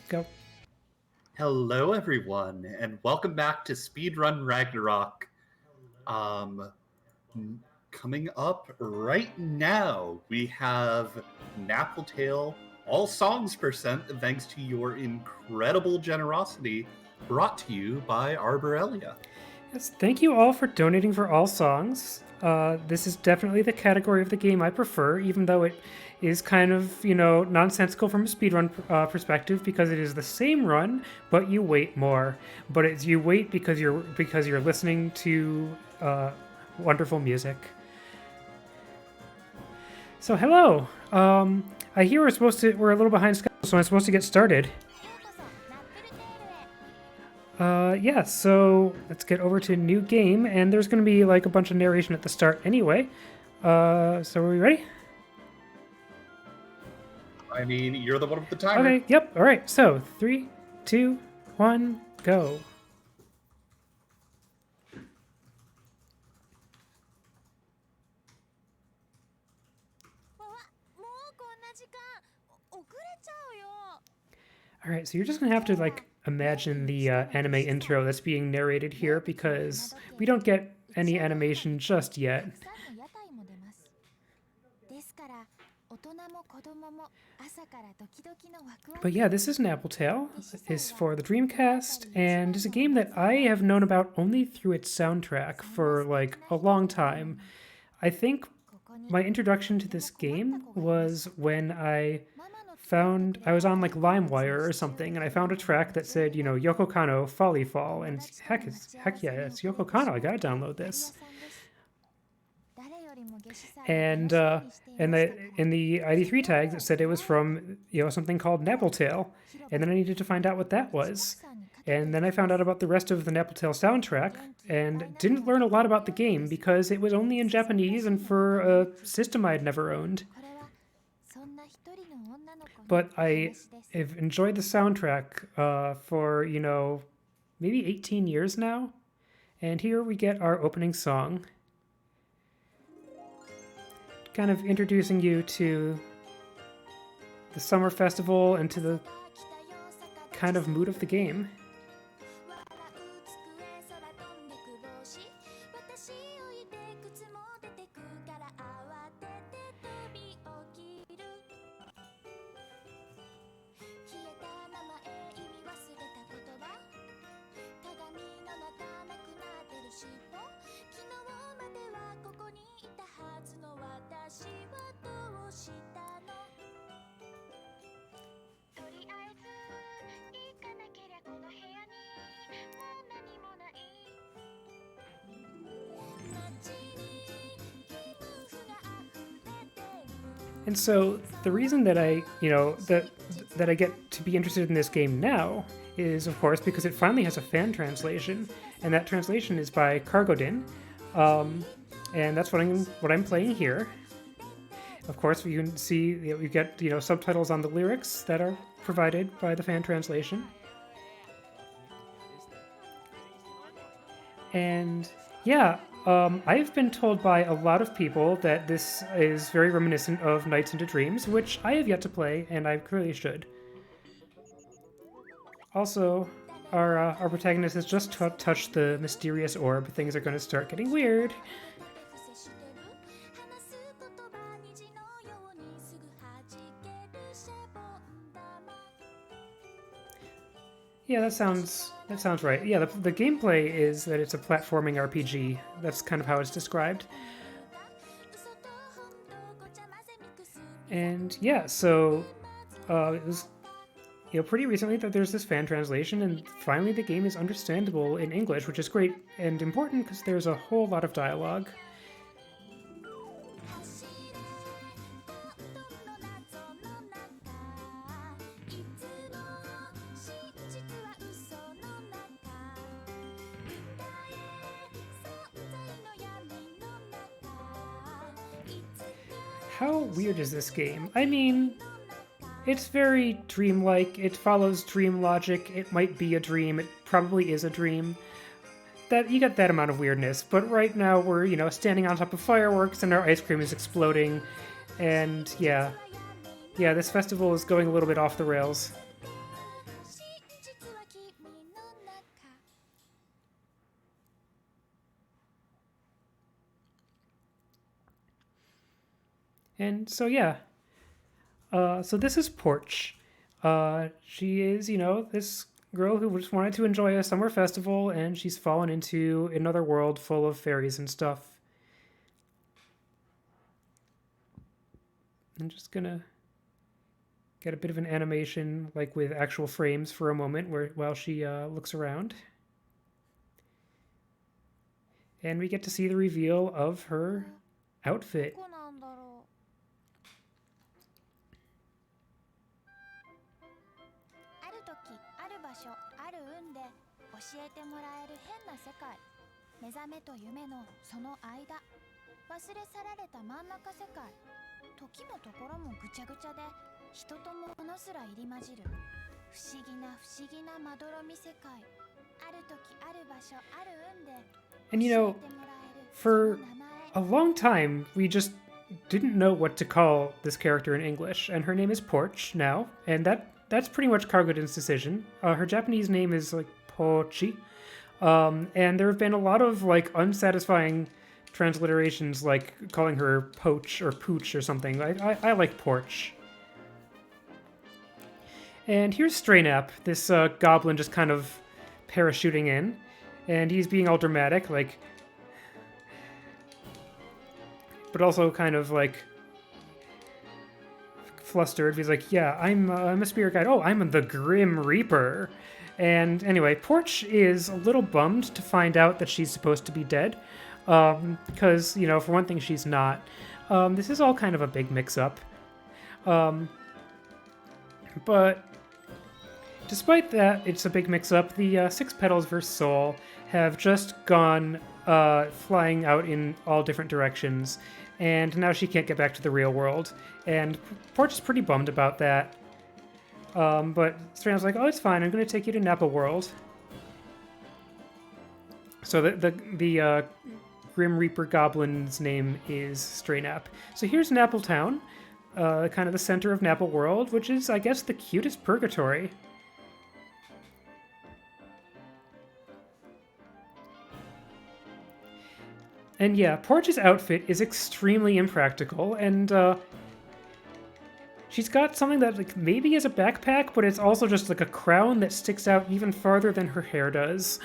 Go. Hello, everyone, and welcome back to Speedrun Ragnarok. Um, Coming up right now, we have Napple all songs percent, thanks to your incredible generosity, brought to you by Arborelia. Yes, thank you all for donating for all songs. This is definitely the category of the game I prefer, even though it is kind of, nonsensical from a speedrun perspective because it is the same run, but you wait more. But it's you wait because you're listening to wonderful music. So hello. I hear we're a little behind schedule, so I'm supposed to get started. Yeah, so let's get over to new game, and there's going to be like a bunch of narration at the start anyway. So are we ready? I mean, you're the one with the timer. Okay, yep, alright, so 3, 2, 1, go. Alright, so you're just gonna have to like imagine the anime intro that's being narrated here because we don't get any animation just yet. But yeah, this is Napple is for the Dreamcast, and is a game that I have known about only through its soundtrack for like a long time. I think my introduction to this game was when I was on like LimeWire or something, and I found a track that said, Yoko Kano, Folly Fall, and heck yeah, it's Yoko Kano. I gotta download this. And in the ID3 tags, it said it was from something called Napple, and then I needed to find out what that was. And then I found out about the rest of the Napple soundtrack and didn't learn a lot about the game because it was only in Japanese and for a system I had never owned. But I have enjoyed the soundtrack for, maybe 18 years now. And here we get our opening song, kind of introducing you to the summer festival and to the kind of mood of the game. And so the reason that that I get to be interested in this game now is, of course, because it finally has a fan translation, and that translation is by Cargodin, and that's what I'm playing here. Of course, you can see you get subtitles on the lyrics that are provided by the fan translation, and yeah, I've been told by a lot of people that this is very reminiscent of Nights into Dreams, which I have yet to play, and I clearly should. Also, our protagonist has just touched the mysterious orb. Things are going to start getting weird. Yeah, that sounds right. Yeah, the gameplay is that it's a platforming RPG. That's kind of how it's described. And yeah, so it was pretty recently that there's this fan translation, and finally the game is understandable in English, which is great and important because there's a whole lot of dialogue. How weird is this game? I mean, it's very dreamlike. It follows dream logic. It might be a dream. It probably is a dream. That you get that amount of weirdness. But right now we're standing on top of fireworks and our ice cream is exploding, and yeah, this festival is going a little bit off the rails. And so, yeah. So this is Porch. She is, this girl who just wanted to enjoy a summer festival, and she's fallen into another world full of fairies and stuff. I'm just gonna get a bit of an animation, like with actual frames for a moment, while she looks around. And we get to see the reveal of her outfit. どこなんだろう。ある時、ある場所、ある運で教えてもらえる変な世界。目覚めと夢のその間、忘れ去られた真ん中世界。時もところもぐちゃぐちゃで、人と物すら入り混じる。不思議なまどろみ世界。ある時、ある場所、ある運で And 教えてもらえるそ for の名前。 a long time, we just didn't know what to call this character in English, and her name is Porch now, and that's pretty much Kargoden's decision. Her Japanese name is like Pochi, and there have been a lot of like unsatisfying transliterations, like calling her Poach or Pooch or something. I like Porch. And here's Straynap, this goblin just kind of parachuting in, and he's being all dramatic, like, but also kind of like flustered. He's like, "Yeah, I'm a spirit guide. Oh, I'm the Grim Reaper." And anyway, Porch is a little bummed to find out that she's supposed to be dead, because for one thing, she's not. This is all kind of a big mix-up, but despite that, it's a big mix-up. The Six Petals vs. Soul have just gone flying out in all different directions, and now she can't get back to the real world. And Porch is pretty bummed about that. But Stranap's like, "Oh, it's fine. I'm going to take you to Napple World." So the Grim Reaper Goblin's name is Straynap. So here's Napple Town, kind of the center of Napple World, which is, I guess, the cutest purgatory. And yeah, Porch's outfit is extremely impractical, and she's got something that like maybe is a backpack, but it's also just like a crown that sticks out even farther than her hair does.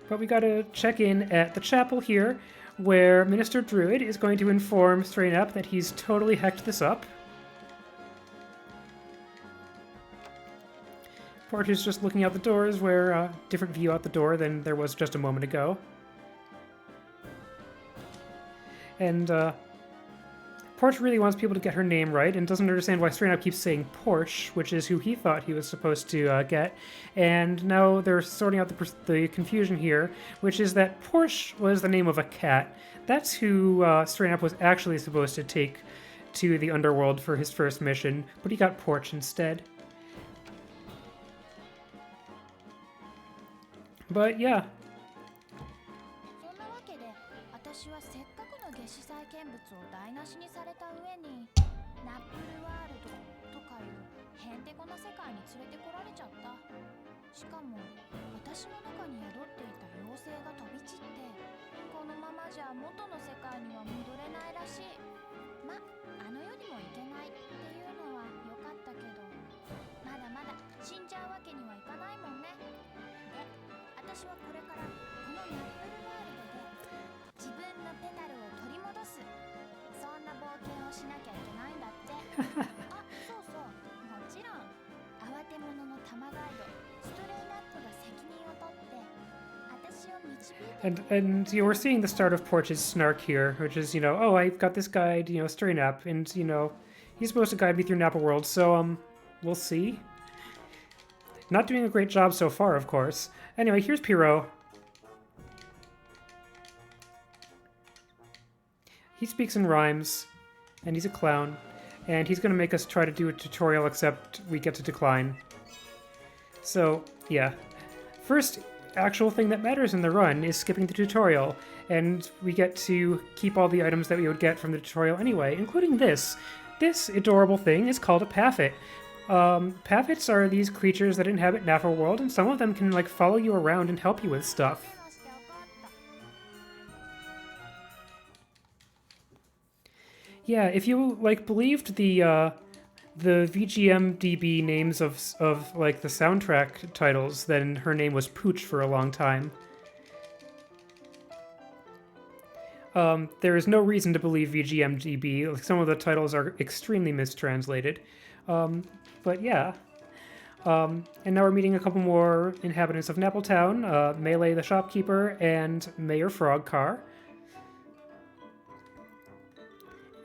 But we gotta check in at the chapel here, where Minister Druid is going to inform Straynap that he's totally hecked this up. Porch is just looking out the doors, where different view out the door than there was just a moment ago. And Porch really wants people to get her name right and doesn't understand why Straynap keeps saying Porsche, which is who he thought he was supposed to get. And now they're sorting out the confusion here, which is that Porsche was the name of a cat. That's who Straynap was actually supposed to take to the underworld for his first mission, but he got Porch instead. But yeah. そんなわけで、私はせっかくの夏至再見物を台無しにされた上に、ナップルワールドとかいうへんてこな世界に連れてこられちゃった。しかも、私の中に宿っていた妖精が飛び散って、このままじゃ元の世界には戻れないらしい。ま、あの世にも行けないっていうのは良かったけど、まだまだ死んじゃうわけにはいかないもんね。で、私はこれからこのナップルワールドで自分のペダルを取り戻す、そんな冒険をしなきゃいけないんだって。あ、そうそう、もちろん慌て者の玉ガイドストレイナットが責任を取って私を導いて。 And we're seeing the start of Porch's snark here, which is, oh, I've got this guide, Straynap, and, he's supposed to guide me through Napple World, so, we'll see. Not doing a great job so far, of course. Anyway, here's Pierrot. He speaks in rhymes, and he's a clown, and he's gonna make us try to do a tutorial, except we get to decline. So, yeah. First actual thing that matters in the run is skipping the tutorial, and we get to keep all the items that we would get from the tutorial anyway, including this. This adorable thing is called a Paffet. Paffets are these creatures that inhabit Napple World, and some of them can, like, follow you around and help you with stuff. Yeah, if you like believed the VGMDB names of like the soundtrack titles, then her name was Pooch for a long time. There is no reason to believe VGMDB. Like, some of the titles are extremely mistranslated. But yeah. And now we're meeting a couple more inhabitants of Nappletown, Melee the shopkeeper and Mayor Frogcar.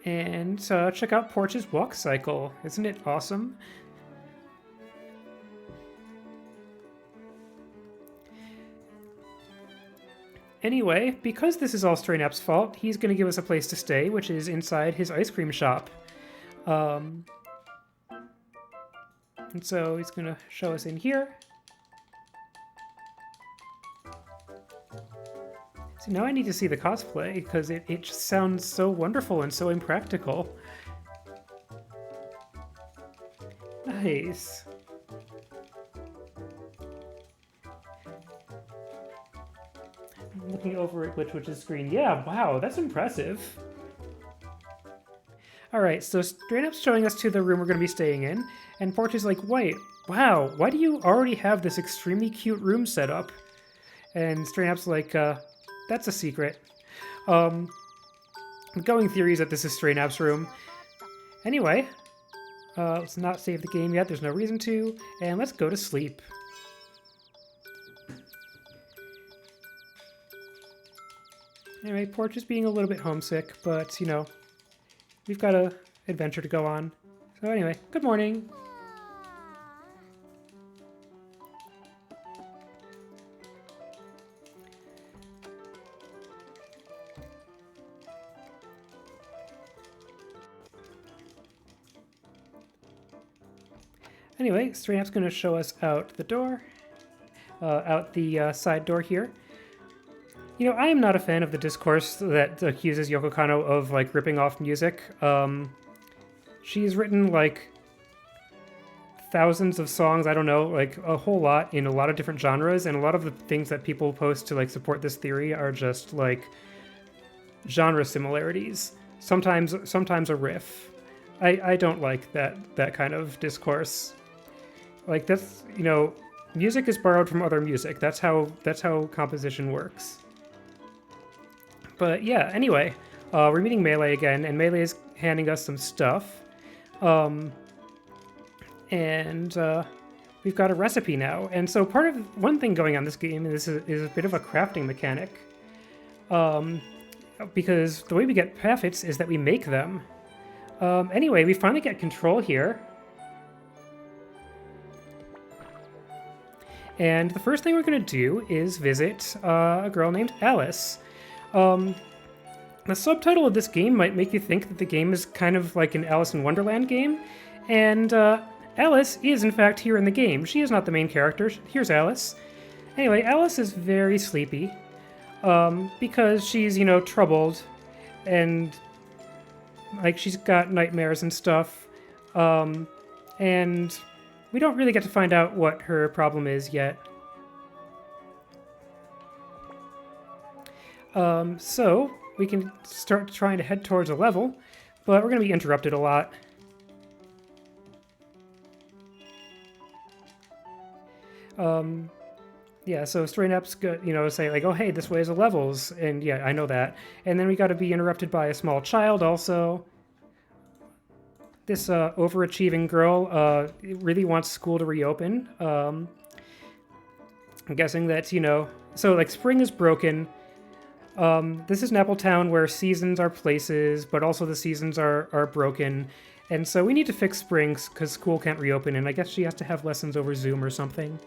And check out Porch's walk cycle. Isn't it awesome? Anyway, because this is all Straynap's fault, he's going to give us a place to stay, which is inside his ice cream shop. And so he's going to show us in here. So now I need to see the cosplay, because it just sounds so wonderful and so impractical. Nice. I'm looking over at Glitchwitch's screen. Yeah, wow, that's impressive. Alright, so Straynup's showing us to the room we're going to be staying in, and Porch is like, wait, wow, why do you already have this extremely cute room set up? And Straynup's like, that's a secret. The going theory is that this is Straynup's room. Anyway, let's not save the game yet, there's no reason to, and let's go to sleep. Anyway, Porch is being a little bit homesick, but, you know, we've got an adventure to go on. So anyway, good morning. Anyway, Straynap's going to show us out the door, out the side door here. You know, I am not a fan of the discourse that accuses Yoko Kanno of, like, ripping off music. She's written, like, thousands of songs, I don't know, like, a whole lot in a lot of different genres, and a lot of the things that people post to, like, support this theory are just, like, genre similarities. Sometimes a riff. I don't like that kind of discourse. Like, that's, you know, music is borrowed from other music. That's how composition works. But yeah, anyway, we're meeting Melee again, and Melee is handing us some stuff. And we've got a recipe now. And so one thing going on in this game is a bit of a crafting mechanic. Because the way we get paffets is that we make them. Anyway, we finally get control here. And the first thing we're going to do is visit a girl named Alice. The subtitle of this game might make you think that the game is kind of like an Alice in Wonderland game, and Alice is in fact here in the game. She is not the main character. Here's Alice. Anyway, Alice is very sleepy, because she's, you know, troubled, and like she's got nightmares and stuff, and we don't really get to find out what her problem is yet. So we can start trying to head towards a level, but we're going to be interrupted a lot. Yeah, so Straynup's, you know, say like, oh hey, this way is the levels, and yeah, I know that. And then we got to be interrupted by a small child also. This overachieving girl really wants school to reopen. I'm guessing that, you know, so like spring is broken. This is Nappletown, where seasons are places, but also the seasons are broken. And so we need to fix spring because school can't reopen, and I guess she has to have lessons over Zoom or something.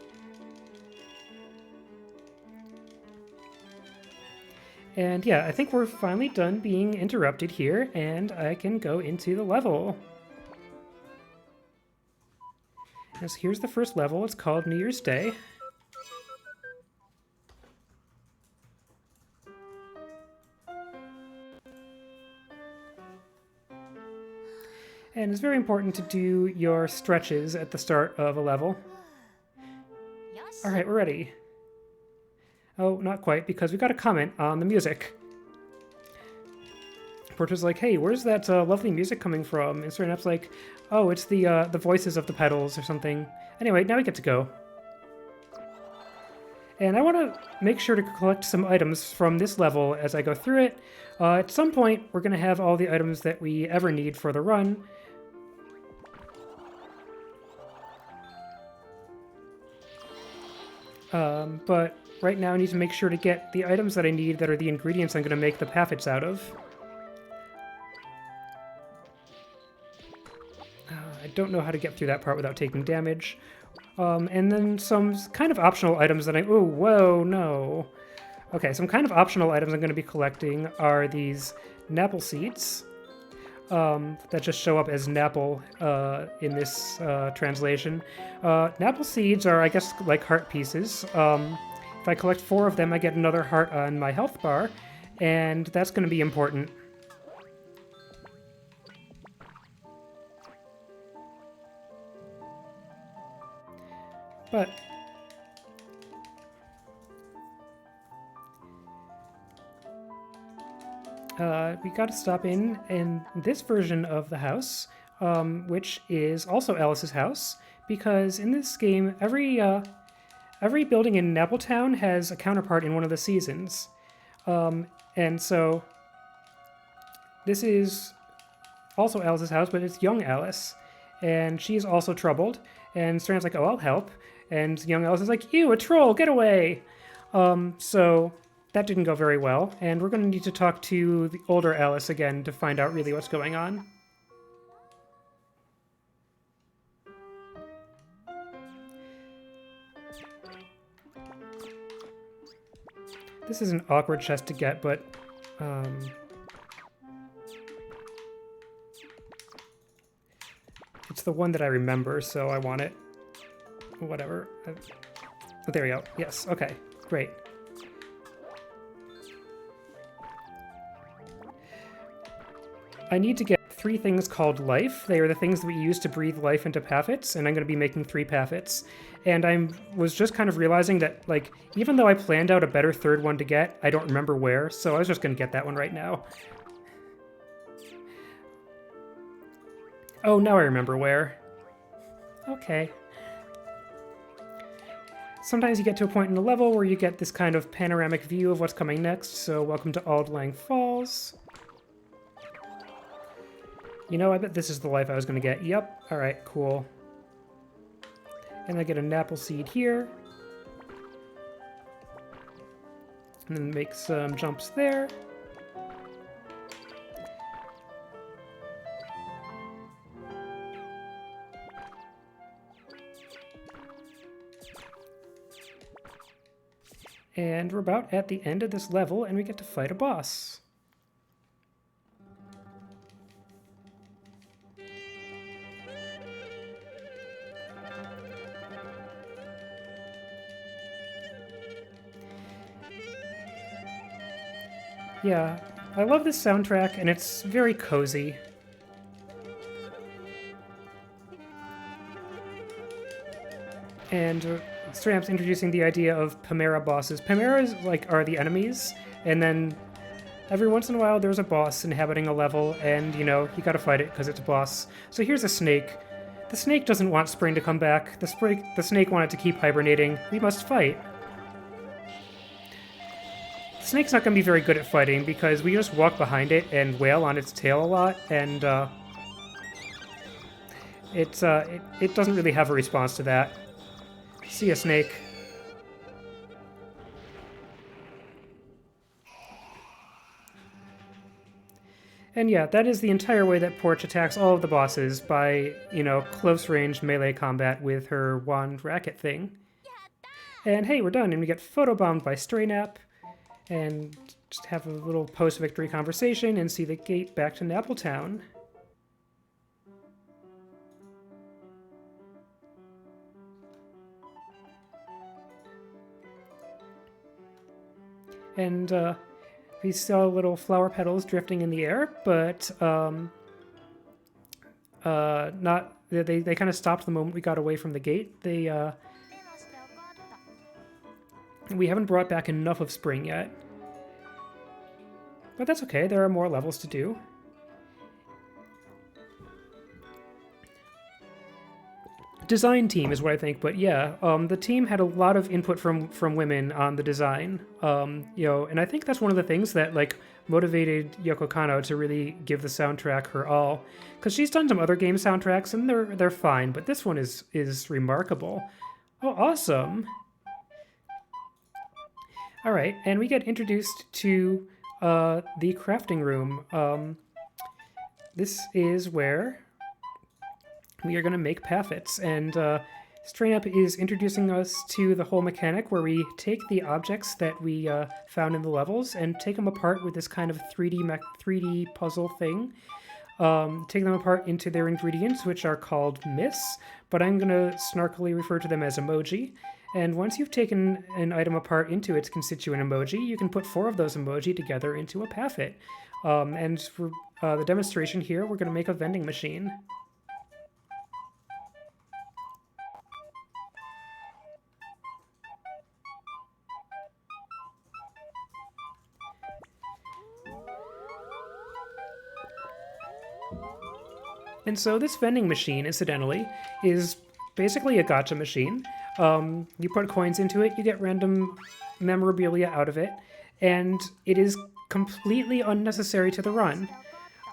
And yeah, I think we're finally done being interrupted here, and I can go into the level. Yes, here's the first level. It's called New Year's Day. And it's very important to do your stretches at the start of a level. Alright, we're ready. Oh, not quite, because we got a comment on the music. Portia's like, hey, where's that lovely music coming from? And Serenap's like, oh, it's the voices of the petals or something. Anyway, now we get to go. And I want to make sure to collect some items from this level as I go through it. At some point, we're going to have all the items that we ever need for the run. But right now I need to make sure to get the items that I need that are the ingredients I'm going to make the paffets out of. I don't know how to get through that part without taking damage. And then some kind of optional items that oh, whoa, no. Okay, some kind of optional items I'm going to be collecting are these Napple seeds. That just show up as Napple in this translation. Napple seeds are, I guess, like heart pieces. If I collect 4 of them, I get another heart on my health bar, and that's going to be important. But we got to stop in this version of the house, which is also Alice's house, because in this game, every building in Nappletown has a counterpart in one of the seasons. And so this is also Alice's house, but it's young Alice, and she's also troubled. And Serenap's like, oh, I'll help. And young Alice is like, ew, a troll, get away! So that didn't go very well, and we're going to need to talk to the older Alice again to find out really what's going on. This is an awkward chest to get, but it's the one that I remember, so I want it. Whatever. Oh, there we go. Yes, okay, great. I need to get 3 things called life. They are the things that we use to breathe life into paffets, and I'm going to be making 3 paffets. And I was just kind of realizing that, like, even though I planned out a better 3rd one to get, I don't remember where, so I was just going to get that one right now. Oh, now I remember where. Okay. Sometimes you get to a point in the level where you get this kind of panoramic view of what's coming next, so welcome to Auld Lang Falls. You know, I bet this is the life I was going to get. Yep. Alright, cool. And I get a Napple seed here. And then make some jumps there. And we're about at the end of this level, and we get to fight a boss. Yeah, I love this soundtrack, and it's very cozy. And Serenap's introducing the idea of Pamera bosses. Pameras, like, are the enemies, and then every once in a while there's a boss inhabiting a level, and, you know, you gotta fight it because it's a boss. So here's a snake. The snake doesn't want spring to come back. The snake wanted to keep hibernating. We must fight. The snake's not gonna be very good at fighting because we just walk behind it and wail on its tail a lot, and it doesn't really have a response to that. See ya, snake. And yeah, that is the entire way that Porch attacks all of the bosses, by, you know, close-range melee combat with her wand racket thing. And hey, we're done, and we get photobombed by Straynap, and just have a little post-victory conversation and see the gate back to Nappletown. And we saw little flower petals drifting in the air, but not. They kind of stopped the moment we got away from the gate. We haven't brought back enough of spring yet, but that's okay. There are more levels to do. design team is what I think, but yeah, the team had a lot of input from women on the design, and I think that's one of the things that like motivated Yoko Kanno to really give the soundtrack her all, because she's done some other game soundtracks and they're fine, but this one is remarkable. Oh, awesome! All right, and we get introduced to the crafting room. This is where we are going to make paffets, and Strain Up is introducing us to the whole mechanic where we take the objects that we found in the levels and take them apart with this kind of 3D puzzle thing. Take them apart into their ingredients, which are called myths, but I'm going to snarkily refer to them as emoji. And once you've taken an item apart into its constituent emoji, you can put 4 of those emoji together into a paffet. And for the demonstration here, we're going to make a vending machine. And so this vending machine, incidentally, is basically a gacha machine. You put coins into it, you get random memorabilia out of it, and it is completely unnecessary to the run.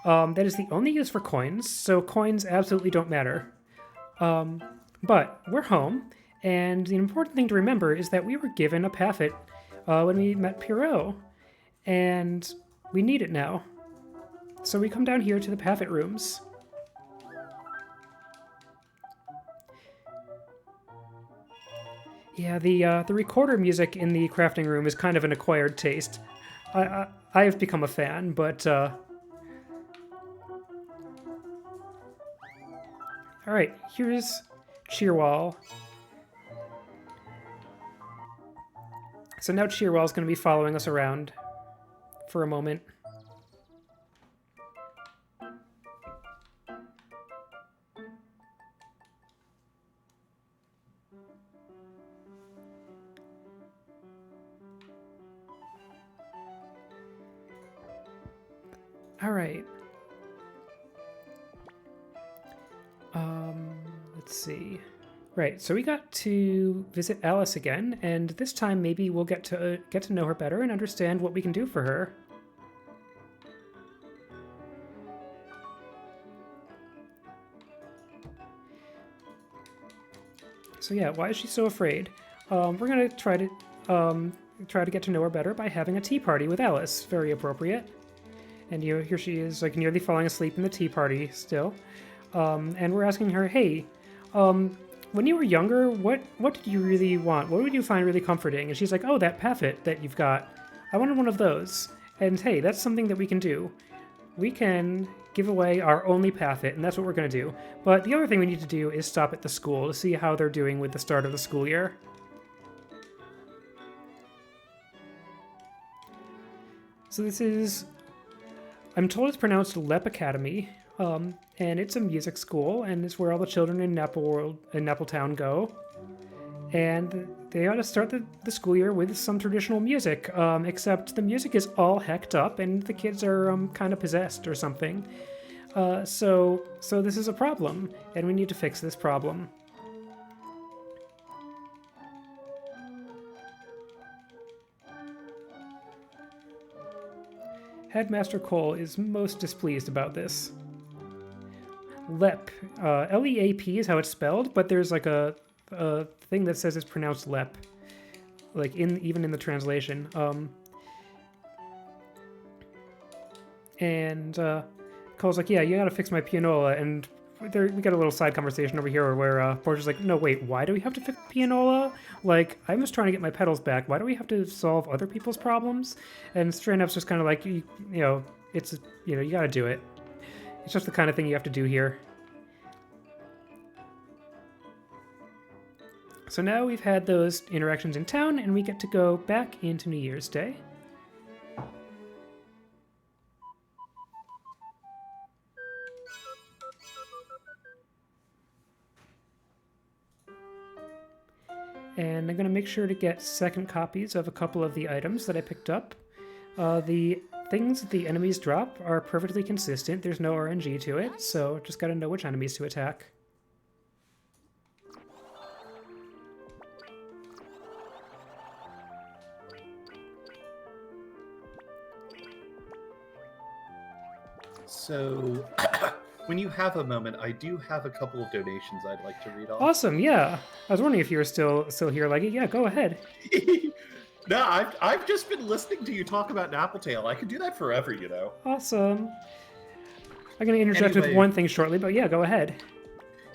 That is the only use for coins, so coins absolutely don't matter. But we're home, and the important thing to remember is that we were given a paffet when we met Pierrot, and we need it now. So we come down here to the paffet rooms. Yeah, the recorder music in the crafting room is kind of an acquired taste. I have become a fan, but all right, here's Cheerwall. So now Cheerwall's going to be following us around for a moment. All right. Let's see. Right, so we got to visit Alice again, and this time maybe we'll get to know her better and understand what we can do for her. So yeah, why is she so afraid? We're gonna try to get to know her better by having a tea party with Alice. Very appropriate. And here she is, like nearly falling asleep in the tea party still. And we're asking her, hey, when you were younger, what did you really want? What would you find really comforting? And she's like, oh, that paffet that you've got. I wanted one of those. And hey, that's something that we can do. We can give away our only paffet, and that's what we're going to do. But the other thing we need to do is stop at the school to see how they're doing with the start of the school year. So this is, I'm told it's pronounced Lep Academy, and it's a music school, and it's where all the children in Nappletown go. And they ought to start the school year with some traditional music, except the music is all hecked up, and the kids are kind of possessed or something. So this is a problem, and we need to fix this problem. Headmaster Cole is most displeased about this. Lep. L-E-A-P is how it's spelled, but there's like a thing that says it's pronounced Lep. Like, even in the translation. Cole's like, yeah, you gotta fix my pianola, and we got a little side conversation over here where Portia's like, no, wait, why do we have to fix pianola? Like, I'm just trying to get my pedals back. Why do we have to solve other people's problems? And Strand Up's just kind of like, you gotta do it. It's just the kind of thing you have to do here. So now we've had those interactions in town, and we get to go back into New Year's Day. And I'm going to make sure to get second copies of a couple of the items that I picked up. The things that the enemies drop are perfectly consistent. There's no RNG to it, so just got to know which enemies to attack. So, when you have a moment, I do have a couple of donations I'd like to read off. Awesome, yeah. I was wondering if you were still here. Like, yeah, go ahead. No, I've just been listening to you talk about Nappletail. I could do that forever, you know. Awesome. I'm going to interject with Anyway. one thing shortly, but yeah, go ahead.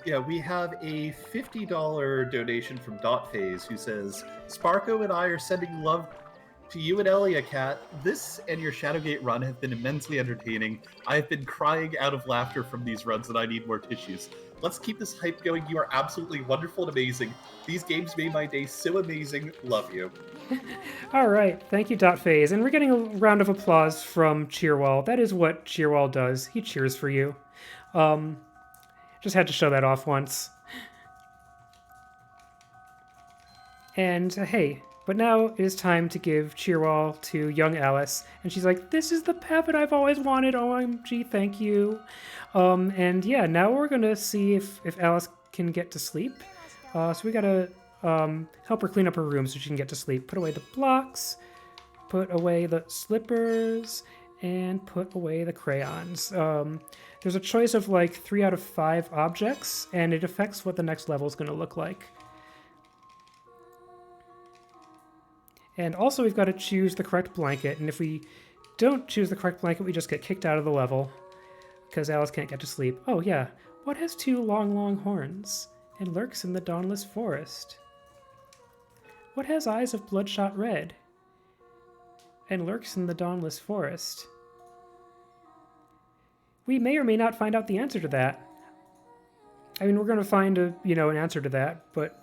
Yeah, we have a $50 donation from DotPhase who says, Sparko and I are sending love to you and Elia, Cat. This and your Shadowgate run have been immensely entertaining. I have been crying out of laughter from these runs and I need more tissues. Let's keep this hype going. You are absolutely wonderful and amazing. These games made my day so amazing. Love you. All right, thank you, DotPhase. And we're getting a round of applause from Cheerwall. That is what Cheerwall does. He cheers for you. Just had to show that off once. And hey, but now it is time to give Cheerwall to young Alice. And she's like, this is the pet I've always wanted. OMG, thank you. And yeah, now we're going to see if Alice can get to sleep. So we got to help her clean up her room so she can get to sleep. Put away the blocks, put away the slippers, and put away the crayons. There's a choice of like 3 out of 5 objects, and it affects what the next level is going to look like. And also we've got to choose the correct blanket, and if we don't choose the correct blanket, we just get kicked out of the level, because Alice can't get to sleep. Oh yeah, what has 2 long horns, and lurks in the dawnless forest? What has eyes of bloodshot red, and lurks in the dawnless forest? We may or may not find out the answer to that. I mean, we're going to find an answer to that, but...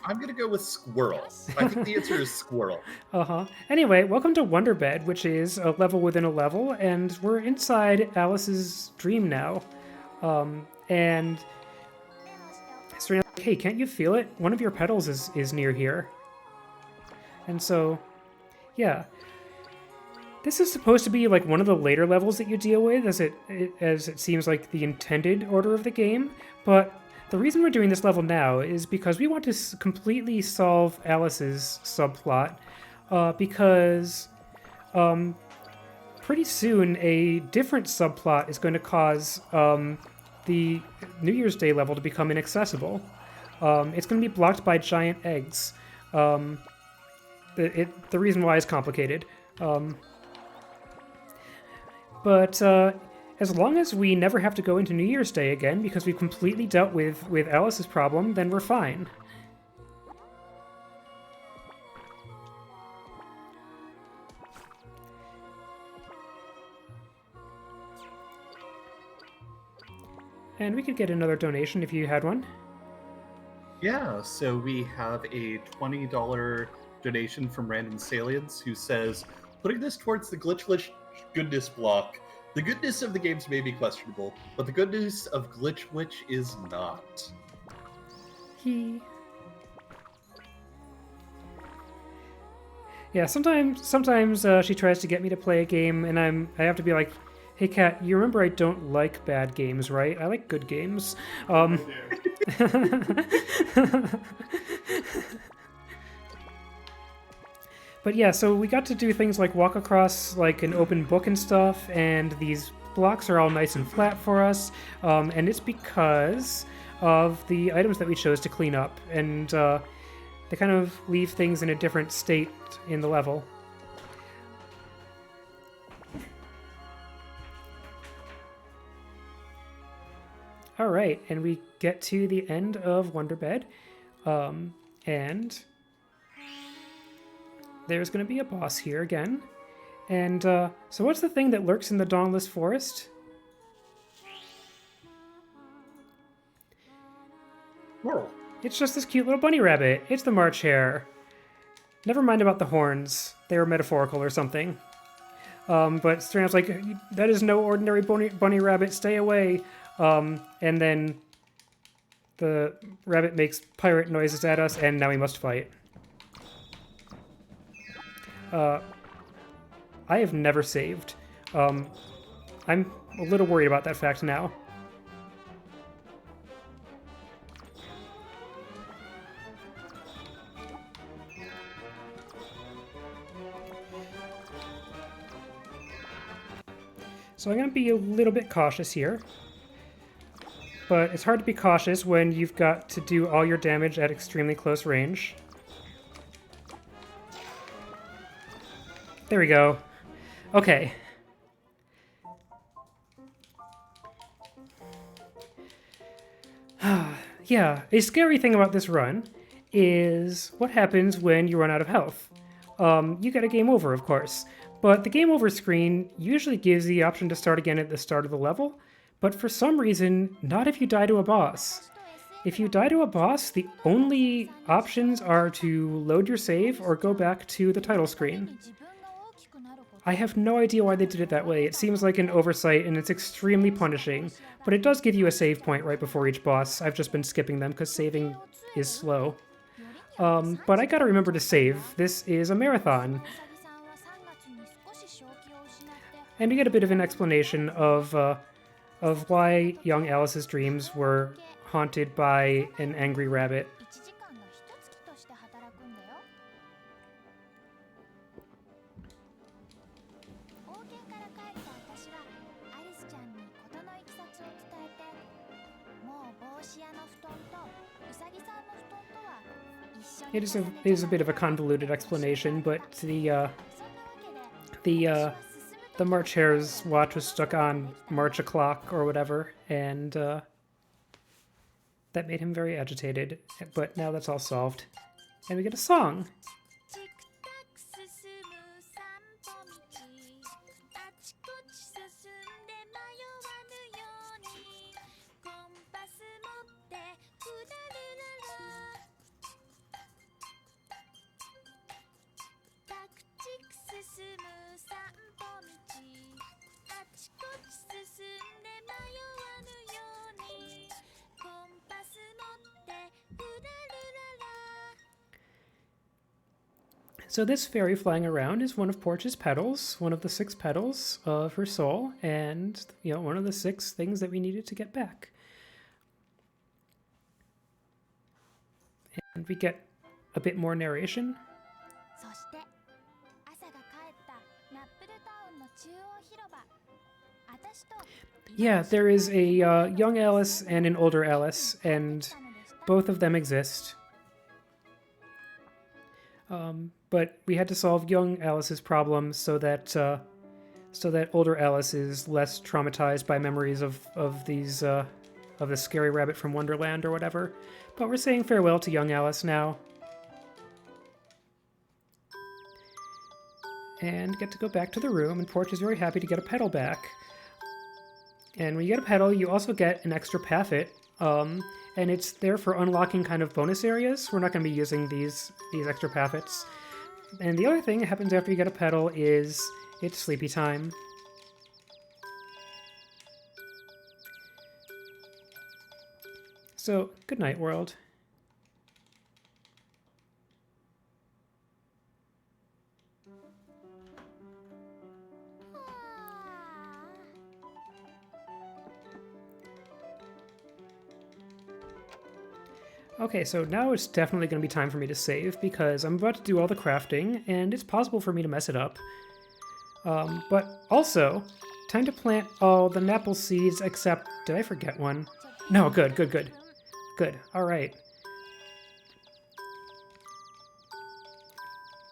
I'm going to go with squirrel. I think the answer is squirrel. Anyway, welcome to Wonderbed, which is a level within a level, and we're inside Alice's dream now. And Serena's like, hey, can't you feel it? One of your petals is near here. And so, yeah. This is supposed to be like one of the later levels that you deal with, as it seems like the intended order of the game, but the reason we're doing this level now is because we want to completely solve Alice's subplot, because pretty soon a different subplot is going to cause the New Year's Day level to become inaccessible. It's going to be blocked by giant eggs. The reason why is complicated. But as long as we never have to go into New Year's Day again, because we've completely dealt with Alice's problem, then we're fine. And we could get another donation if you had one. Yeah, so we have a $20 donation from Random Salience who says, putting this towards the Glitch goodness block. The goodness of the games may be questionable, but the goodness of Glitch Witch is not. Yeah, sometimes she tries to get me to play a game, and I have to be like, hey, Kat, you remember I don't like bad games, right? I like good games. But yeah, so we got to do things like walk across like an open book and stuff, and these blocks are all nice and flat for us, and it's because of the items that we chose to clean up, and they kind of leave things in a different state in the level. All right, and we get to the end of Wonderbed, and there's going to be a boss here again. And so what's the thing that lurks in the dawnless forest? Squirrel. It's just this cute little bunny rabbit. It's the March Hare. Never mind about the horns. They were metaphorical or something. But Serena's like, that is no ordinary bunny rabbit. Stay away. And then the rabbit makes pirate noises at us, and now we must fight. I have never saved. I'm a little worried about that fact now. So I'm going to be a little bit cautious here. But it's hard to be cautious when you've got to do all your damage at extremely close range. There we go. Okay. Yeah, a scary thing about this run is what happens when you run out of health. You get a game over, of course, but the game over screen usually gives the option to start again at the start of the level, but for some reason, not if you die to a boss. If you die to a boss, the only options are to load your save or go back to the title screen. I have no idea why they did it that way. It seems like an oversight and it's extremely punishing, but it does give you a save point right before each boss. I've just been skipping them because saving is slow. But I gotta remember to save. This is a marathon. And we get a bit of an explanation of why young Alice's dreams were haunted by an angry rabbit. It is a bit of a convoluted explanation, but the March Hare's watch was stuck on March o'clock or whatever, and that made him very agitated. But now that's all solved, and we get a song. So this fairy flying around is one of Porch's petals, one of the 6 petals of her soul, and, you know, one of the 6 things that we needed to get back. And we get a bit more narration. Yeah, there is a young Alice and an older Alice, and both of them exist. But we had to solve young Alice's problem so that older Alice is less traumatized by memories of the scary rabbit from Wonderland or whatever. But we're saying farewell to young Alice now. And get to go back to the room, and Porch is very happy to get a petal back. And when you get a petal, you also get an extra paffet, and it's there for unlocking kind of bonus areas. We're not going to be using these extra paffets. And the other thing that happens after you get a petal is it's sleepy time. So, good night, world. Okay, so now it's definitely going to be time for me to save, because I'm about to do all the crafting, and it's possible for me to mess it up. But also, time to plant all the Napple seeds, except... Did I forget one? No, good. Good, alright.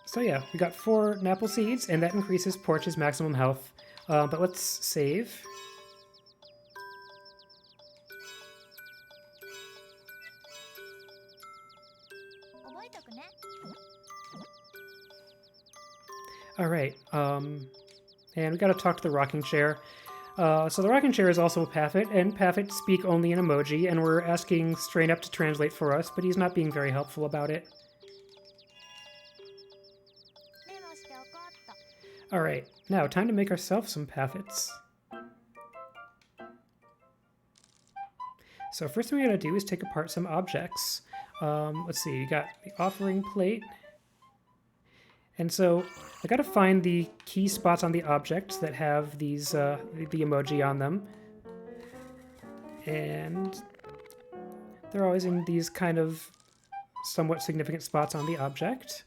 So yeah, we got 4 Napple seeds, and that increases Porch's maximum health. But let's save. Alright, and we gotta talk to the rocking chair. So the rocking chair is also a Paffet, and Paffet speak only in emoji, and we're asking Strain Up to translate for us, but he's not being very helpful about it. Alright, now time to make ourselves some Paffets. So first thing we gotta do is take apart some objects. Let's see, we got the offering plate. And so I gotta find the key spots on the objects that have these the emoji on them. And they're always in these kind of somewhat significant spots on the object.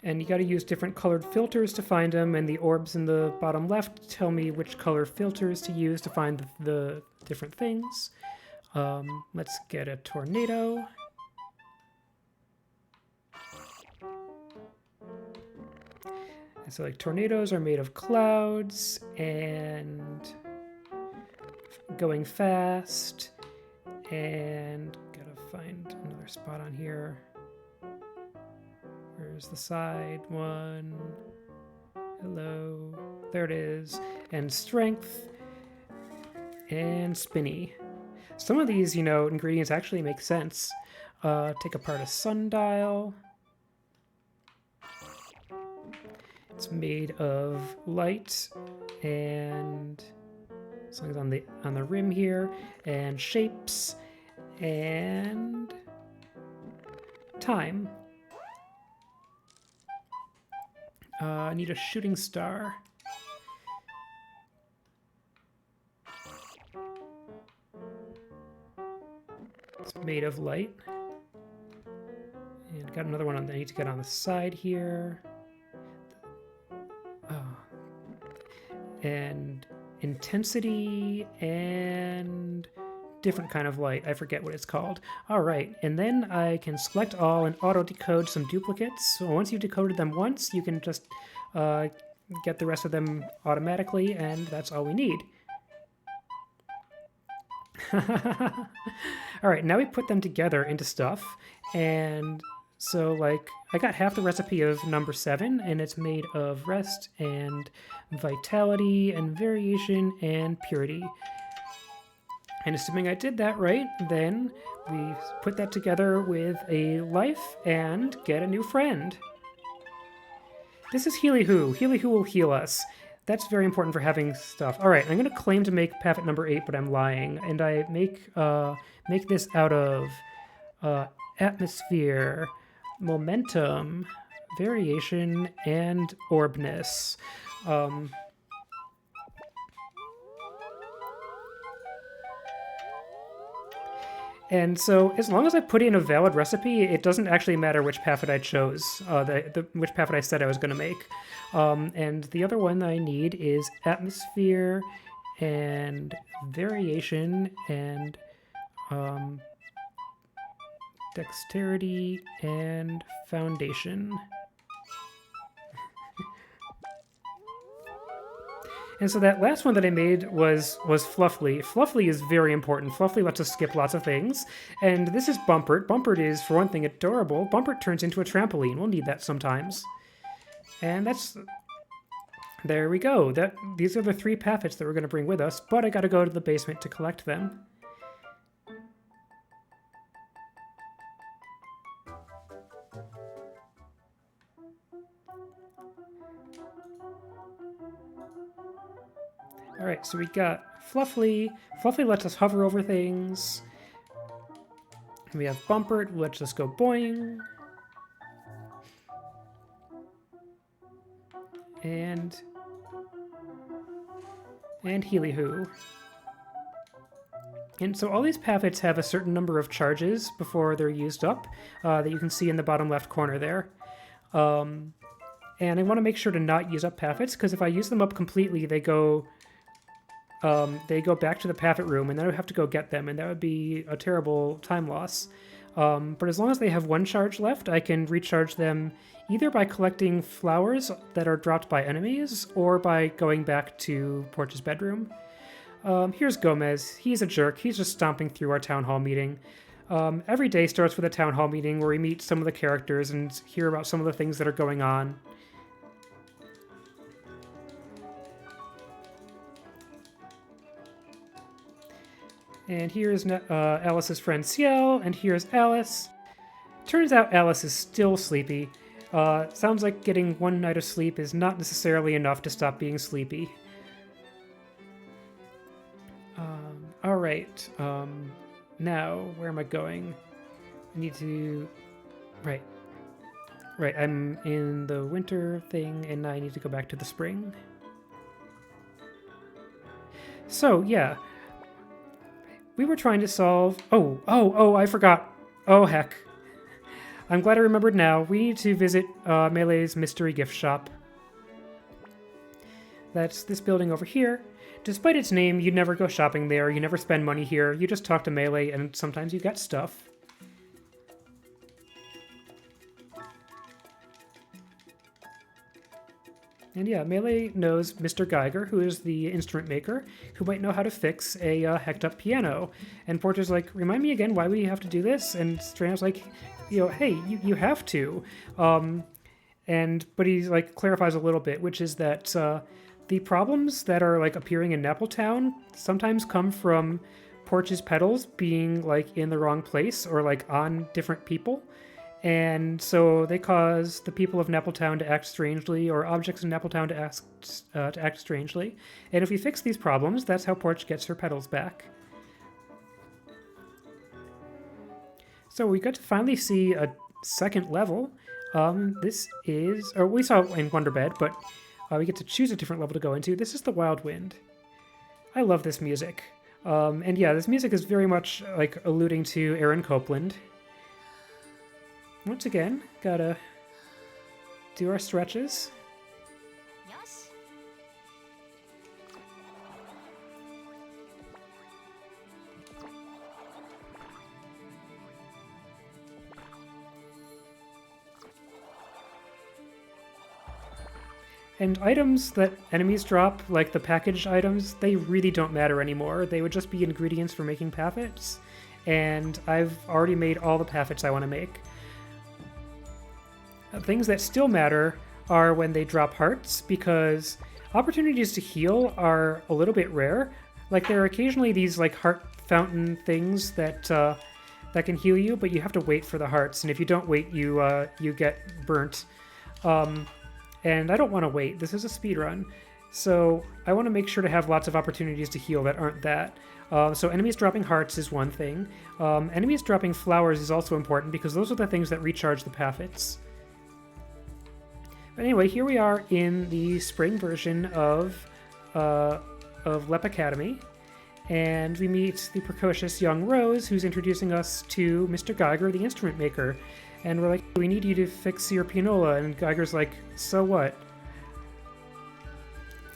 And you got to use different colored filters to find them, and the orbs in the bottom left tell me which color filters to use to find the different things. Let's get a tornado. And so like tornadoes are made of clouds and going fast, and gotta find another spot on here. Where's the side one? Hello. There it is. And strength. And spinny. Some of these, ingredients actually make sense. Take apart a sundial. It's made of light and something's on the rim here, and shapes and time. I need a shooting star. It's made of light. And got another one I need to get on the side here. And intensity and different kind of light. I forget what it's called. All right, and then I can select all and auto-decode some duplicates. So once you've decoded them once, you can just get the rest of them automatically, and that's all we need. All right, now we put them together into stuff, and so like I got half the recipe of number 7, and it's made of rest and vitality and variation and purity. And assuming I did that right, then we put that together with a life and get a new friend. This is Healy Who. Healy Who will heal us. That's very important for having stuff. All right, I'm going to claim to make Paffet number 8, but I'm lying. And I make this out of atmosphere, momentum, variation, and orbness. And so as long as I put in a valid recipe, it doesn't actually matter which Paffet I chose, which Paffet I said I was going to make. And the other one that I need is atmosphere and variation and dexterity and foundation. And so that last one that I made was Fluffly. Fluffly is very important. Fluffly lets us skip lots of things. And this is Bumpert. Bumpert is, for one thing, adorable. Bumpert turns into a trampoline. We'll need that sometimes. And that's... There we go. These are the 3 Paffets that we're going to bring with us, but I got to go to the basement to collect them. All right, so we got Fluffly. Fluffly lets us hover over things. We have Bumpert, lets us go boing. And Healy Who. And so all these Paffets have a certain number of charges before they're used up that you can see in the bottom left corner there. And I want to make sure to not use up Paffets, because if I use them up completely, they go back to the Paffet room, and then I would have to go get them, and that would be a terrible time loss. But as long as they have 1 charge left, I can recharge them either by collecting flowers that are dropped by enemies, or by going back to Porch's bedroom. Here's Gomez. He's a jerk. He's just stomping through our town hall meeting. Every day starts with a town hall meeting where we meet some of the characters and hear about some of the things that are going on. And here's Alice's friend Ciel, and here's Alice. Turns out Alice is still sleepy. Sounds like getting 1 night of sleep is not necessarily enough to stop being sleepy. All right. Now, where am I going? I need to... Right. Right, I'm in the winter thing, and I need to go back to the spring. So, yeah. We were trying to solve... Oh, I forgot. Oh, heck. I'm glad I remembered now. We need to visit Melee's mystery gift shop. That's this building over here. Despite its name, you never go shopping there, you never spend money here, you just talk to Melee, and sometimes you get stuff. And yeah, Melee knows Mr. Geiger, who is the instrument maker, who might know how to fix a hecked up piano. And Porter's like, remind me again why we have to do this? And Stran's like, hey, you have to. But he like clarifies a little bit, which is that the problems that are like appearing in Nappletown sometimes come from Porch's pedals being like in the wrong place or like on different people. And so they cause the people of Nappletown to act strangely, or objects in Nappletown to act strangely. And if we fix these problems, that's how Porch gets her pedals back. So we got to finally see a second level. This is, or we saw it in Wonder Bed, but we get to choose a different level to go into. This is the Wild Wind. I love this music. And yeah, this music is very much like alluding to Aaron Copland. Once again, gotta do our stretches. Yosh. And items that enemies drop, like the packaged items, they really don't matter anymore. They would just be ingredients for making paffets, and I've already made all the paffets I want to make. Things that still matter are when they drop hearts, because opportunities to heal are a little bit rare. Like, there are occasionally these like heart fountain things that that can heal you, but you have to wait for the hearts, and if you don't wait, you get burnt. And I don't want to wait. This is a speedrun, so I want to make sure to have lots of opportunities to heal that aren't that. So enemies dropping hearts is one thing. Enemies dropping flowers is also important, because those are the things that recharge the paffets. But anyway, here we are in the spring version of Lep Academy, and we meet the precocious young Rose, who's introducing us to Mr. Geiger, the instrument maker. And we're like, we need you to fix your pianola, and Geiger's like, so what?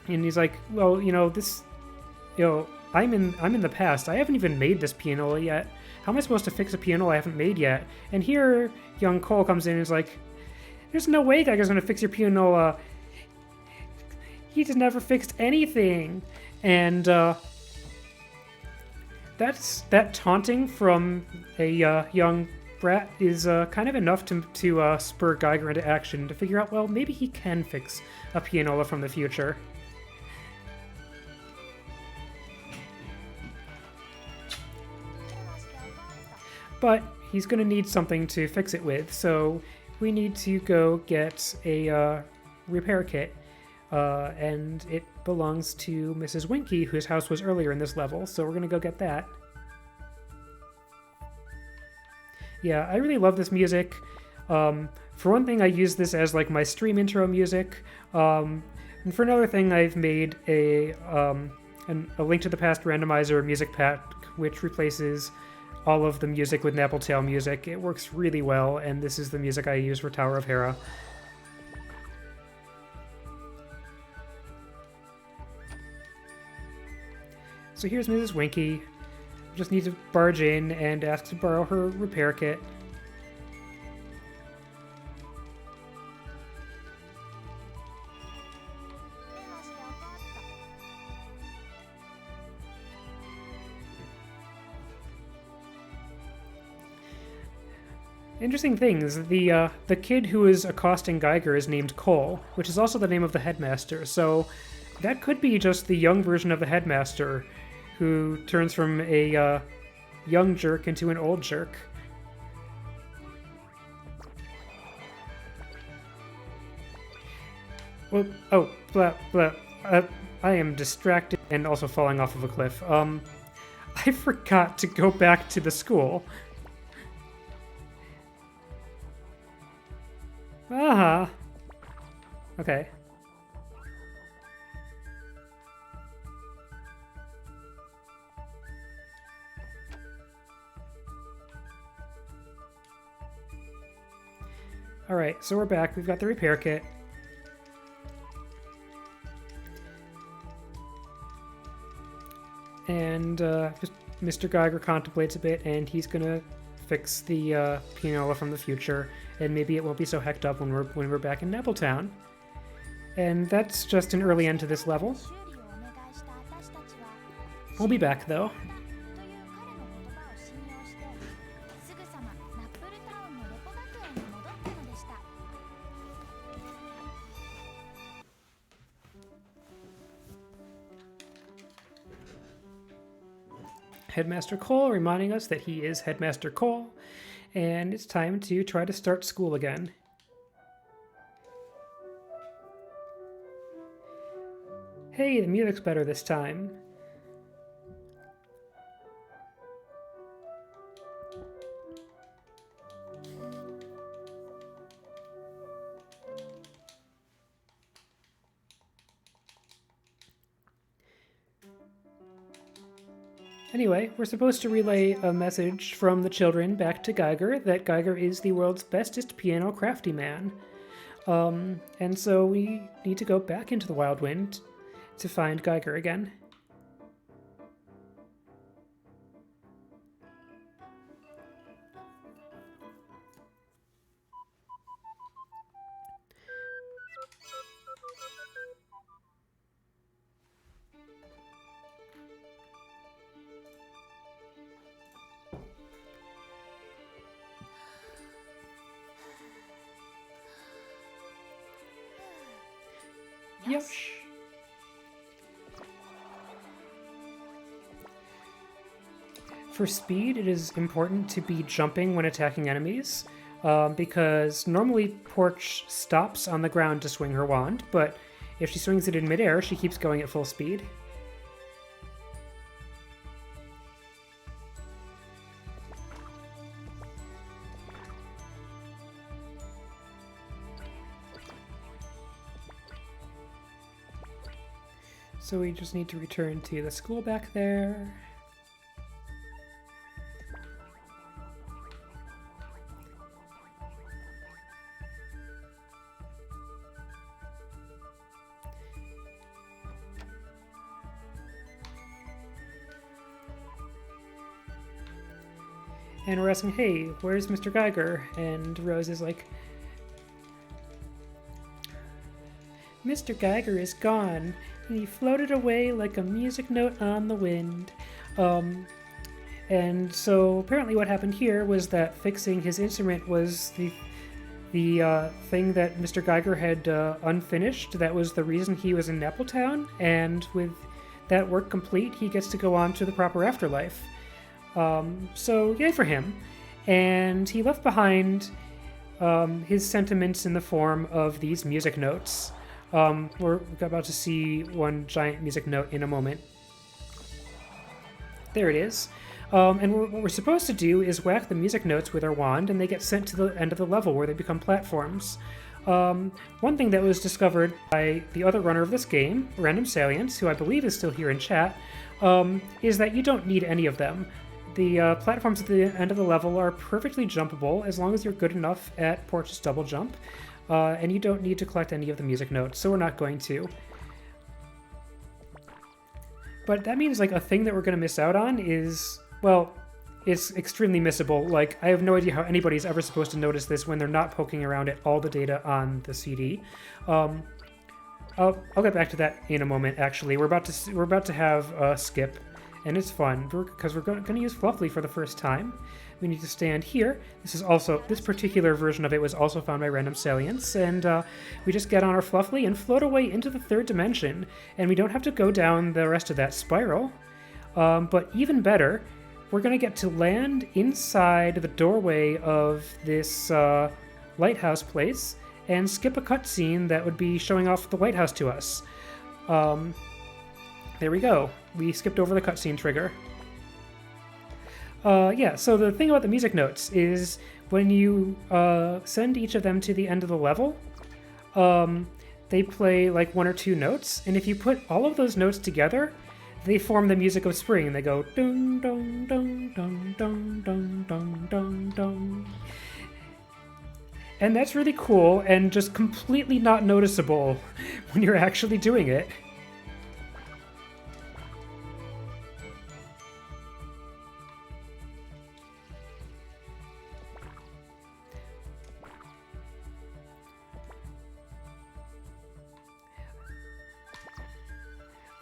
And he's like, well, I'm in the past. I haven't even made this pianola yet. How am I supposed to fix a pianola I haven't made yet? And here, young Cole comes in and is like, there's no way Geiger's gonna fix your pianola. He just never fixed anything. And that taunting from a young brat is kind of enough to spur Geiger into action, to figure out, well, maybe he can fix a pianola from the future. But he's going to need something to fix it with, so we need to go get a repair kit, and it belongs to Mrs. Winky, whose house was earlier in this level, so we're going to go get that. Yeah, I really love this music. For one thing, I use this as like my stream intro music, and for another thing, I've made a Link to the Past randomizer music pack, which replaces all of the music with Nappletail music. It works really well, and this is the music I use for Tower of Hera. So here's Mrs. Winky. Just need to barge in and ask to borrow her repair kit. Interesting things. The kid who is accosting Geiger is named Cole, which is also the name of the headmaster. So that could be just the young version of the headmaster, who turns from a young jerk into an old jerk. Well, oh, blah, blah. I am distracted and also falling off of a cliff. I forgot to go back to the school. Aha. Okay. Alright, so we're back. We've got the repair kit. And just Mr. Geiger contemplates a bit, and he's gonna fix the pianola from the future, and maybe it won't be so hecked up when we're back in Nappletown. And that's just an early end to this level. 修理をお願いした私たちは We'll be back though. という彼の言葉を信用してすぐさまナップルタウンのレポ学園に戻ったのでした。 Headmaster Cole reminding us that he is Headmaster Cole, and it's time to try to start school again. Hey, the music's better this time. Anyway, we're supposed to relay a message from the children back to Geiger that Geiger is the world's bestest piano crafty man. And so we need to go back into the Wild Wind to find Geiger again. Yosh. For speed, it is important to be jumping when attacking enemies, because normally Porch stops on the ground to swing her wand, but if she swings it in midair, she keeps going at full speed. So we just need to return to the school back there. And we're asking, hey, where's Mr. Geiger? And Rose is like, Mr. Geiger is gone. He floated away like a music note on the wind. And so apparently what happened here was that fixing his instrument was the thing that Mr. Geiger had unfinished. That was the reason he was in Nappletown, and with that work complete, he gets to go on to the proper afterlife. So yay for him. And he left behind his sentiments in the form of these music notes. We're about to see one giant music note in a moment. There it is. And what we're supposed to do is whack the music notes with our wand, and they get sent to the end of the level where they become platforms. One thing that was discovered by the other runner of this game, Random Salience, who I believe is still here in chat, is that you don't need any of them. The platforms at the end of the level are perfectly jumpable as long as you're good enough at Porch's double jump. And you don't need to collect any of the music notes, so we're not going to. But that means, like, a thing that we're going to miss out on is, well, it's extremely missable. Like, I have no idea how anybody's ever supposed to notice this when they're not poking around at all the data on the CD. I'll get back to that in a moment, actually. We're about to have a skip, and it's fun, because we're going to use Fluffly for the first time. We need to stand here. This particular version of it was also found by Random Salience, and we just get on our Fluffly and float away into the third dimension, and we don't have to go down the rest of that spiral. But even better, we're going to get to land inside the doorway of this lighthouse place and skip a cutscene that would be showing off the lighthouse to us. There we go. We skipped over the cutscene trigger. Yeah, so the thing about the music notes is when you send each of them to the end of the level, they play like one or two notes, and if you put all of those notes together, they form the music of spring. They go dun dun dun dun dun dun dun dun dun. And that's really cool and just completely not noticeable when you're actually doing it.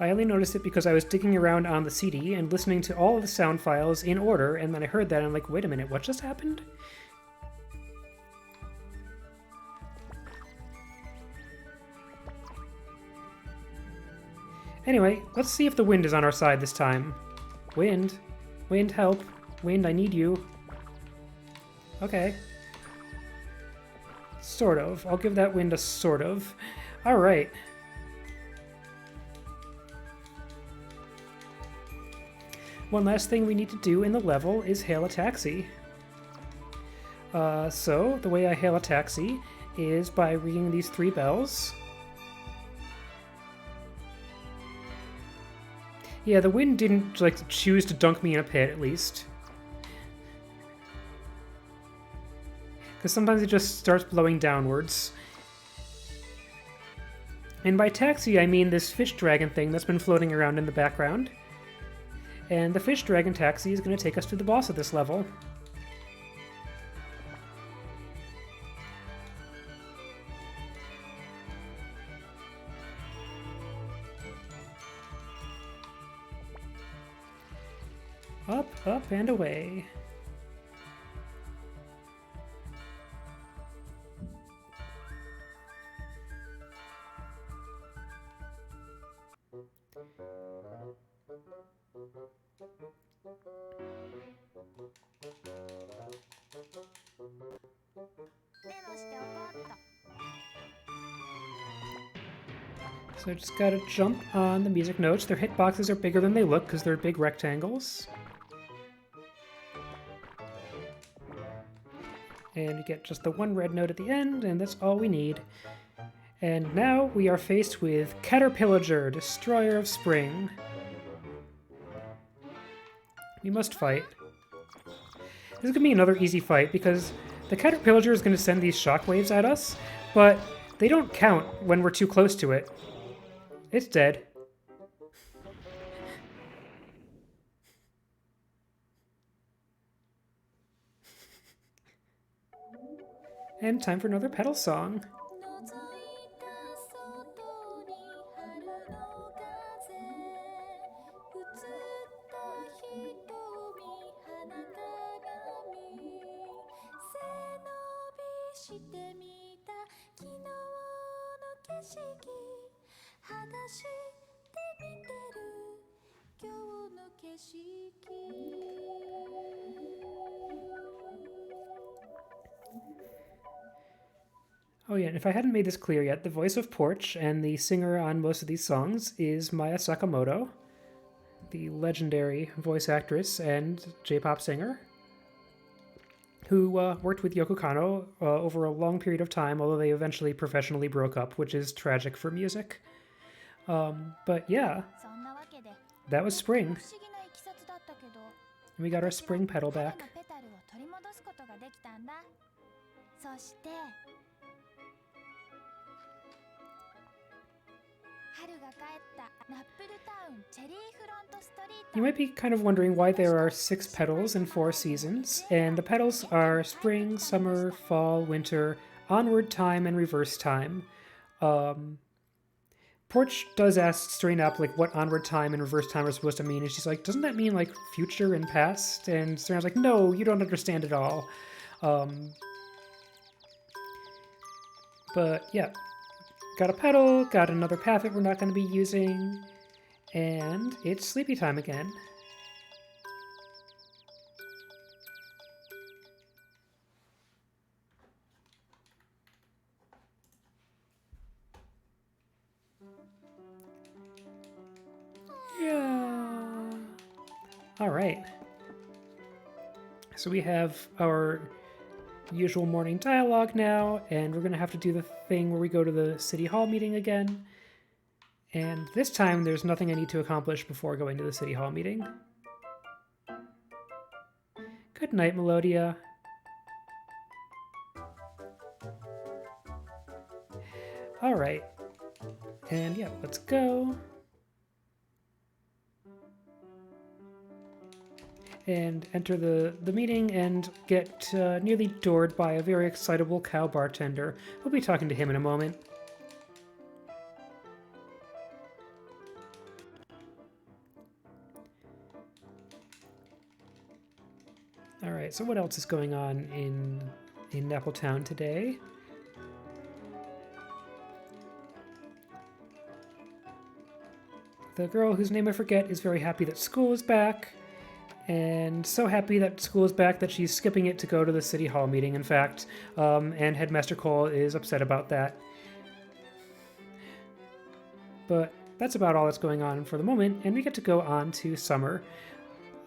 I only noticed it because I was digging around on the CD and listening to all of the sound files in order, and then I heard that and I'm like, wait a minute, what just happened? Anyway, let's see if the wind is on our side this time. Wind. Wind, help. Wind, I need you. Okay. Sort of. I'll give that wind a sort of. Alright. One last thing we need to do in the level is hail a taxi. So, the way I hail a taxi is by ringing these 3 bells. Yeah, the wind didn't, like, choose to dunk me in a pit, at least. Because sometimes it just starts blowing downwards. And by taxi, I mean this fish dragon thing that's been floating around in the background. And the fish dragon taxi is going to take us to the boss of this level. Up, up, and away. So I just gotta jump on the music notes. Their hitboxes are bigger than they look because they're big rectangles. And you get just the 1 red note at the end, and that's all we need. And now we are faced with Caterpillager, Destroyer of Spring. We must fight. This is gonna be another easy fight because the Caterpillager is gonna send these shockwaves at us, but they don't count when we're too close to it. It's dead. And time for another pedal song. Oh yeah, and if I hadn't made this clear yet, the voice of Porch and the singer on most of these songs is Maya Sakamoto, the legendary voice actress and J-pop singer, who worked with Yoko Kanno over a long period of time, although they eventually professionally broke up, which is tragic for music. But yeah, that was Spring. And we got our Spring pedal back. You might be kind of wondering why there are 6 petals and 4 seasons, and the petals are spring, summer, fall, winter, onward time, and reverse time. Porch does ask straight up like what onward time and reverse time are supposed to mean, and she's like, doesn't that mean like future and past? And Serena's like, no, you don't understand at all. But yeah. Got a pedal, got another path that we're not going to be using, and it's sleepy time again. Yeah. All right. So we have our usual morning dialogue now, and we're going to have to do the thing where we go to the City Hall meeting again. And this time, there's nothing I need to accomplish before going to the City Hall meeting. Good night, Melodia. Alright. And yeah, let's go. And enter the meeting and get nearly doored by a very excitable cow bartender. We'll be talking to him in a moment. Alright, so what else is going on in Napple Town today? The girl whose name I forget is very happy that school is back, and so happy that school is back that she's skipping it to go to the City Hall meeting, in fact, and Headmaster Cole is upset about that. But that's about all that's going on for the moment, and we get to go on to summer.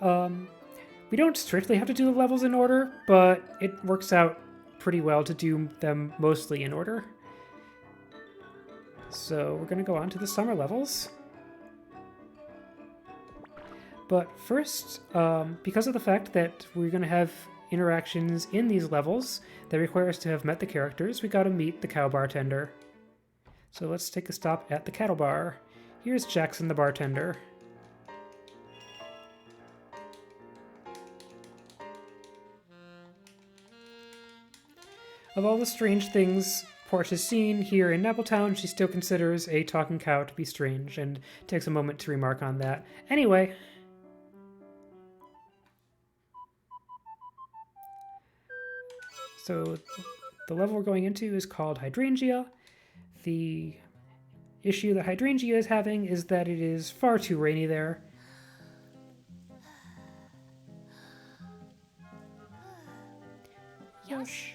We don't strictly have to do the levels in order, but it works out pretty well to do them mostly in order. So we're going to go on to the summer levels. But first, because of the fact that we're going to have interactions in these levels that require us to have met the characters, we got to meet the cow bartender. So let's take a stop at the cattle bar. Here's Jackson the bartender. Of all the strange things Portia has seen here in Nappletown, she still considers a talking cow to be strange, and takes a moment to remark on that. Anyway, so the level we're going into is called Hydrangea. The issue that Hydrangea is having is that it is far too rainy there. Yosh.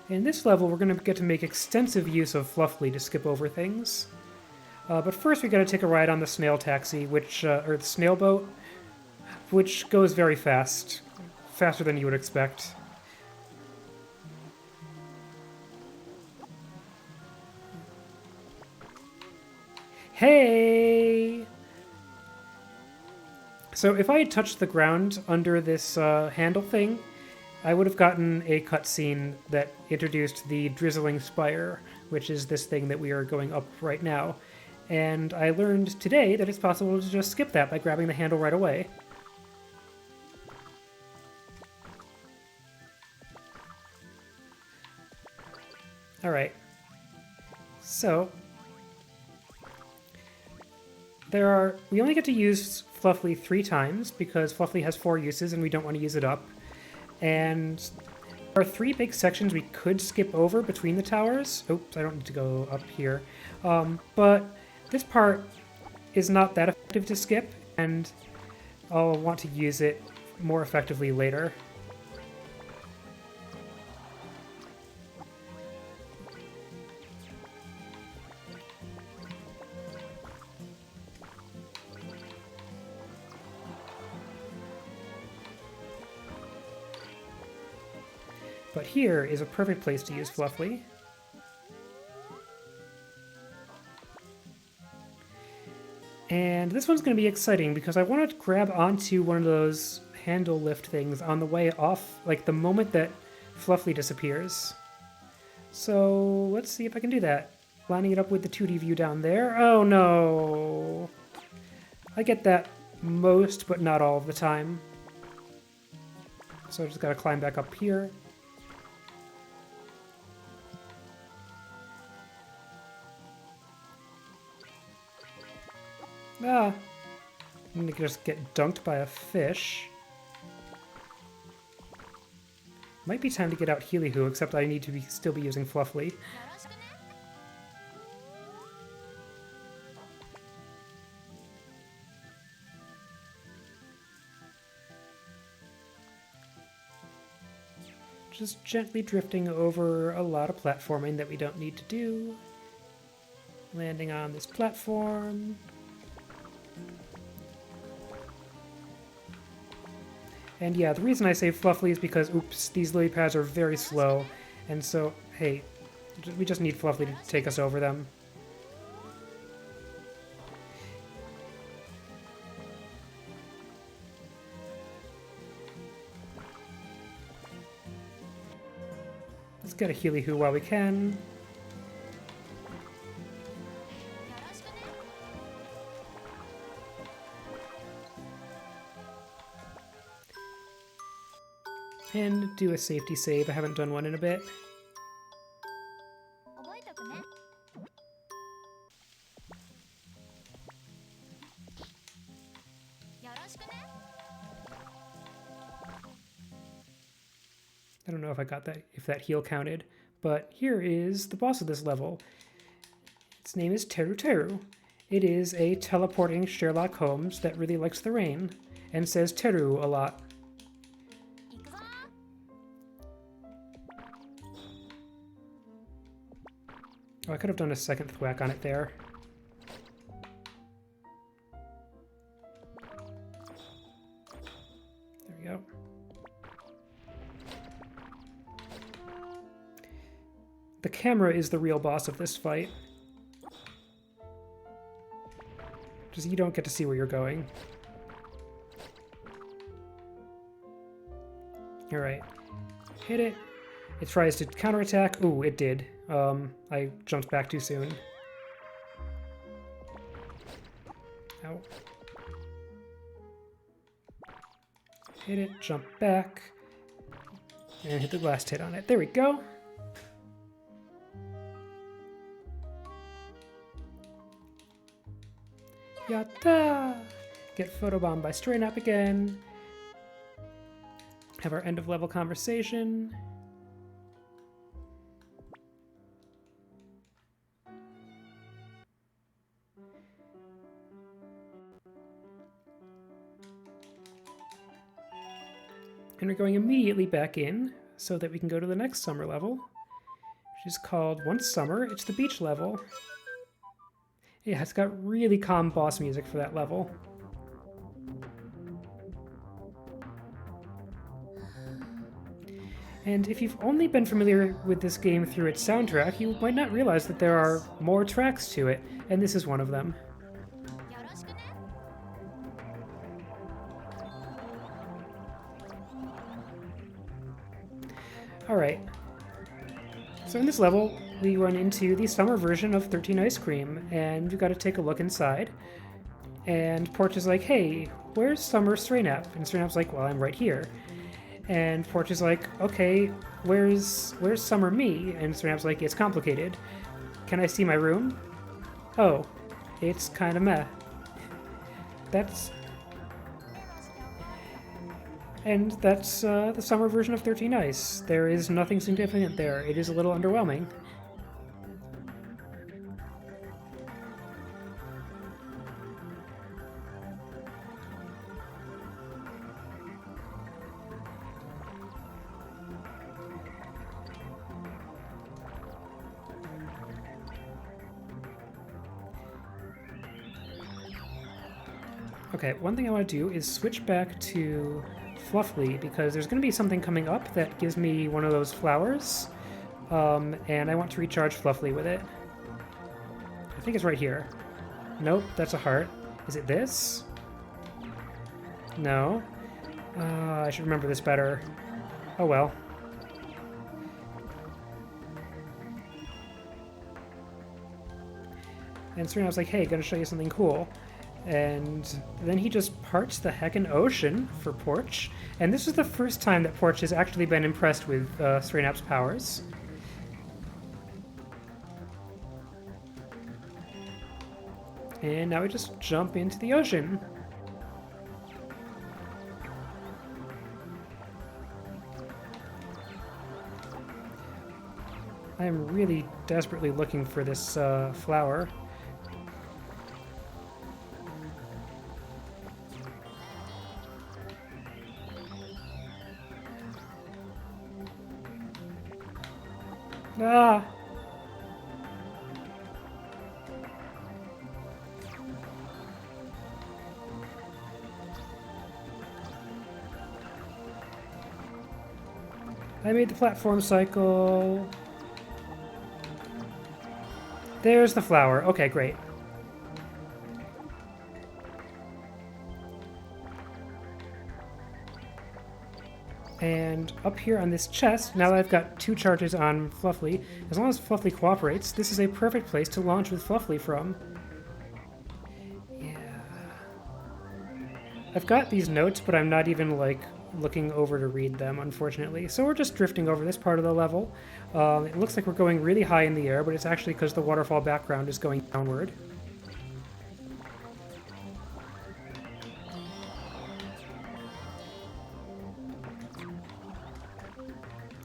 In this level, we're going to get to make extensive use of Fluffly to skip over things. But first, we got to take a ride on the snail taxi, or the snail boat, which goes very fast, faster than you would expect. Hey! So if I had touched the ground under this handle thing, I would have gotten a cutscene that introduced the Drizzling Spire, which is this thing that we are going up right now. And I learned today that it's possible to just skip that by grabbing the handle right away. Alright. So, we only get to use Fluffly 3 times, because Fluffly has 4 uses and we don't want to use it up. And there are 3 big sections we could skip over between the towers. Oops, I don't need to go up here. But this part is not that effective to skip, and I'll want to use it more effectively later. But here is a perfect place to use Fluffly. And this one's going to be exciting because I want to grab onto one of those handle lift things on the way off, like the moment that Fluffly disappears. So let's see if I can do that. Lining it up with the 2D view down there. Oh no! I get that most, but not all of the time. So I just gotta climb back up here. Ah! I'm gonna just get dunked by a fish. Might be time to get out Healy-Hoo, except I need to still be using Fluffly. Just gently drifting over a lot of platforming that we don't need to do. Landing on this platform. And yeah, the reason I say Fluffly is because, oops, these lily pads are very slow. And so, hey, we just need Fluffly to take us over them. get a Healy-Hoo while we can. And do a safety save. I haven't done one in a bit. I don't know if I got that, if that heal counted, but here is the boss of this level. Its name is Teru Teru. It is a teleporting Sherlock Holmes that really likes the rain and says Teru a lot. Oh, I could have done a second thwack on it there. There we go. The camera is the real boss of this fight. Just you don't get to see where you're going. Alright. Hit it. It tries to counterattack. Ooh, it did. I jumped back too soon. Ow. Hit it, jump back, and hit the last hit on it. There we go! Yatta! Get photobombed by Stray Nap again. Have our end of level conversation. And we're going immediately back in so that we can go to the next summer level, which is called Once Summer. It's the beach level. Yeah, it's got really calm boss music for that level. And if you've only been familiar with this game through its soundtrack, you might not realize that there are more tracks to it, and this is one of them. Alright, so in this level, we run into the summer version of 13 Ice Cream, and we've got to take a look inside. And Porch is like, hey, where's Summer Stray Nap? And Stray Nap's like, well, I'm right here. And Porch is like, okay, where's Summer Me? And Stray Nap's like, it's complicated. Can I see my room? Oh, it's kind of meh. That's the summer version of 13 Ice. There is nothing significant there. It is a little underwhelming. Okay, one thing I want to do is switch back to Fluffly, because there's going to be something coming up that gives me one of those flowers, and I want to recharge Fluffly with it. I think it's right here. Nope, that's a heart. Is it this? No. I should remember this better. Oh well. And Serena was like, hey, gonna show you something cool. And then he just parts the heckin' ocean for Porch. And this is the first time that Porch has actually been impressed with Stray Nap's powers. And now we just jump into the ocean. I am really desperately looking for this flower. Ah! I made the platform cycle. There's the flower. Okay, great. And up here on this chest, now that I've got 2 charges on Fluffly, as long as Fluffly cooperates, this is a perfect place to launch with Fluffly from. Yeah. I've got these notes, but I'm not even, like, looking over to read them, unfortunately. So we're just drifting over this part of the level. It looks like we're going really high in the air, but it's actually because the waterfall background is going downward.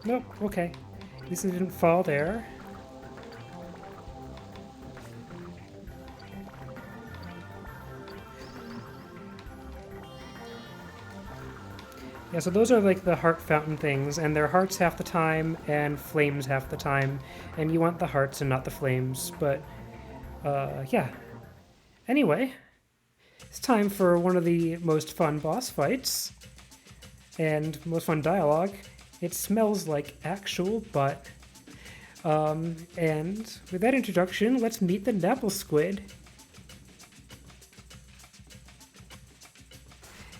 Nope, okay. This didn't fall there. Yeah, so those are like the heart fountain things, and they're hearts half the time and flames half the time, and you want the hearts and not the flames, but yeah. Anyway, it's time for one of the most fun boss fights and most fun dialogue. It smells like actual butt. And with that introduction, let's meet the Napple squid.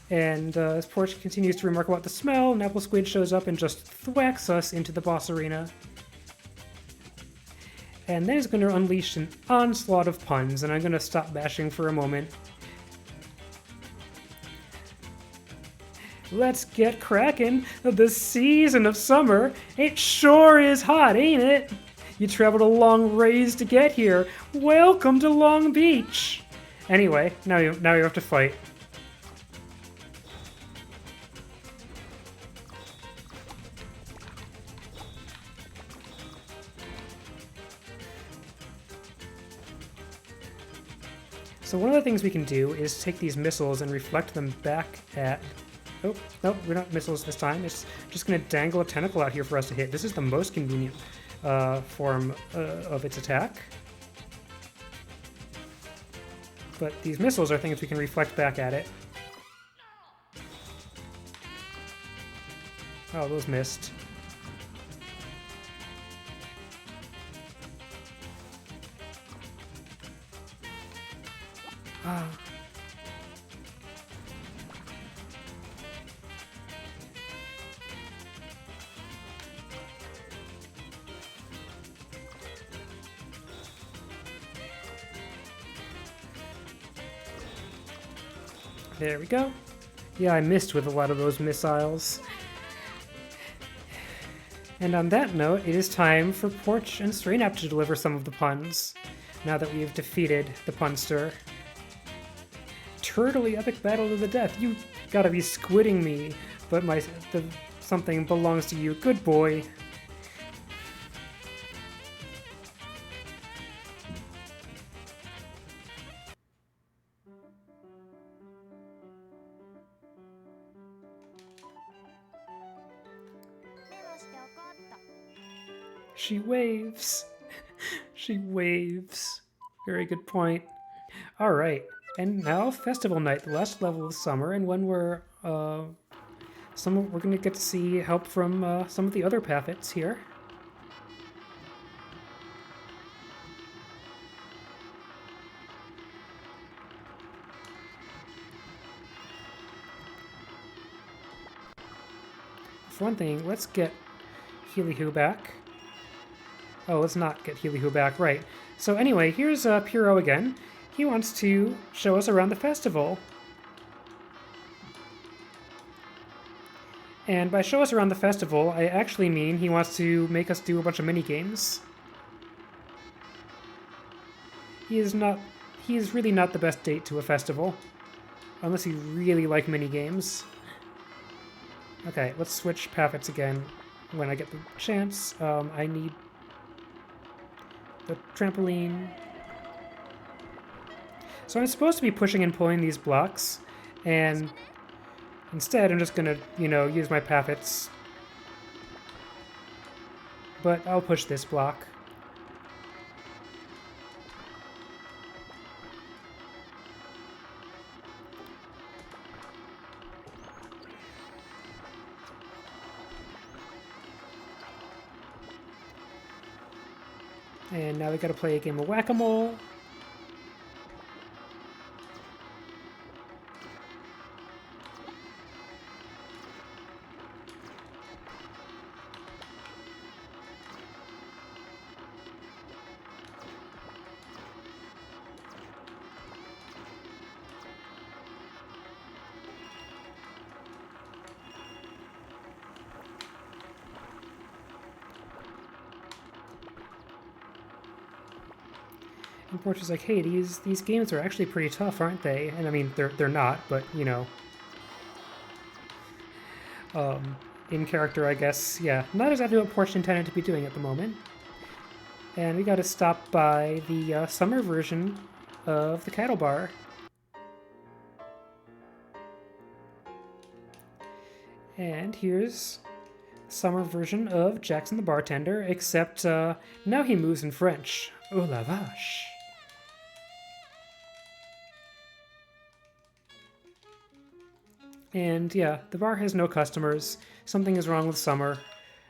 And as Porch continues to remark about the smell, Napple Squid shows up and just thwacks us into the boss arena. And then he's going to unleash an onslaught of puns, and I'm going to stop bashing for a moment. Let's get crackin'. The season of summer. It sure is hot, ain't it? You traveled a long ways to get here. Welcome to Long Beach. Anyway, now you have to fight. So one of the things we can do is take these missiles and reflect them back at... Oh, no, we're not missiles this time. It's just going to dangle a tentacle out here for us to hit. This is the most convenient form of its attack. But these missiles are things we can reflect back at it. Oh, those missed. Ah. There we go. Yeah, I missed with a lot of those missiles. And on that note, it is time for Porch and Strainap to deliver some of the puns, now that we've defeated the punster. Turtly epic battle to the death. You gotta be squidding me, but something belongs to you. Good boy. She waves. She waves. Very good point. All right. And now Festival Night, the last level of summer, and when we're going to get to see help from some of the other Paffets here. For one thing, let's get Healy-Hoo back. Oh, let's not get Healy-Hoo back, right. So anyway, here's Puro again. He wants to show us around the festival. And by show us around the festival, I actually mean he wants to make us do a bunch of mini-games. He is really not the best date to a festival. Unless you really like mini-games. Okay, let's switch Paffets again when I get the chance. I need the trampoline. So I'm supposed to be pushing and pulling these blocks, and instead I'm just gonna, use my Paffets. But I'll push this block. And now we gotta play a game of whack-a-mole. And Porch is like, hey, these games are actually pretty tough, aren't they? And I mean, they're not, but you know, in character, I guess, yeah, not exactly what Porch intended to be doing at the moment. And we got to stop by the summer version of the cattle bar. And here's the summer version of Jackson the bartender, except now he moves in French. Oh la vache. And yeah, the bar has no customers. Something is wrong with Summer.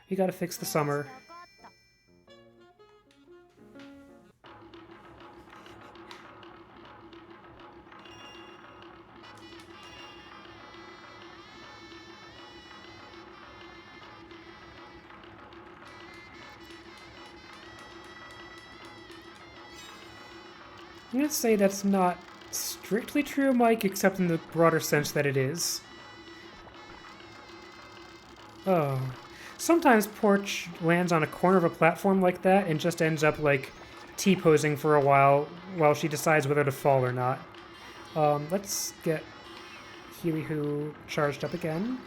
We gotta fix the Summer. I'm gonna say that's not strictly true, Mike, except in the broader sense that it is. Oh. Sometimes Porch lands on a corner of a platform like that and just ends up, like, T-posing for a while she decides whether to fall or not. Let's get Healy Hoo charged up again.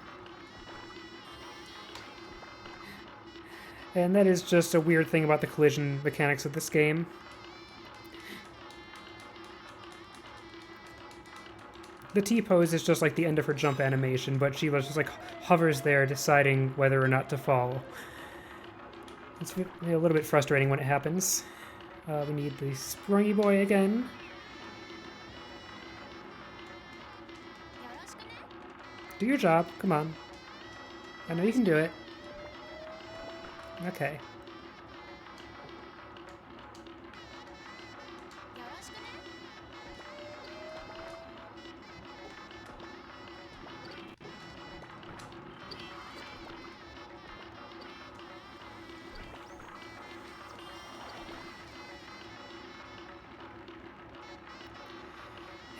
And that is just a weird thing about the collision mechanics of this game. The T-pose is just like the end of her jump animation, but she just like hovers there deciding whether or not to fall. It's a little bit frustrating when it happens. We need the Sprungy Boy again. Do your job, come on. I know you can do it. Okay.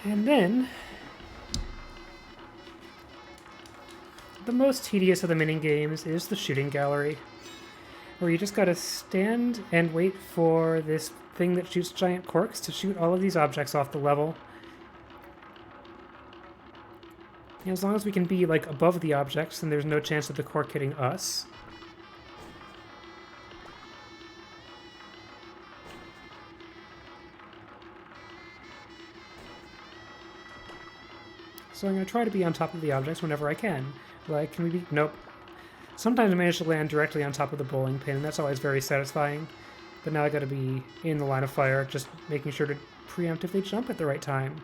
And then, the most tedious of the mini-games is the shooting gallery, where you just gotta stand and wait for this thing that shoots giant corks to shoot all of these objects off the level. And as long as we can be, like, above the objects, then there's no chance of the cork hitting us. So I'm going to try to be on top of the objects whenever I can. Like, can we be... Nope. Sometimes I manage to land directly on top of the bowling pin, and that's always very satisfying. But now I gotta be in the line of fire, just making sure to preemptively jump at the right time.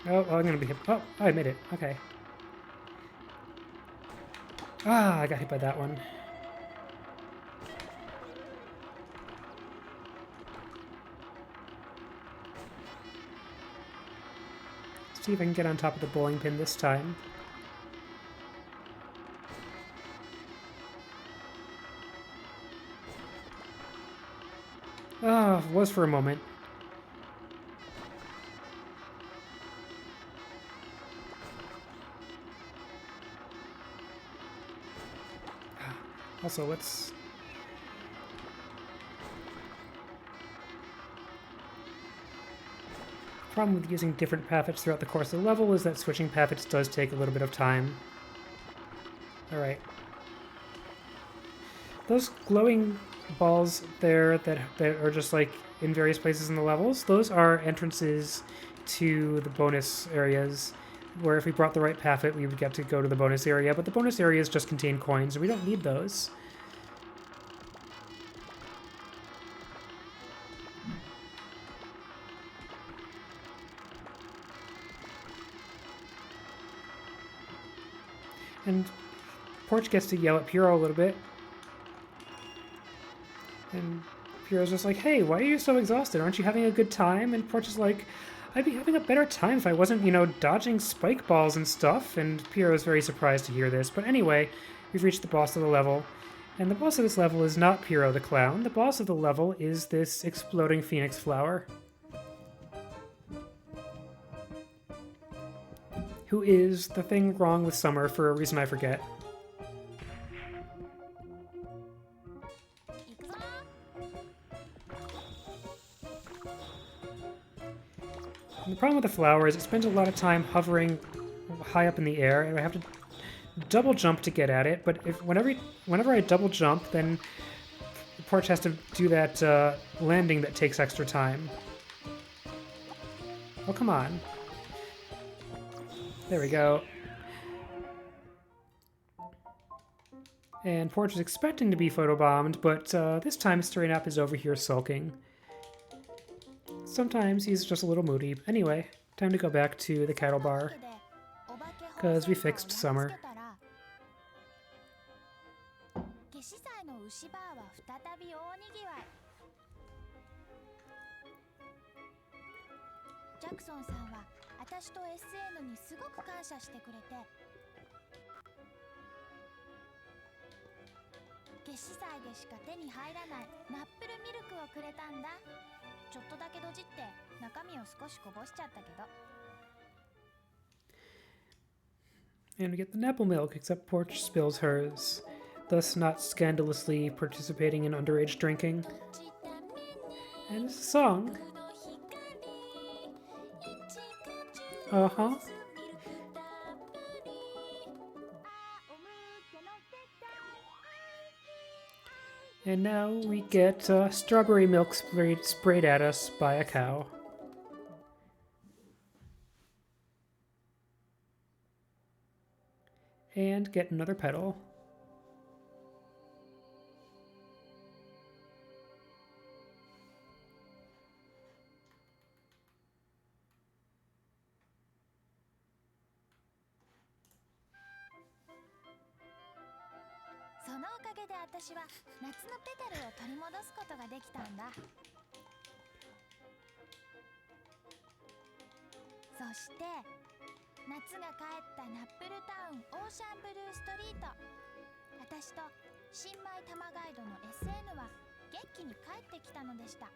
Oh, I'm gonna be hit. Oh, I made it. Okay. Ah, I got hit by that one. Let's see if I can get on top of the bowling pin this time. Ah, it was for a moment. Also, let's... The problem with using different paths throughout the course of the level is that switching paths does take a little bit of time. Alright. Those glowing balls there that are just like in various places in the levels, those are entrances to the bonus areas, where if we brought the right path we would get to go to the bonus area, but the bonus areas just contain coins, and we don't need those. And Porch gets to yell at Puro a little bit. And Puro's just like, hey, why are you so exhausted? Aren't you having a good time? And Porch is like, I'd be having a better time if I wasn't, you know, dodging spike balls and stuff. And Puro's very surprised to hear this. But anyway, we've reached the boss of the level. And the boss of this level is not Pyro the Clown. The boss of the level is this exploding phoenix flower, who is the thing wrong with summer for a reason I forget. 行くぞ。 And the problem with the flower is it spends a lot of time hovering high up in the air, and I have to double jump to get at it, but whenever I double jump, then Porch has to do that landing that takes extra time. Oh, come on. There we go. And Porch is expecting to be photobombed, but this time Stray Nap is over here sulking. Sometimes he's just a little moody. Anyway, time to go back to the cattle bar, because we fixed summer. 夏至祭の牛バーは再び大にぎわい。ジャクソンさんは私と SN にすごく感謝してくれて、夏至祭でしか手に入らないナップルミルクをくれたんだ。ちょっとだけどじって中身を少しこぼしちゃったけど。 And we get the Napple milk, except Porch spills hers, thus not scandalously participating in underage drinking. And it's a song. Uh-huh. And now we get strawberry milk sprayed at us by a cow. And get another petal. So そのおかげで私は夏のペタルを取り戻すことができたんだ。そして夏が帰ったナップルタウンオーシャンブルーストリート、私と新米玉ガイドの SN は元気に帰ってきたのでした。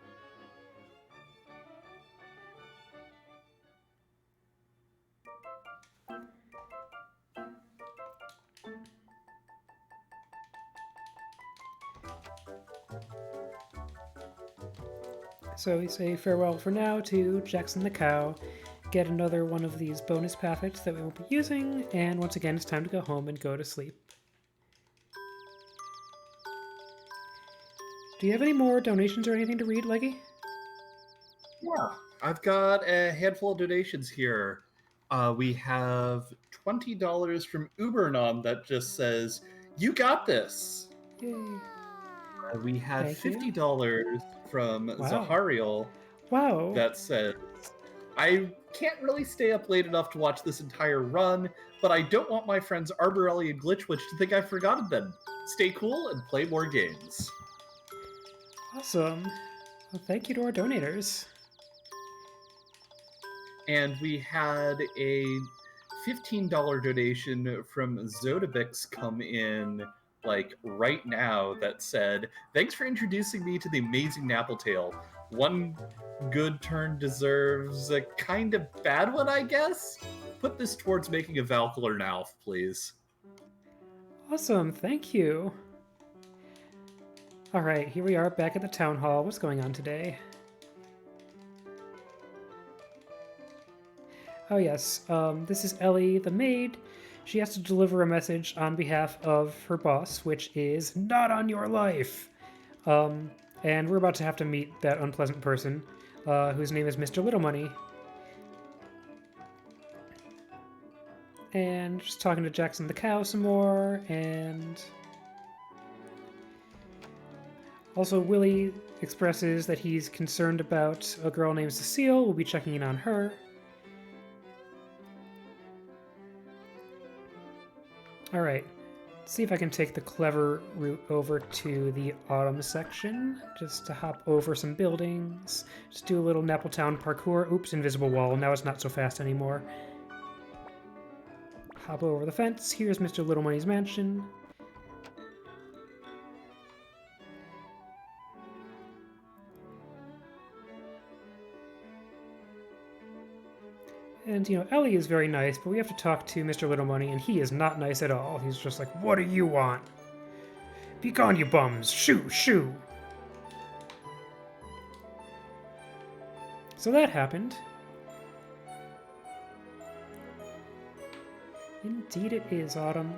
So we say farewell for now to Jackson the cow, get another one of these bonus pathets that we won't be using, and once again it's time to go home and go to sleep. Do you have any more donations or anything to read, Leggy? Yeah, I've got a handful of donations here. We have $20 from Ubernon that just says, "You got this." Yay. We had Thank you. $50 from Wow. Zahariel Wow. that says, "I can't really stay up late enough to watch this entire run, but I don't want my friends Arborelia and Glitchwitch to think I've forgotten them. Stay cool and play more games." Awesome. Well, thank you to our donators. And we had a $15 donation from Zodabix come in like right now that said, "Thanks for introducing me to the amazing Napple tale. One good turn deserves a kind of bad one, I guess. Put this towards making a Valkyr and Alf, please." Awesome, thank you. Alright, here we are back at the town hall. What's going on today? Oh yes, this is Ellie, the maid. She has to deliver a message on behalf of her boss, which is not on your life. And we're about to have to meet that unpleasant person, whose name is Mr. Little Money. And just talking to Jackson the cow some more, and also Willie expresses that he's concerned about a girl named Cecile. We'll be checking in on her. Alright, let's see if I can take the clever route over to the autumn section, just to hop over some buildings, just do a little Nappletown parkour. Oops, invisible wall, now it's not so fast anymore. Hop over the fence, here's Mr. Little Money's mansion. And, you know, Ellie is very nice, but we have to talk to Mr. Little Money, and he is not nice at all. He's just like, what do you want? Be gone, you bums! Shoo, shoo! So that happened. Indeed it is, Autumn.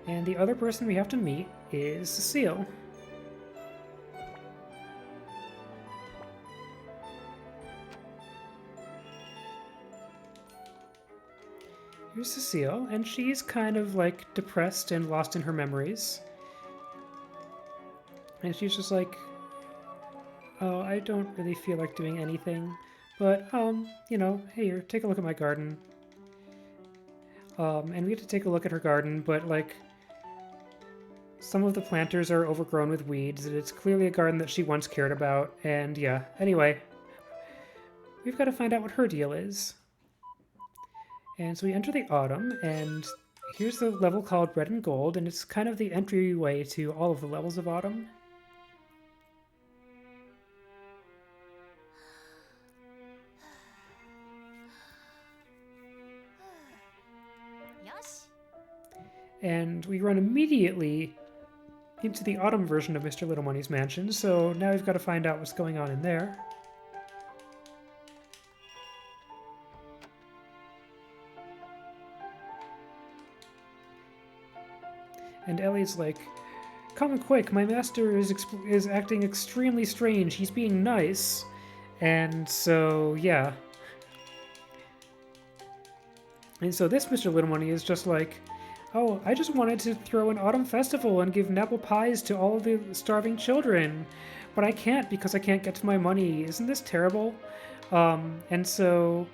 And the other person we have to meet is Cecile. Here's Cecile, and she's kind of like depressed and lost in her memories. And she's just like, oh, I don't really feel like doing anything, but, you know, here, take a look at my garden. And we get to take a look at her garden, but, like, some of the planters are overgrown with weeds, and it's clearly a garden that she once cared about, and yeah, anyway, we've got to find out what her deal is. And so we enter the autumn, and here's the level called Red and Gold, and it's kind of the entryway to all of the levels of autumn. And we run immediately into the autumn version of Mr. Little Money's mansion, so now we've got to find out what's going on in there. And Ellie's like, come quick, my master is acting extremely strange, he's being nice. And so, yeah. And so this Mr. Little Money is just like, oh, I just wanted to throw an autumn festival and give Napple pies to all of the starving children, but I can't because I can't get to my money. Isn't this terrible? And so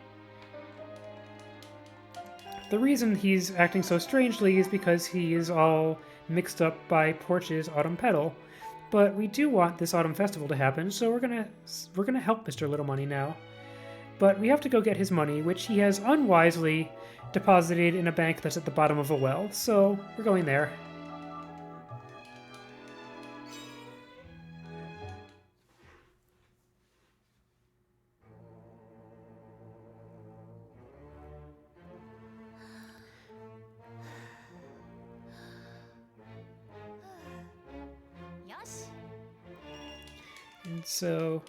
the reason he's acting so strangely is because he is all mixed up by Porch's autumn petal. But we do want this autumn festival to happen, so we're gonna help Mr. Little Money now. But we have to go get his money, which he has unwisely deposited in a bank that's at the bottom of a well, so we're going there. And so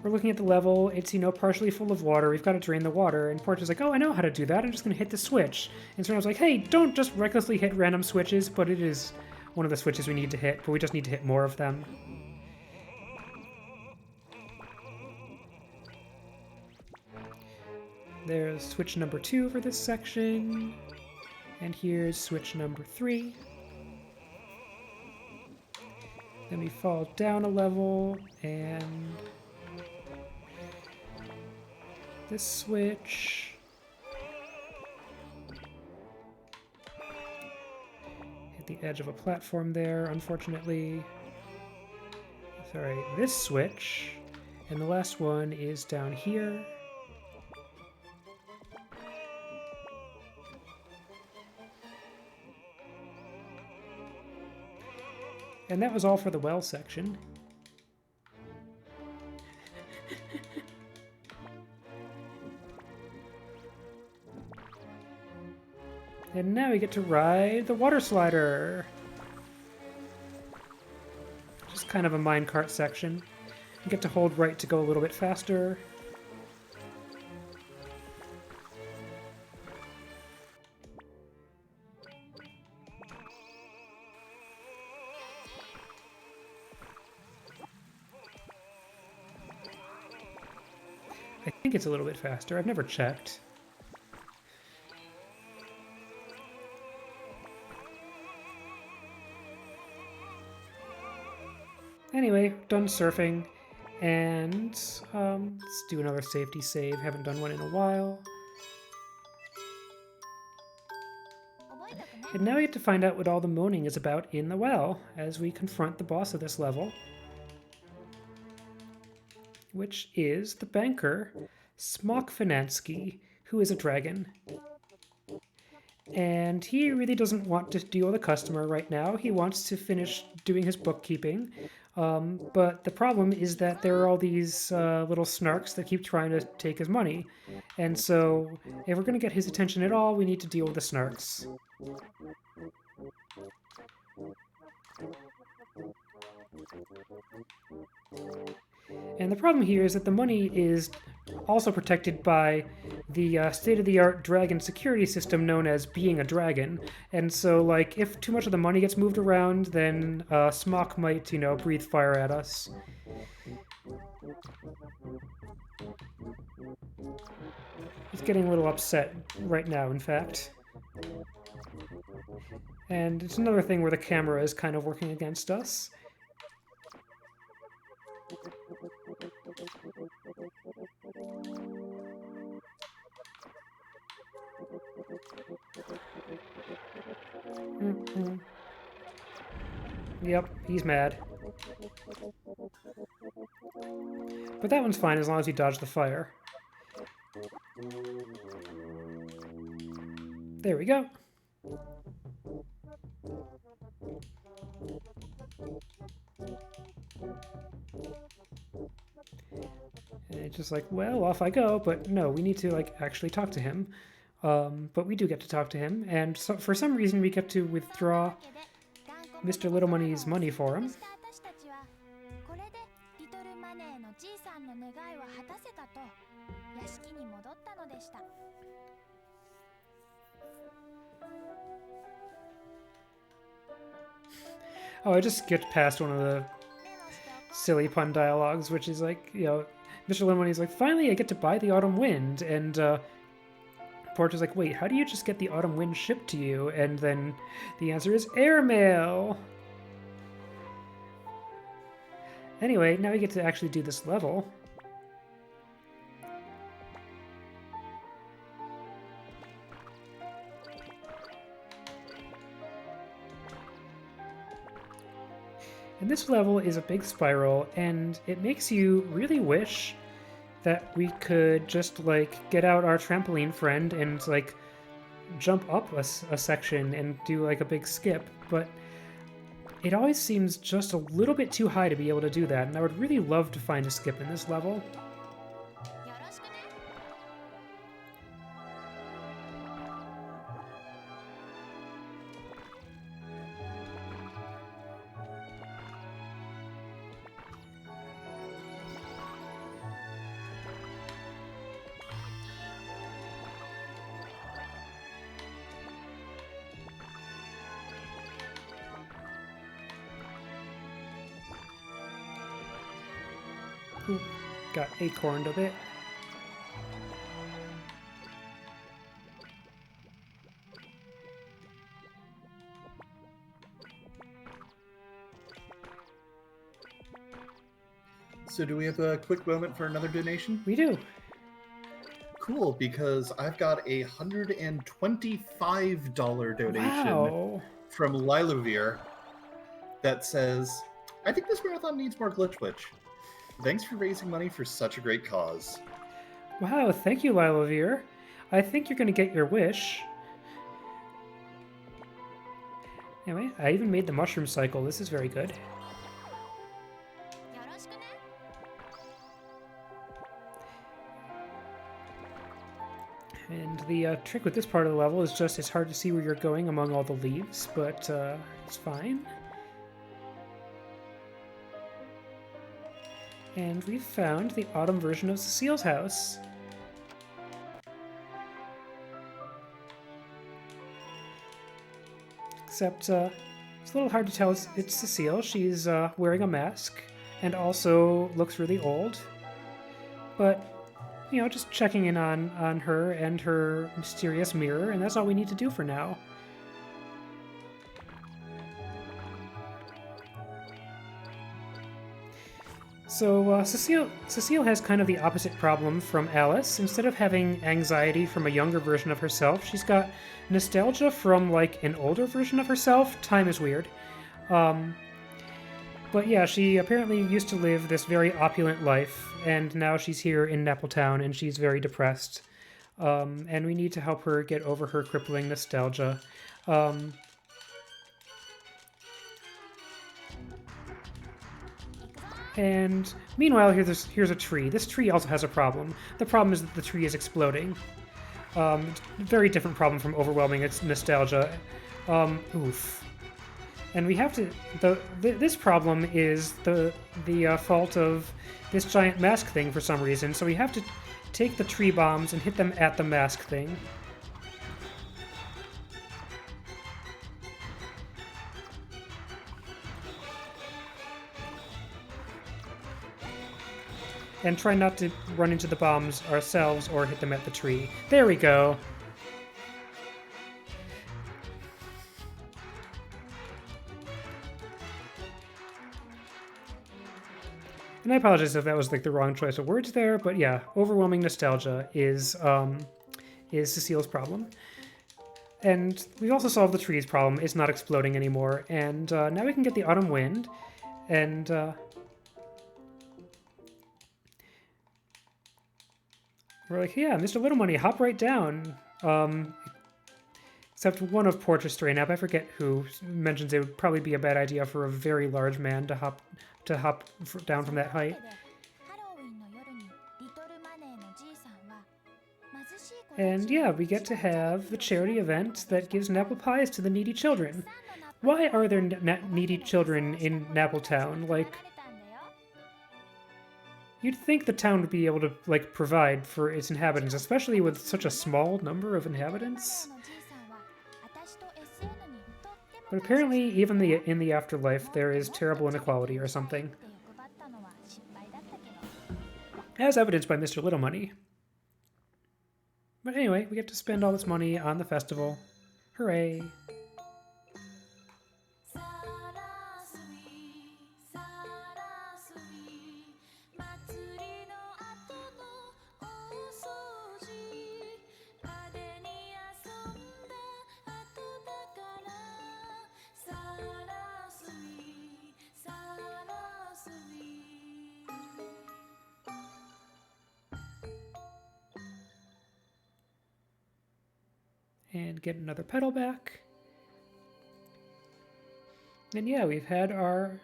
we're looking at the level. It's, you know, partially full of water. We've got to drain the water. And Porch is like, oh, I know how to do that. I'm just going to hit the switch. And Serena's like, hey, don't just recklessly hit random switches, but it is one of the switches we need to hit, but we just need to hit more of them. There's switch number 2 for this section. And here's switch number 3. Then we fall down a level, and this switch. Hit the edge of a platform there, unfortunately. Sorry, this switch. And the last one is down here. And that was all for the well section. And now we get to ride the water slider. Just kind of a minecart section. You get to hold right to go a little bit faster. I think it's a little bit faster. I've never checked. Anyway, done surfing, and let's do another safety save. Haven't done one in a while. And now we get to find out what all the moaning is about in the well as we confront the boss of this level, which is the banker, Smok Finansky, who is a dragon. And he really doesn't want to deal with a customer right now. He wants to finish doing his bookkeeping. But the problem is that there are all these little snarks that keep trying to take his money. And so, if we're going to get his attention at all, we need to deal with the snarks. And the problem here is that the money is also protected by the state-of-the-art dragon security system known as being a dragon. And so, like, if too much of the money gets moved around, then Smock might, breathe fire at us. He's getting a little upset right now, in fact. And it's another thing where the camera is kind of working against us. Yep, he's mad. But that one's fine as long as you dodge the fire. There we go. And it's just like, well, off I go, but no, we need to, like, actually talk to him. But we do get to talk to him, and so, for some reason we get to withdraw Mr. Little Money's money for him. Oh, I just skipped past one of the silly pun dialogues, which is like, Mr. Little Money's like, finally I get to buy the Autumn Wind, and Porter's like, wait, how do you just get the Autumn Wind shipped to you? And then the answer is airmail! Anyway, now we get to actually do this level. And this level is a big spiral, and it makes you really wish that we could just, like, get out our trampoline friend and, like, jump up a section and do, like, a big skip, but it always seems just a little bit too high to be able to do that, and I would really love to find a skip in this level. Ooh, got acorned a bit. So do we have a quick moment for another donation? We do. Cool, because I've got a $125 donation Wow. from Lilovir that says, I think this marathon needs more Glitch Witch. Thanks for raising money for such a great cause. Wow, thank you, Lilovir. I think you're going to get your wish. Anyway, I even made the mushroom cycle. This is very good. And the trick with this part of the level is just it's hard to see where you're going among all the leaves, but it's fine. And we've found the autumn version of Cecile's house. Except it's a little hard to tell it's Cecile. She's wearing a mask and also looks really old. But, just checking in on her and her mysterious mirror, and that's all we need to do for now. So Cecile has kind of the opposite problem from Alice. Instead of having anxiety from a younger version of herself, she's got nostalgia from, like, an older version of herself. Time is weird. But yeah, she apparently used to live this very opulent life, and now she's here in Nappletown, and she's very depressed. And we need to help her get over her crippling nostalgia. And meanwhile, here's a tree. This tree also has a problem. The problem is that the tree is exploding. Very different problem from overwhelming its nostalgia. Oof. And we have to. This problem is the fault of this giant mask thing for some reason. So we have to take the tree bombs and hit them at the mask thing. And try not to run into the bombs ourselves or hit them at the tree. There we go. And I apologize if that was like the wrong choice of words there, but yeah, overwhelming nostalgia is Cecile's problem. And we also solved the tree's problem. It's not exploding anymore. And now we can get the autumn wind. And we're like, yeah, Mr. Little Money, hop right down. Except one of Portrait's Stray Nap, I forget who, mentions it would probably be a bad idea for a very large man to hop down from that height. And yeah, we get to have the charity event that gives Napple pies to the needy children. Why are there needy children in Napple Town? Like, you'd think the town would be able to, like, provide for its inhabitants, especially with such a small number of inhabitants. But apparently, even in the afterlife, there is terrible inequality or something. As evidenced by Mr. Little Money. But anyway, we get to spend all this money on the festival. Hooray! And get another pedal back. And yeah, we've had our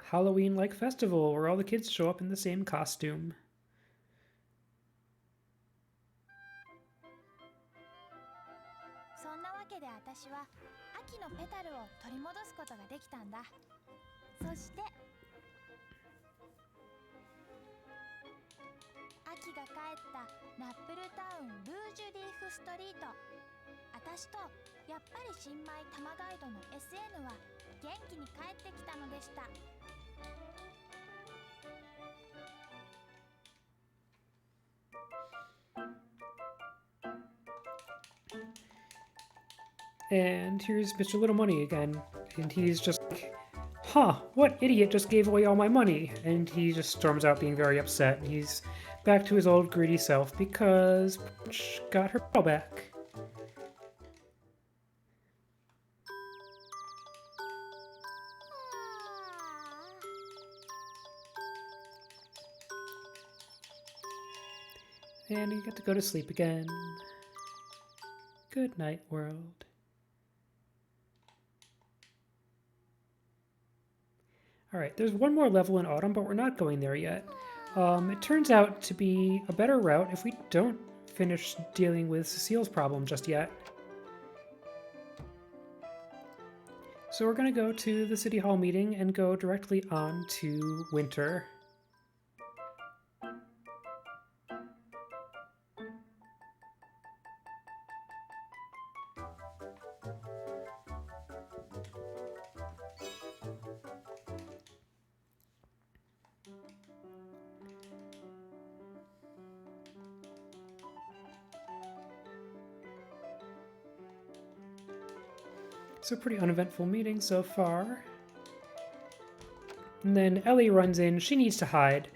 Halloween-like festival where all the kids show up in the same costume. And here's Mr. Little Money again, and he's just like, huh, what idiot just gave away all my money? And he just storms out being very upset, and he's back to his old greedy self because Peach got her ball back. And you get to go to sleep again. Good night, world. Alright, there's one more level in Autumn, but we're not going there yet. It turns out to be a better route if we don't finish dealing with Cecile's problem just yet. So we're going to go to the City Hall meeting and go directly on to Winter. So pretty uneventful meeting so far. And then Ellie runs in. She needs to hide.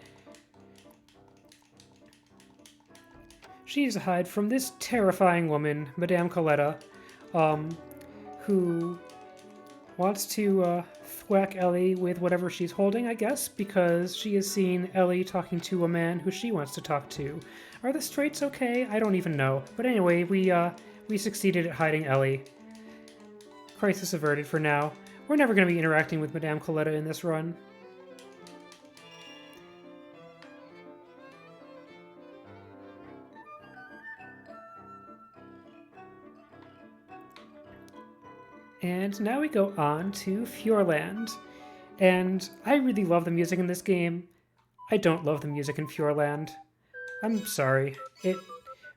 She needs to hide from this terrifying woman, Madame Coletta, who wants to thwack Ellie with whatever she's holding, I guess, because she has seen Ellie talking to a man who she wants to talk to. Are the Straits okay? I don't even know. But anyway, we succeeded at hiding Ellie. Crisis averted for now. We're never going to be interacting with Madame Coletta in this run. And now we go on to Fjordland. And I really love the music in this game. I don't love the music in Fjordland. I'm sorry.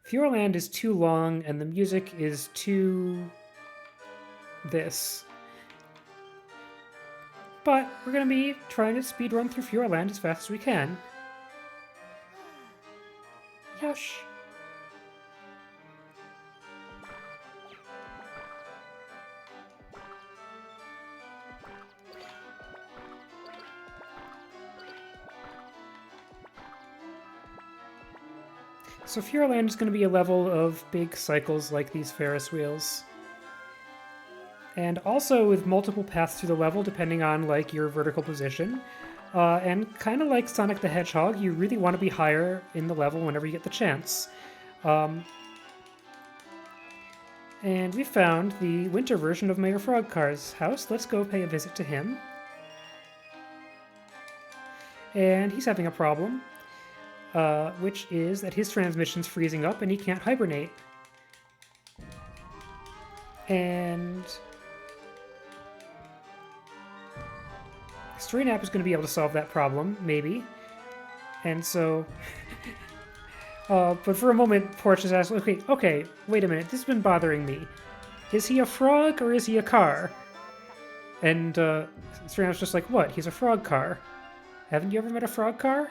Fjordland is too long and the music is too... this. But we're gonna be trying to speedrun through Fjordland as fast as we can. Yosh. So Fjordland is going to be a level of big cycles like these Ferris wheels. And also with multiple paths through the level depending on like your vertical position. And kind of like Sonic the Hedgehog, you really want to be higher in the level whenever you get the chance. And we found the winter version of Mayor Frogcar's house. Let's go pay a visit to him. And he's having a problem. Which is that his transmission's freezing up and he can't hibernate. And Stray Nap is going to be able to solve that problem, maybe. And so... but for a moment, Porch just asked, okay, wait a minute, this has been bothering me. Is he a frog or is he a car? And Stray Nap's just like, what? He's a frog car. Haven't you ever met a frog car?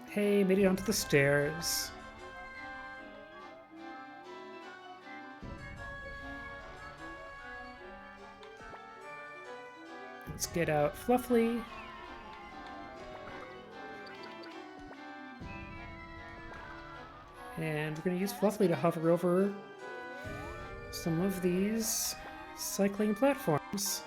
Hey, made it onto the stairs. Let's get out Fluffly. And we're going to use Fluffly to hover over some of these cycling platforms.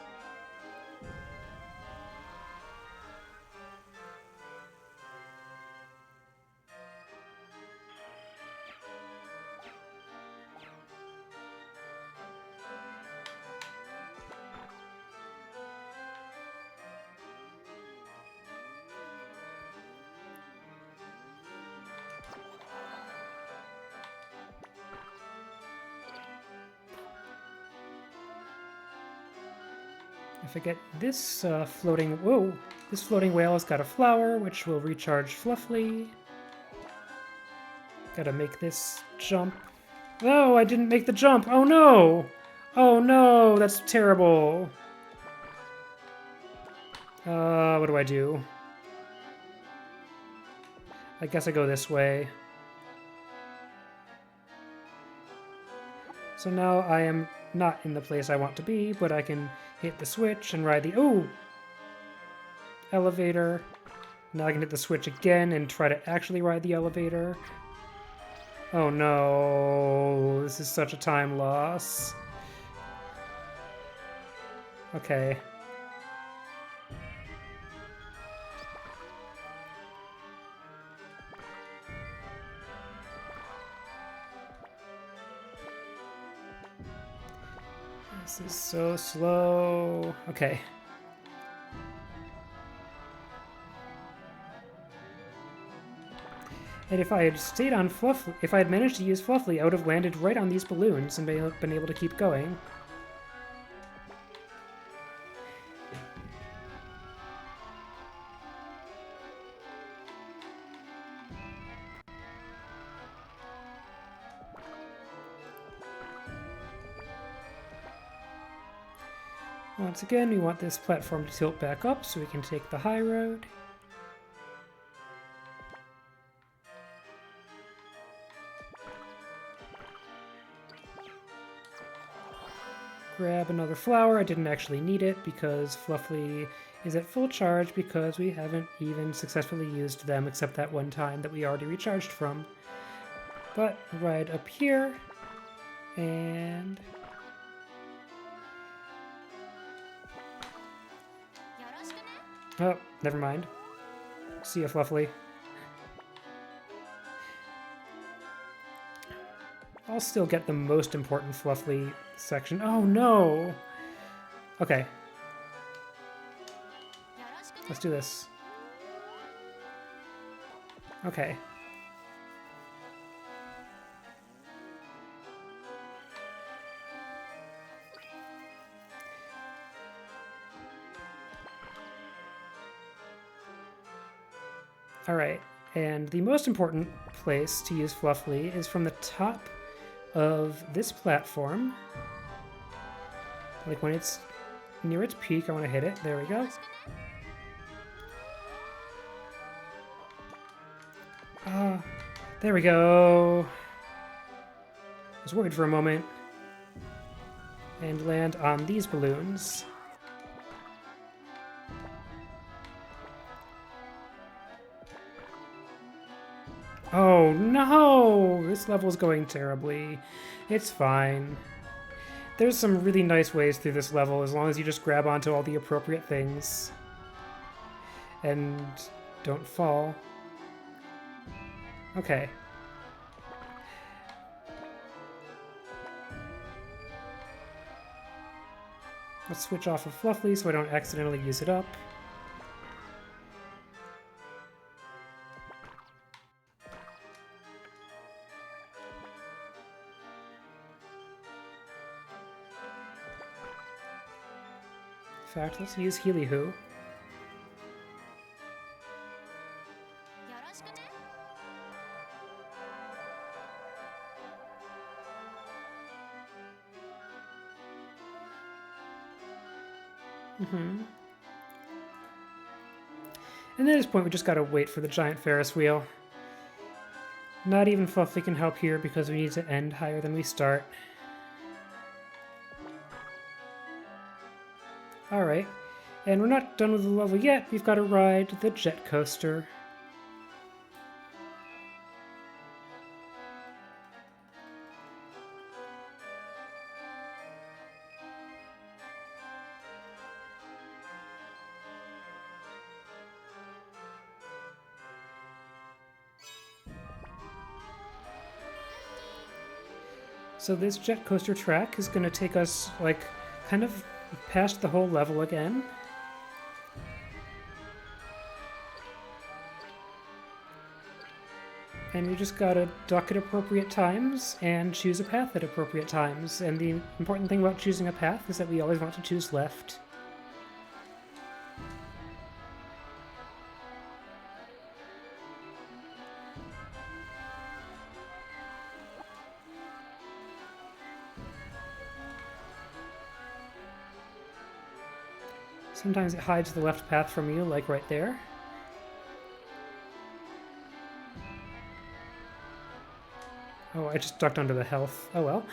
If I get this floating... Whoa! This floating whale has got a flower, which will recharge Fluffly. Gotta make this jump. Oh, I didn't make the jump! Oh no! Oh no! That's terrible! What do I do? I guess I go this way. So now I am not in the place I want to be, but I can hit the switch and ride the... Oh! Elevator. Now I can hit the switch again and try to actually ride the elevator. Oh no, this is such a time loss. Okay. This is so slow. Okay. And if I had stayed on Fluffly, if I had managed to use Fluffly, I would have landed right on these balloons and been able to keep going. Once again, we want this platform to tilt back up so we can take the high road. Grab another flower. I didn't actually need it because Fluffly is at full charge because we haven't even successfully used them except that one time that we already recharged from. But right up here, and... Oh, never mind. See ya, Fluffly. I'll still get the most important Fluffly section. Oh no! Okay. Let's do this. Alright, and the most important place to use Fluffly is from the top of this platform. Like when it's near its peak, I want to hit it. There we go. There we go. I was worried for a moment. And land on these balloons. Oh no! This level's going terribly. It's fine. There's some really nice ways through this level as long as you just grab onto all the appropriate things. And don't fall. Okay. Let's switch off of Fluffly so I don't accidentally use it up. In fact, let's use Healy Hoo. And at this point, we just gotta wait for the giant Ferris wheel. Not even Fluffy can help here because we need to end higher than we start. Alright, and we're not done with the level yet. We've got to ride the jet coaster. So this jet coaster track is going to take us, like, kind of past the whole level again. And we just gotta duck at appropriate times and choose a path at appropriate times. And the important thing about choosing a path is that we always want to choose left. Sometimes it hides the left path from you, like right there. Oh, I just ducked under the health. Oh well.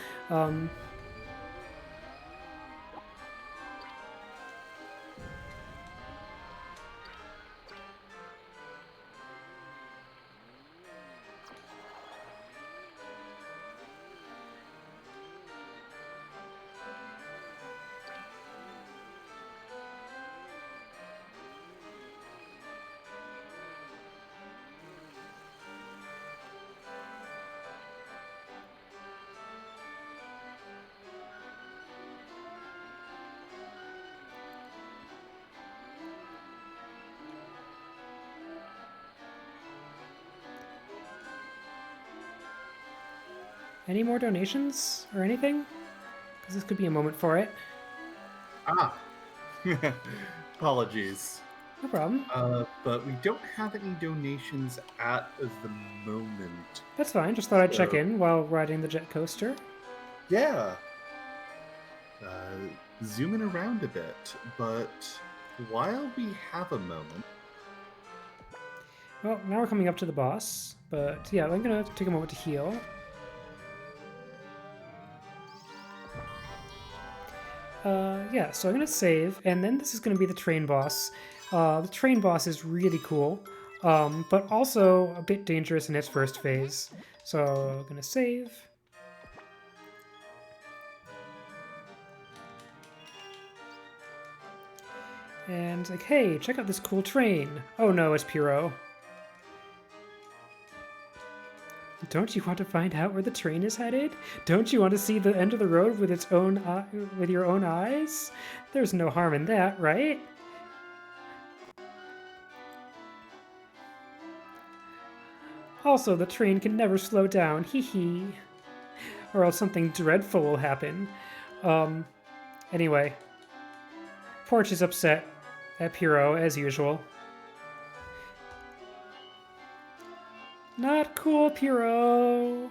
Any more donations or anything? Because this could be a moment for it. Ah. Apologies. No problem. But we don't have any donations at the moment. That's fine. Just thought I'd check in while riding the jet coaster. Yeah. Zooming around a bit, but while we have a moment... Well, now we're coming up to the boss, but yeah, I'm gonna take a moment to heal. Yeah, so I'm gonna save, and then this is gonna be the train boss. The train boss is really cool, but also a bit dangerous in its first phase. So I'm gonna save. And like, hey, check out this cool train. Oh no, it's Pyro. Don't you want to find out where the train is headed? Don't you want to see the end of the road with with your own eyes? There's no harm in that, right? Also, the train can never slow down, hee hee. Or else something dreadful will happen. Anyway. Porch is upset at Pyro, as usual. Not cool, Piro.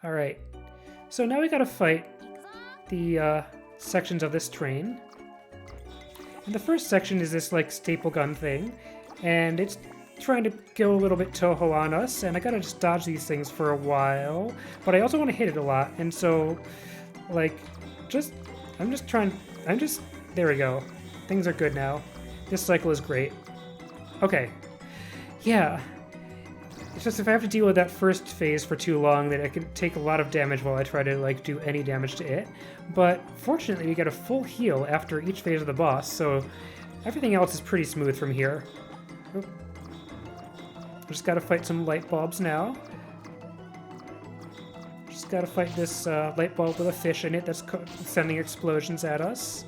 Alright. So now we gotta fight the sections of this train. And the first section is this like staple gun thing, and it's trying to go a little bit Toho on us, and I gotta just dodge these things for a while, but I also want to hit it a lot, and so like there we go. Things are good now. This cycle is great. Okay. Yeah. It's just if I have to deal with that first phase for too long, that I can take a lot of damage while I try to like do any damage to it. But fortunately, we get a full heal after each phase of the boss, so everything else is pretty smooth from here. Oop. Just gotta fight some light bulbs now. Just gotta fight this light bulb with a fish in it that's sending explosions at us.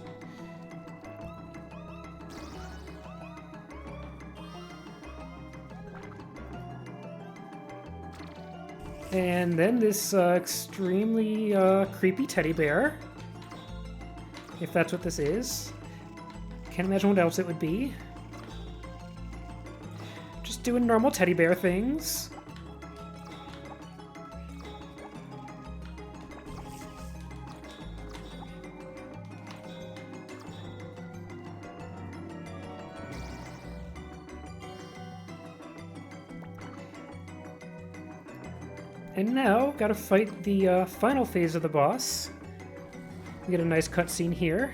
And then this extremely creepy teddy bear. If that's what this is. Can't imagine what else it would be. Just doing normal teddy bear things. And now, gotta fight the final phase of the boss. We get a nice cutscene here.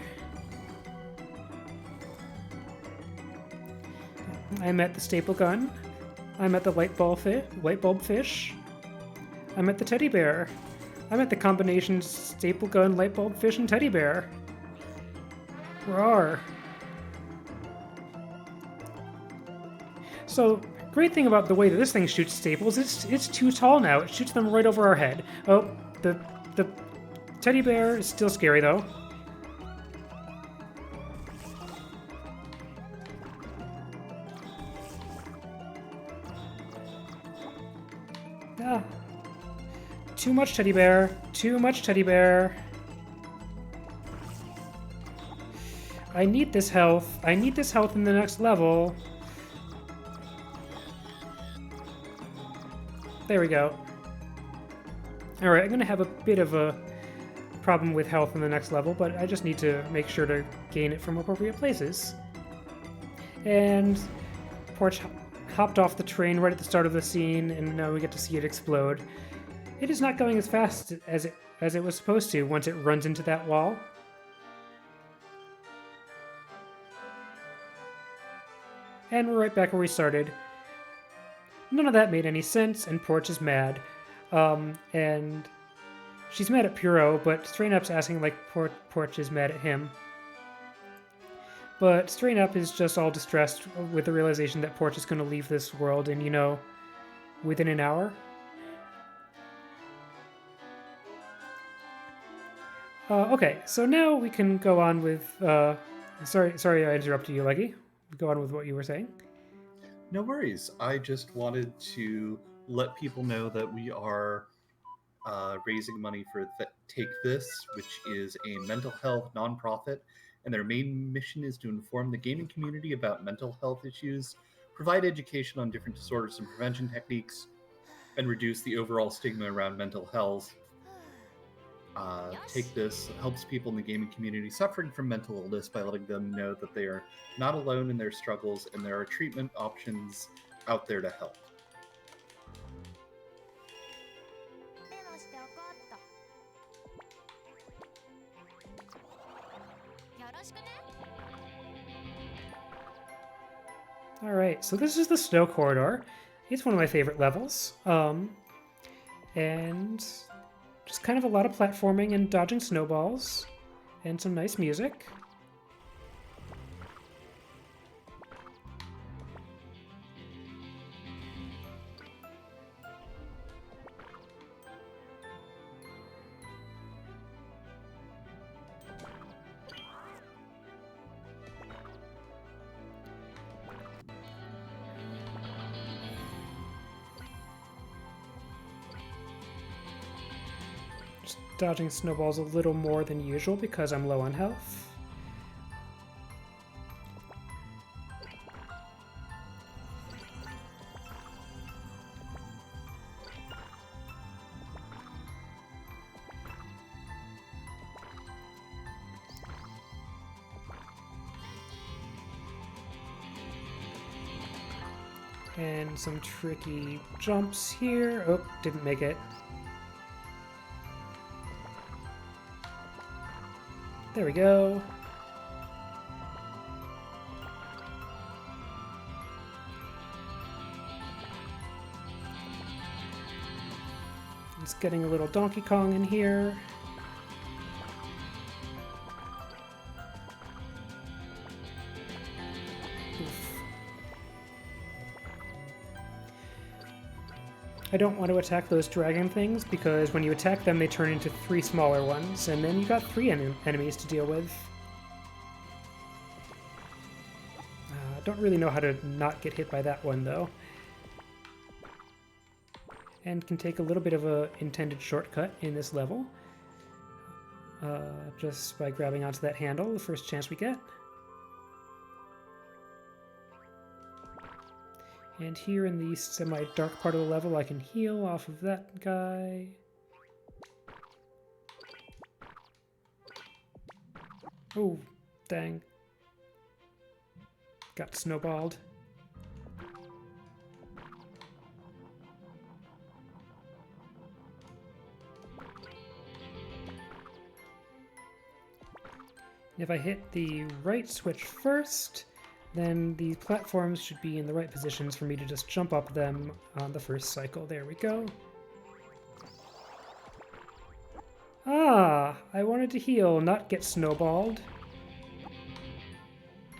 I'm at the staple gun. I'm at the light bulb fish. I'm at the teddy bear. I'm at the combination staple gun, light bulb fish, and teddy bear. Roar. So, great thing about the way that this thing shoots staples, it's too tall now. It shoots them right over our head. Oh, the teddy bear is still scary though. Ah. Too much teddy bear. Too much teddy bear. I need this health. I need this health in the next level. There we go. Alright, I'm going to have a bit of a problem with health in the next level, but I just need to make sure to gain it from appropriate places. And Porch hopped off the train right at the start of the scene, and now we get to see it explode. It is not going as fast as it was supposed to once it runs into that wall. And we're right back where we started. None of that made any sense, and Porch is mad. And she's mad at Puro, but Strain Up's asking like Porch is mad at him. But Strain Up is just all distressed with the realization that Porch is going to leave this world in, within an hour. Okay, so now we can go on with... Sorry I interrupted you, Leggy. Go on with what you were saying. No worries. I just wanted to let people know that we are raising money for Take This, which is a mental health nonprofit, and their main mission is to inform the gaming community about mental health issues, provide education on different disorders and prevention techniques, and reduce the overall stigma around mental health. Take This helps people in the gaming community suffering from mental illness by letting them know that they are not alone in their struggles and there are treatment options out there to help. Alright, so this is the Snow Corridor. It's one of my favorite levels. And just kind of a lot of platforming and dodging snowballs. And some nice music. Dodging snowballs a little more than usual because I'm low on health. And some tricky jumps here. Oh, didn't make it. There we go. It's getting a little Donkey Kong in here. Oof. I don't want to attack those dragon things because when you attack them they turn into 3 smaller ones, and then you got 3 enemies to deal with. Don't really know how to not get hit by that one though. And can take a little bit of a intended shortcut in this level. Just by grabbing onto that handle the first chance we get. And here in the semi-dark part of the level, I can heal off of that guy. Oh, dang. Got snowballed. If I hit the right switch first, then the platforms should be in the right positions for me to just jump up them on the first cycle. There we go. Ah, I wanted to heal, not get snowballed.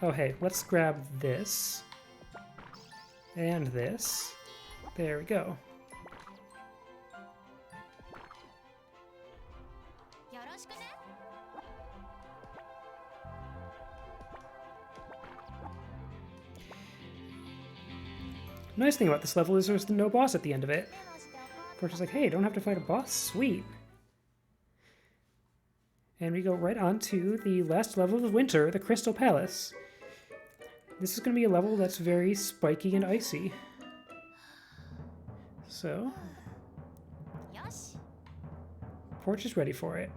Oh hey, let's grab this. And this. There we go. Nice thing about this level is there's no boss at the end of it. We're just like, hey, don't have to fight a boss? Sweet. And we go right on to the last level of the winter, the Crystal Palace. This is going to be a level that's very spiky and icy. So, Porch is ready for it.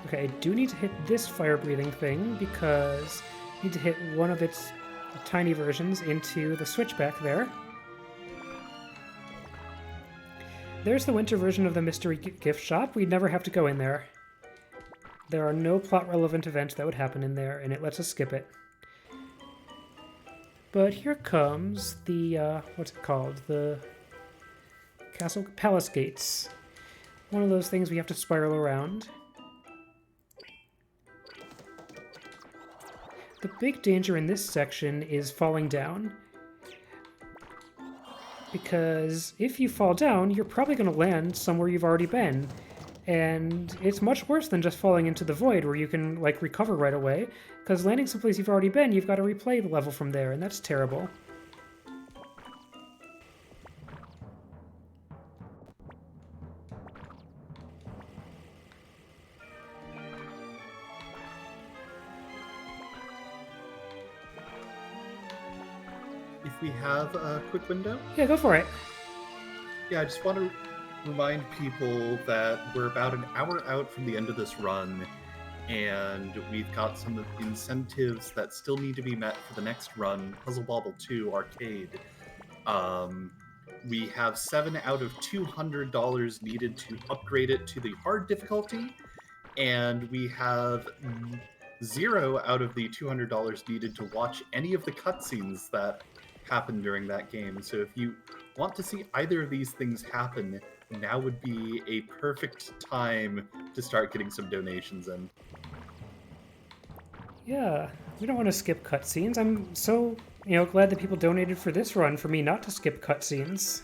Okay, I do need to hit this fire-breathing thing because I need to hit one of its tiny versions into the switch back there. There's the winter version of the mystery gift shop. We'd never have to go in there. There are no plot-relevant events that would happen in there, and it lets us skip it. But here comes the, what's it called? The Palace Gates. One of those things we have to spiral around. The big danger in this section is falling down. Because if you fall down, you're probably going to land somewhere you've already been. And it's much worse than just falling into the void where you can, like, recover right away. Because landing someplace you've already been, you've got to replay the level from there, and that's terrible. If we have a quick window? Yeah, go for it. Yeah, I just want to remind people that we're about an hour out from the end of this run, and we've got some incentives that still need to be met for the next run, Puzzle Bobble 2 Arcade. We have $7 out of $200 needed to upgrade it to the hard difficulty, and we have $0 out of the $200 needed to watch any of the cutscenes that happen during that game. So if you want to see either of these things happen, now would be a perfect time to start getting some donations in. Yeah, we don't want to skip cutscenes. I'm so, glad that people donated for this run for me not to skip cutscenes.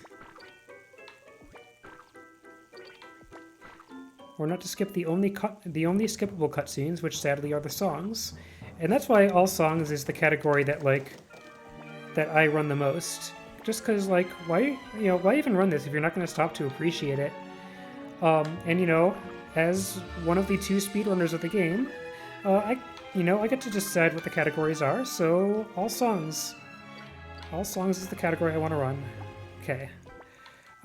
Or not to skip the only skippable cutscenes, which sadly are the songs. And that's why all songs is the category that, that I run the most. Just because, why even run this if you're not going to stop to appreciate it? And, as one of the 2 speedrunners of the game, I you know, I get to decide what the categories are, so all songs. All songs is the category I want to run. Okay.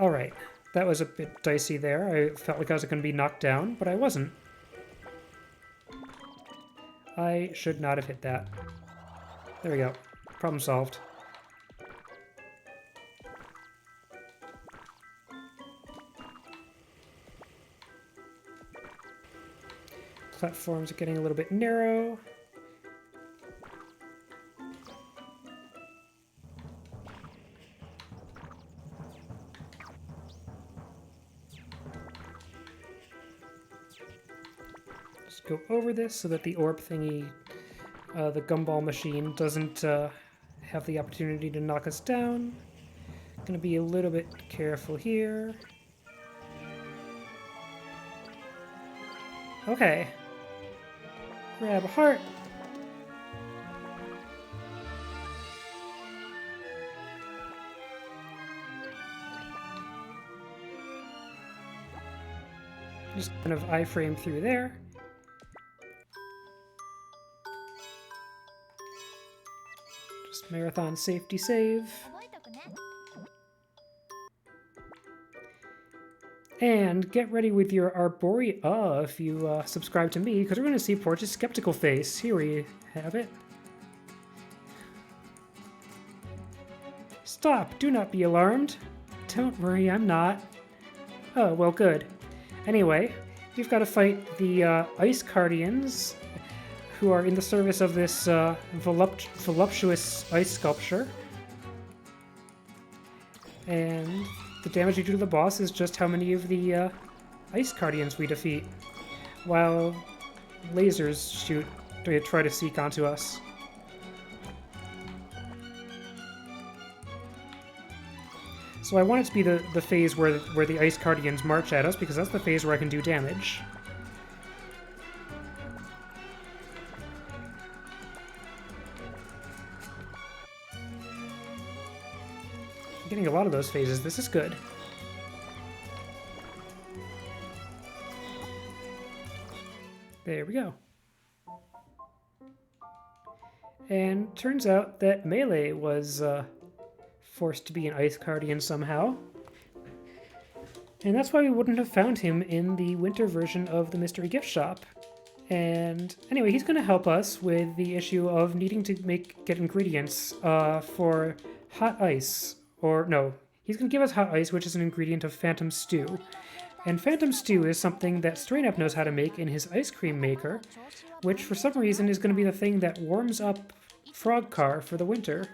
Alright. That was a bit dicey there. I felt like I was going to be knocked down, but I wasn't. I should not have hit that. There we go. Problem solved. Platforms are getting a little bit narrow. Just go over this so that the orb thingy, the gumball machine, doesn't have the opportunity to knock us down. Gonna be a little bit careful here. Okay. Grab a heart. Just kind of iframe through there. Just marathon safety save. 覚えとくね。 And get ready with your arborelia if you subscribe to me, because we're going to see Porch's skeptical face. Here we have it. Stop! Do not be alarmed. Don't worry, I'm not. Oh, well, good. Anyway, we've got to fight the Ice Guardians, who are in the service of this voluptuous ice sculpture. And the damage you do to the boss is just how many of the Ice Guardians we defeat, while lasers shoot to try to seek onto us. So I want it to be the phase where the Ice Guardians march at us, because that's the phase where I can do damage. I'm getting a lot of those phases. This is good. There we go. And turns out that Melee was forced to be an Ice Guardian somehow. And that's why we wouldn't have found him in the winter version of the Mystery Gift Shop. And anyway, he's going to help us with the issue of needing to get ingredients for hot ice. Or no, he's going to give us hot ice, which is an ingredient of Phantom Stew. And Phantom Stew is something that Strain-Up knows how to make in his ice cream maker, which for some reason is going to be the thing that warms up Frog Car for the winter.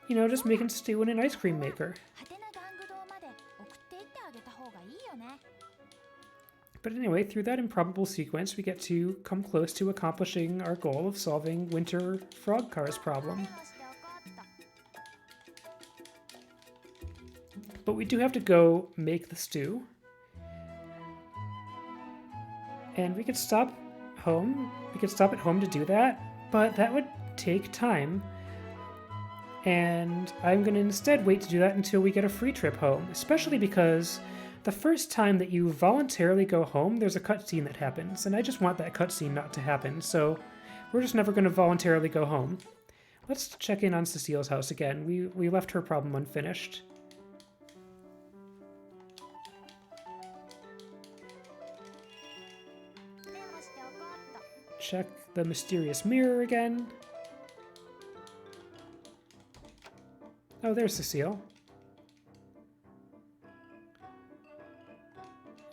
You know, just making stew in an ice cream maker. 果てな玩具堂まで送っていってあげた方がいいよね。 But anyway, through that improbable sequence, we get to come close to accomplishing our goal of solving Winter Frog Car's problem. 話して分かった。 But we do have to go make the stew. And we could stop home. We could stop at home to do that, but that would take time. And I'm going to instead wait to do that until we get a free trip home, especially because the first time that you voluntarily go home, there's a cutscene that happens, and I just want that cutscene not to happen, so we're just never going to voluntarily go home. Let's check in on Cecile's house again. We left her problem unfinished. Check the mysterious mirror again. Oh, there's Cecile.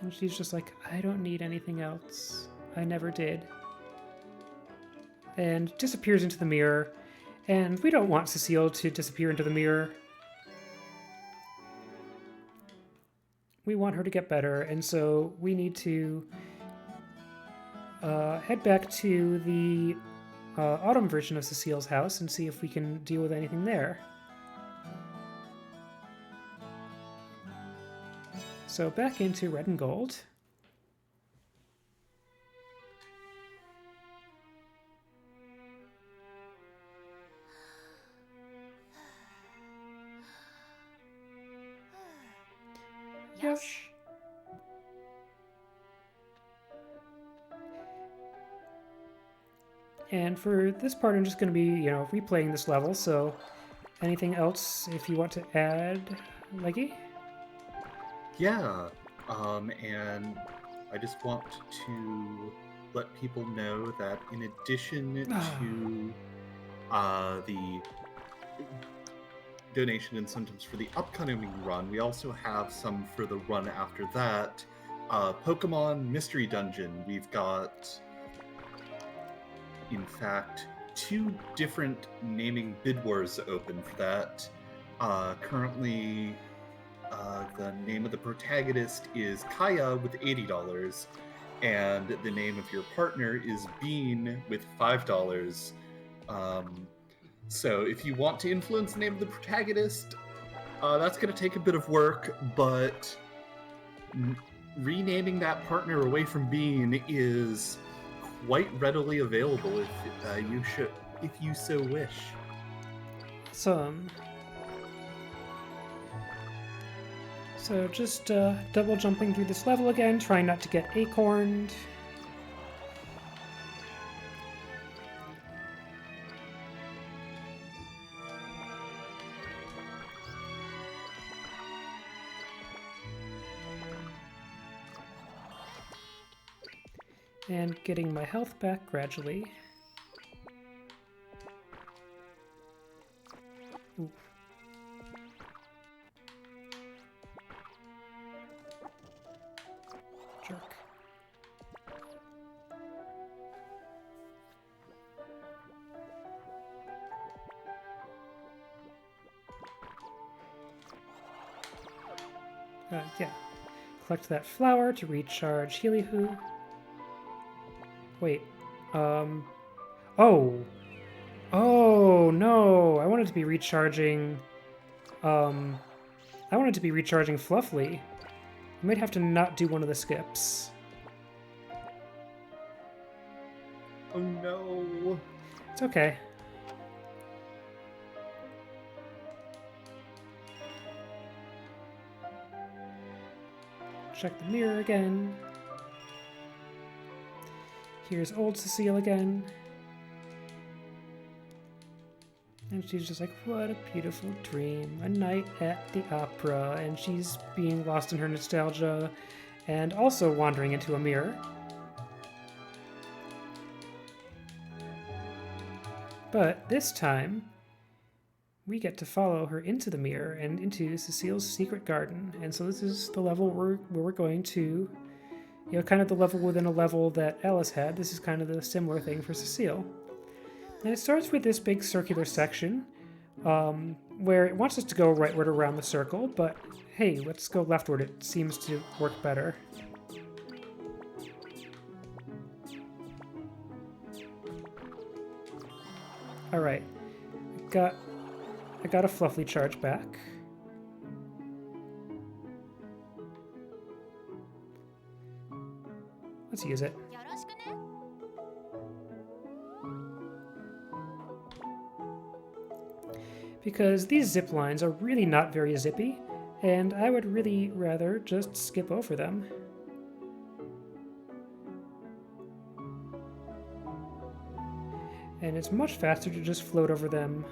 And she's just like, I don't need anything else. I never did. And disappears into the mirror. And we don't want Cecile to disappear into the mirror. We want her to get better, and so we need to head back to the autumn version of Cecile's house and see if we can deal with anything there. So back into red and gold. Yosh. And for this part, I'm just going to be, replaying this level, so anything else if you want to add, Leggy? Yeah, and I just want to let people know that in addition to the donation incentives for the upcoming run, we also have some for the run after that. Pokemon Mystery Dungeon. We've got, in fact, 2 different naming bid wars open for that. Currently, the name of the protagonist is Kaya with $80, and the name of your partner is Bean with $5. So if you want to influence the name of the protagonist, that's going to take a bit of work, but renaming that partner away from Bean is quite readily available if you so wish. Awesome. So just double jumping through this level again, trying not to get acorned. And getting my health back gradually. Ooh. Jerk. Yeah. Collect that flower to recharge Healy-Hoo. Wait. Oh. Oh, no. I wanted to be recharging... I wanted to be recharging Fluffly. I might have to not do one of the skips. Oh no. It's okay. Check the mirror again. Here's old Cecile again. And she's just like, what a beautiful dream. A night at the opera. And she's being lost in her nostalgia and also wandering into a mirror. But this time, we get to follow her into the mirror and into Cecile's secret garden. And so this is the level where we're going to, kind of the level within a level that Alice had. This is kind of the similar thing for Cecile. And it starts with this big circular section where it wants us to go rightward around the circle, but hey, let's go leftward. It seems to work better. All right, I got a Fluffly charge back. Let's use it. Because these zip lines are really not very zippy, and I would really rather just skip over them. And it's much faster to just float over them.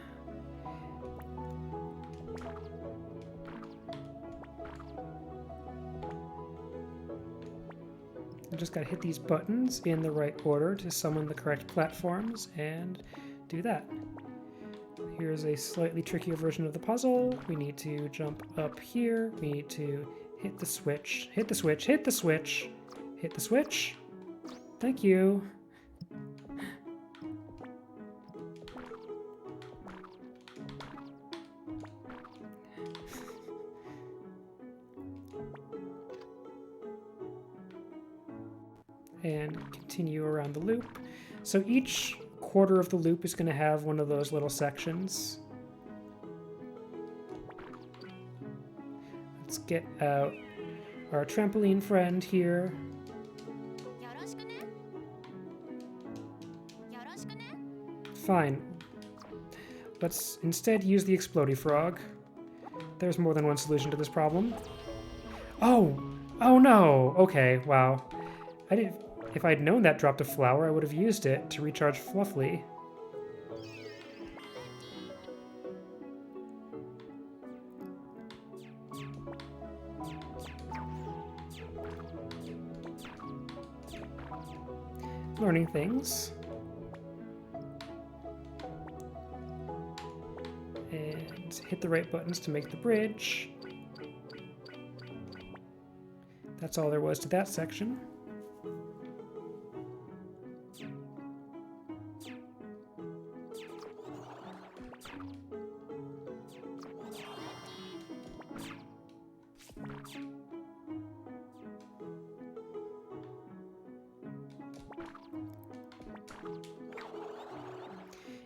I just gotta hit these buttons in the right order to summon the correct platforms and do that. Here's a slightly trickier version of the puzzle. We need to jump up here. We need to hit the switch, hit the switch, hit the switch, hit the switch. Thank you. And continue around the loop. So each quarter of the loop is going to have one of those little sections. Let's get out our trampoline friend here. Fine. Let's instead use the Explodey Frog. There's more than one solution to this problem. Oh! Oh no! Okay, wow. If I'd known that dropped a flower, I would have used it to recharge Fluffy. Learning things. And hit the right buttons to make the bridge. That's all there was to that section.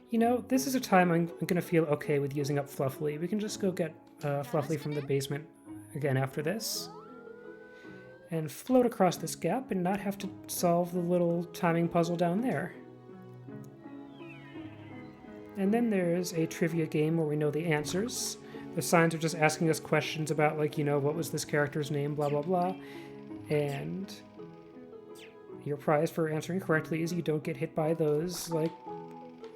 You know, this is a time I'm gonna feel okay with using up Fluffy. We can just go get Fluffy from the basement again after this. And float across this gap and not have to solve the little timing puzzle down there. And then there's a trivia game where we know the answers. The signs are just asking us questions about, like, you know, what was this character's name, blah, blah, blah. And your prize for answering correctly is you don't get hit by those, like,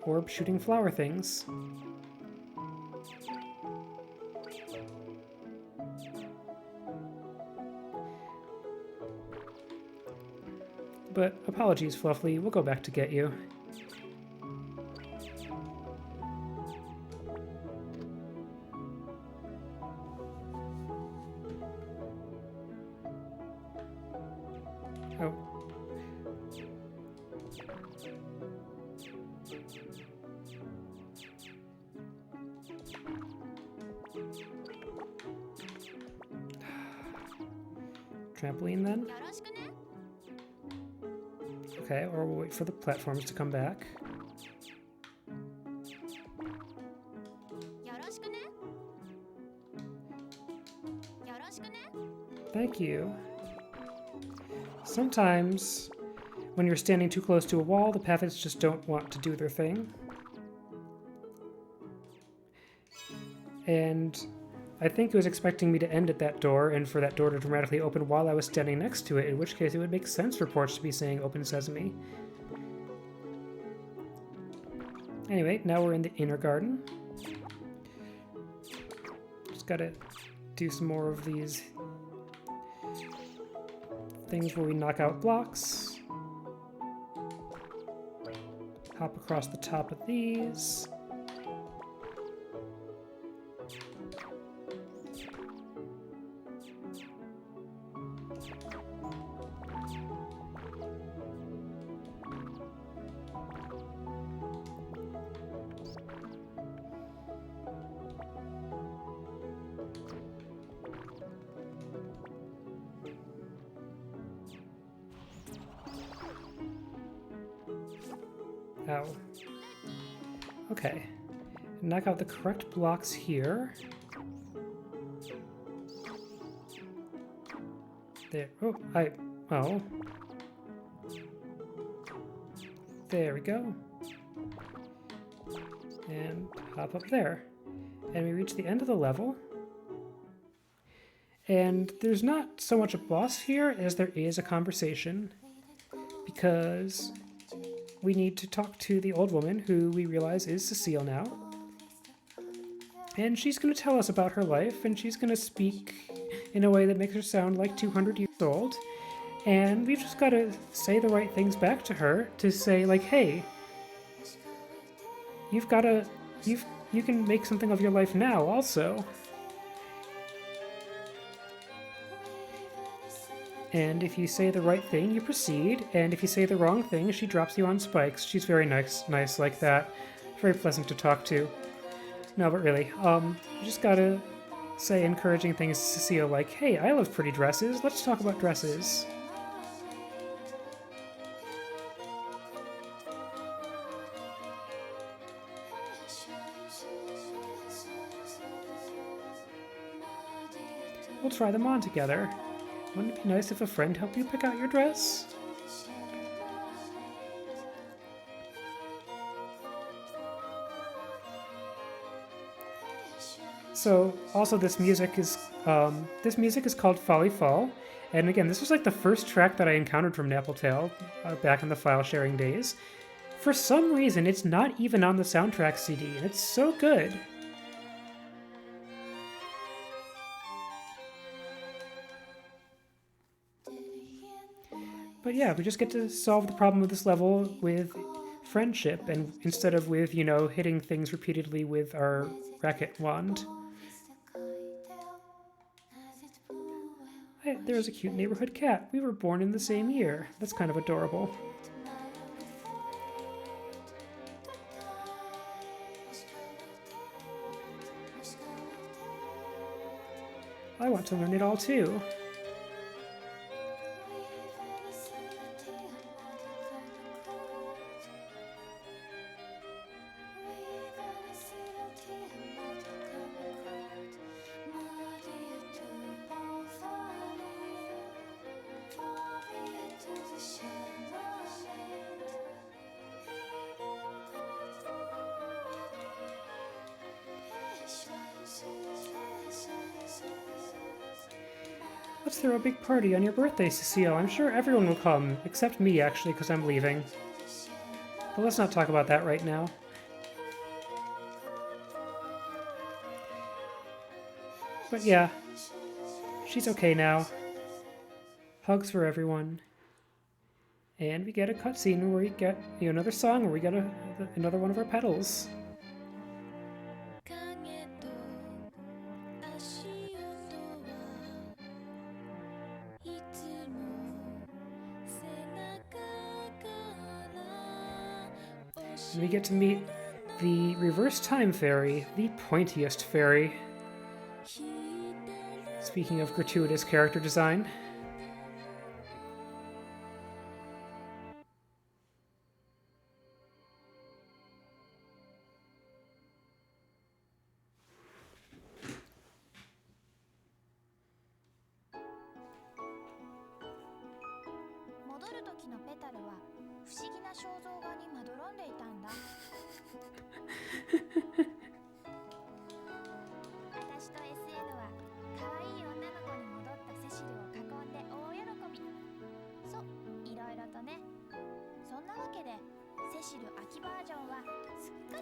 orb shooting flower things. But apologies, Fluffy, we'll go back to get you. Oh. Trampoline then? Okay, or we'll wait for the platforms to come back. Thank you. Sometimes, when you're standing too close to a wall, the paths just don't want to do their thing. And I think it was expecting me to end at that door and for that door to dramatically open while I was standing next to it, in which case it would make sense for Porch to be saying "Open Sesame." Anyway, now we're in the inner garden. Just gotta do some more of these things where we knock out blocks. Hop across the top of these. Ow. Okay. Knock out the correct blocks here. There. Oh, oh. There we go. And hop up there. And we reach the end of the level. And there's not so much a boss here as there is a conversation. Because we need to talk to the old woman, who we realize is Cecile now. And she's going to tell us about her life, and she's going to speak in a way that makes her sound like 200 years old. And we've just got to say the right things back to her to say, like, hey, you can make something of your life now also. And if you say the right thing, you proceed. And if you say the wrong thing, she drops you on spikes. She's very nice like that. Very pleasant to talk to. No, but really, you just gotta say encouraging things to Cecile like, hey, I love pretty dresses. Let's talk about dresses. We'll try them on together. Wouldn't it be nice if a friend helped you pick out your dress? So, also this music is called Folly Fall, And again, this was like the first track that I encountered from Napple back in the file sharing days. For some reason, it's not even on the soundtrack CD, and it's so good. But yeah, we just get to solve the problem of this level with friendship, and instead of with, you know, hitting things repeatedly with our racket wand. Hey, there's a cute neighborhood cat. We were born in the same year. That's kind of adorable. I want to learn it all too. Let's throw a big party on your birthday, Cecile. I'm sure everyone will come, except me, actually, because I'm leaving. But let's not talk about that right now. But yeah, she's okay now. Hugs for everyone. And we get a cutscene where we get another song where we get another one of our petals. And we get to meet the reverse time fairy, the pointiest fairy. Speaking of gratuitous character design.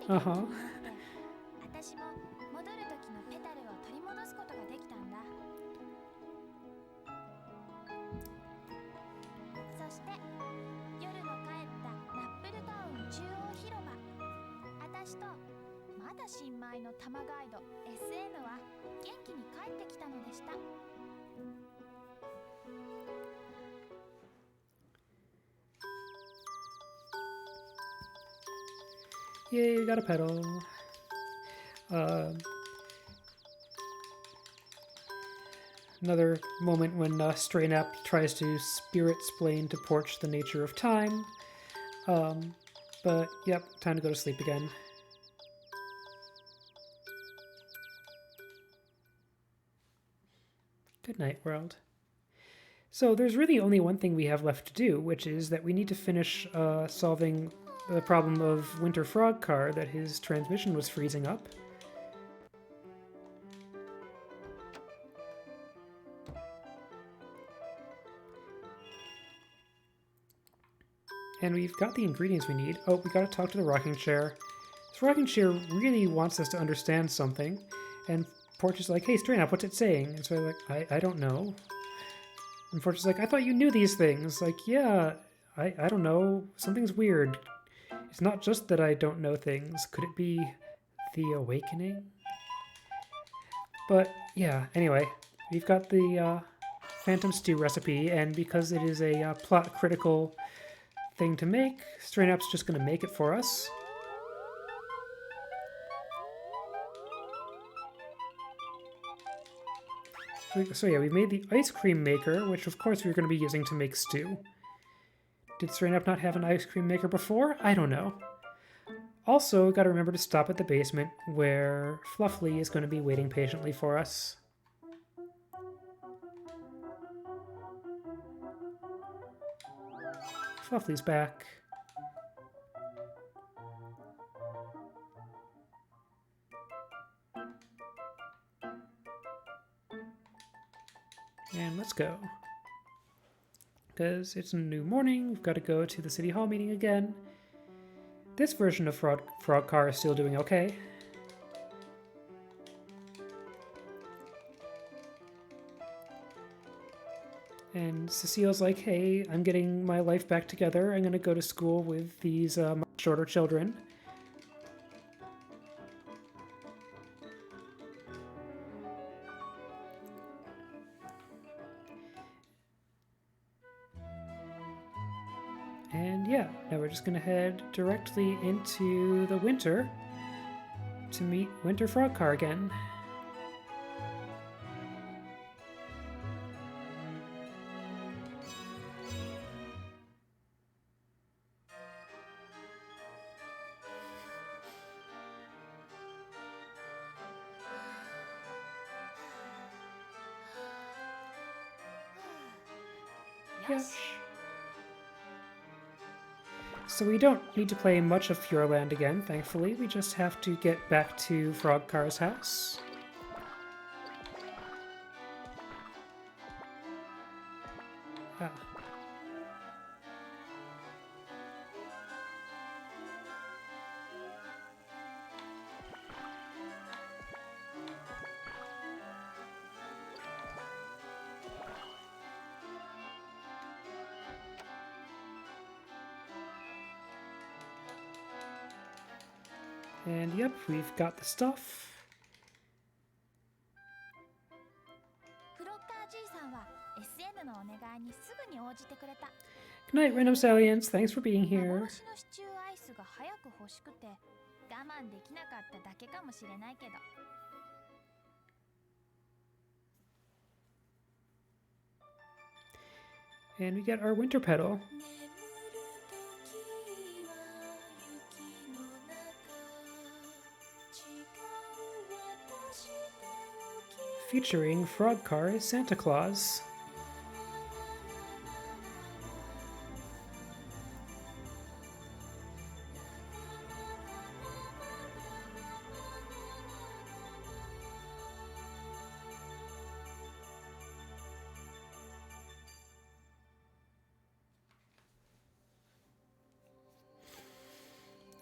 Uh-huh. Yay, we got a petal. Another moment when Stray Nap tries to spirit-splain to Porch the nature of time. But, yep, time to go to sleep again. Good night, world. So there's really only one thing we have left to do, which is that we need to finish solving the problem of Winter Frog Car, that his transmission was freezing up. And we've got the ingredients we need. Oh, we gotta talk to the rocking chair. This rocking chair really wants us to understand something. And Porch is like, hey, Stray Nap, what's it saying? And so I'm like, I don't know. And Porch is like, I thought you knew these things. Like, yeah, I don't know. Something's weird. It's not just that I don't know things. Could it be the awakening? But yeah, anyway, we've got the Phantom Stew recipe, and because it is a plot-critical thing to make, Stray Nap's just going to make it for us. So yeah, we made the ice cream maker, which of course we're going to be using to make stew. Did Stray Nap not have an ice cream maker before? I don't know. Also, gotta remember to stop at the basement, where Fluffly is going to be waiting patiently for us. Fluffly's back. And let's go. because it's a new morning. We've got to go to the City Hall meeting again. This version of Frog Car is still doing okay. And Cecile's like, hey, I'm getting my life back together. I'm going to go to school with these much shorter children. And yeah, now we're just going to head directly into the winter to meet Winter Frog Car again. Yes. So we don't need to play much of Fjordland again, thankfully. We just have to get back to Frog Car's house. Ah. And yep, we've got the stuff. フロッカーじいさんは SN のお願いにすぐに応じてくれた。 Good night, Random Stallions. Thanks for being here. 幻のシチューアイスが早く欲しくて我慢できなかっただけかもしれないけど。 And we get our winter pedal. Featuring Frog Car as Santa Claus.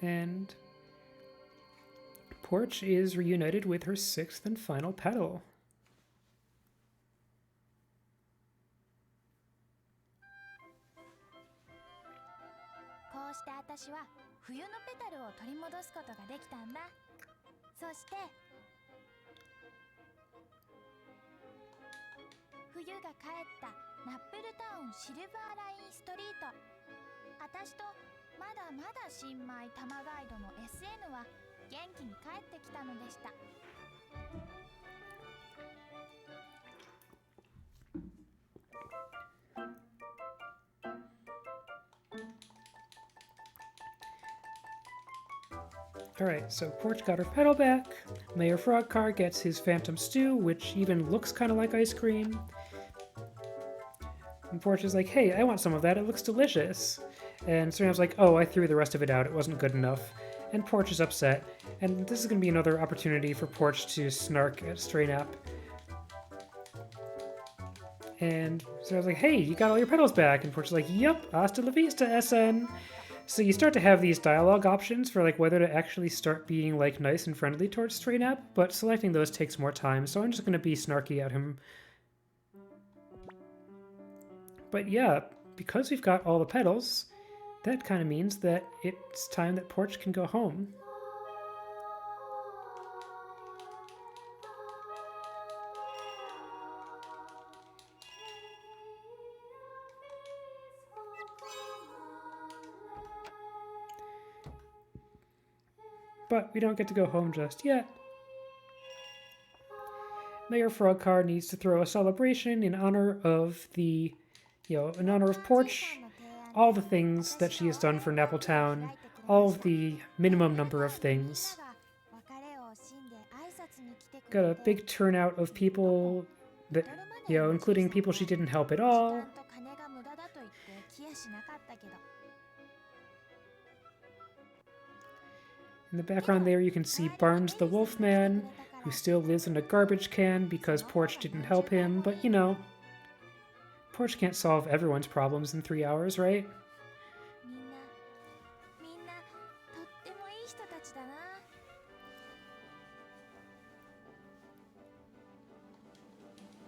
And Porch is reunited with her sixth and final pedal. こうして私は冬のペタルを取り戻すことができたんだ。そして冬が帰ったナップルタウンシルバーラインストリート。私とまだまだ新米玉ガイドの SN は元気に帰ってきたのでした。 Alright, so Porch got her pedal back. Mayor Frog Car gets his Phantom Stew, which even looks kind of like ice cream. And Porch is like, hey, I want some of that, it looks delicious. And Serena's like, oh, I threw the rest of it out, it wasn't good enough. And Porch is upset, and this is going to be another opportunity for Porch to snark at Stray Nap. And Serena's like, hey, you got all your pedals back. And Porch is like, yep, hasta la vista, SN. So you start to have these dialogue options for like whether to actually start being like nice and friendly towards Stray Nap, but selecting those takes more time, so I'm just going to be snarky at him. But yeah, because we've got all the pedals, that kind of means that it's time that Porch can go home. But we don't get to go home just yet. Mayor Frog Car needs to throw a celebration in honor of the, in honor of Porch, all the things that she has done for Napple Town, all of the minimum number of things. Got a big turnout of people that, including people she didn't help at all. In the background there you can see Barnes the Wolfman, who still lives in a garbage can because Porch didn't help him, but Porch can't solve everyone's problems in 3 hours, right? みんなとってもいい人たちだな。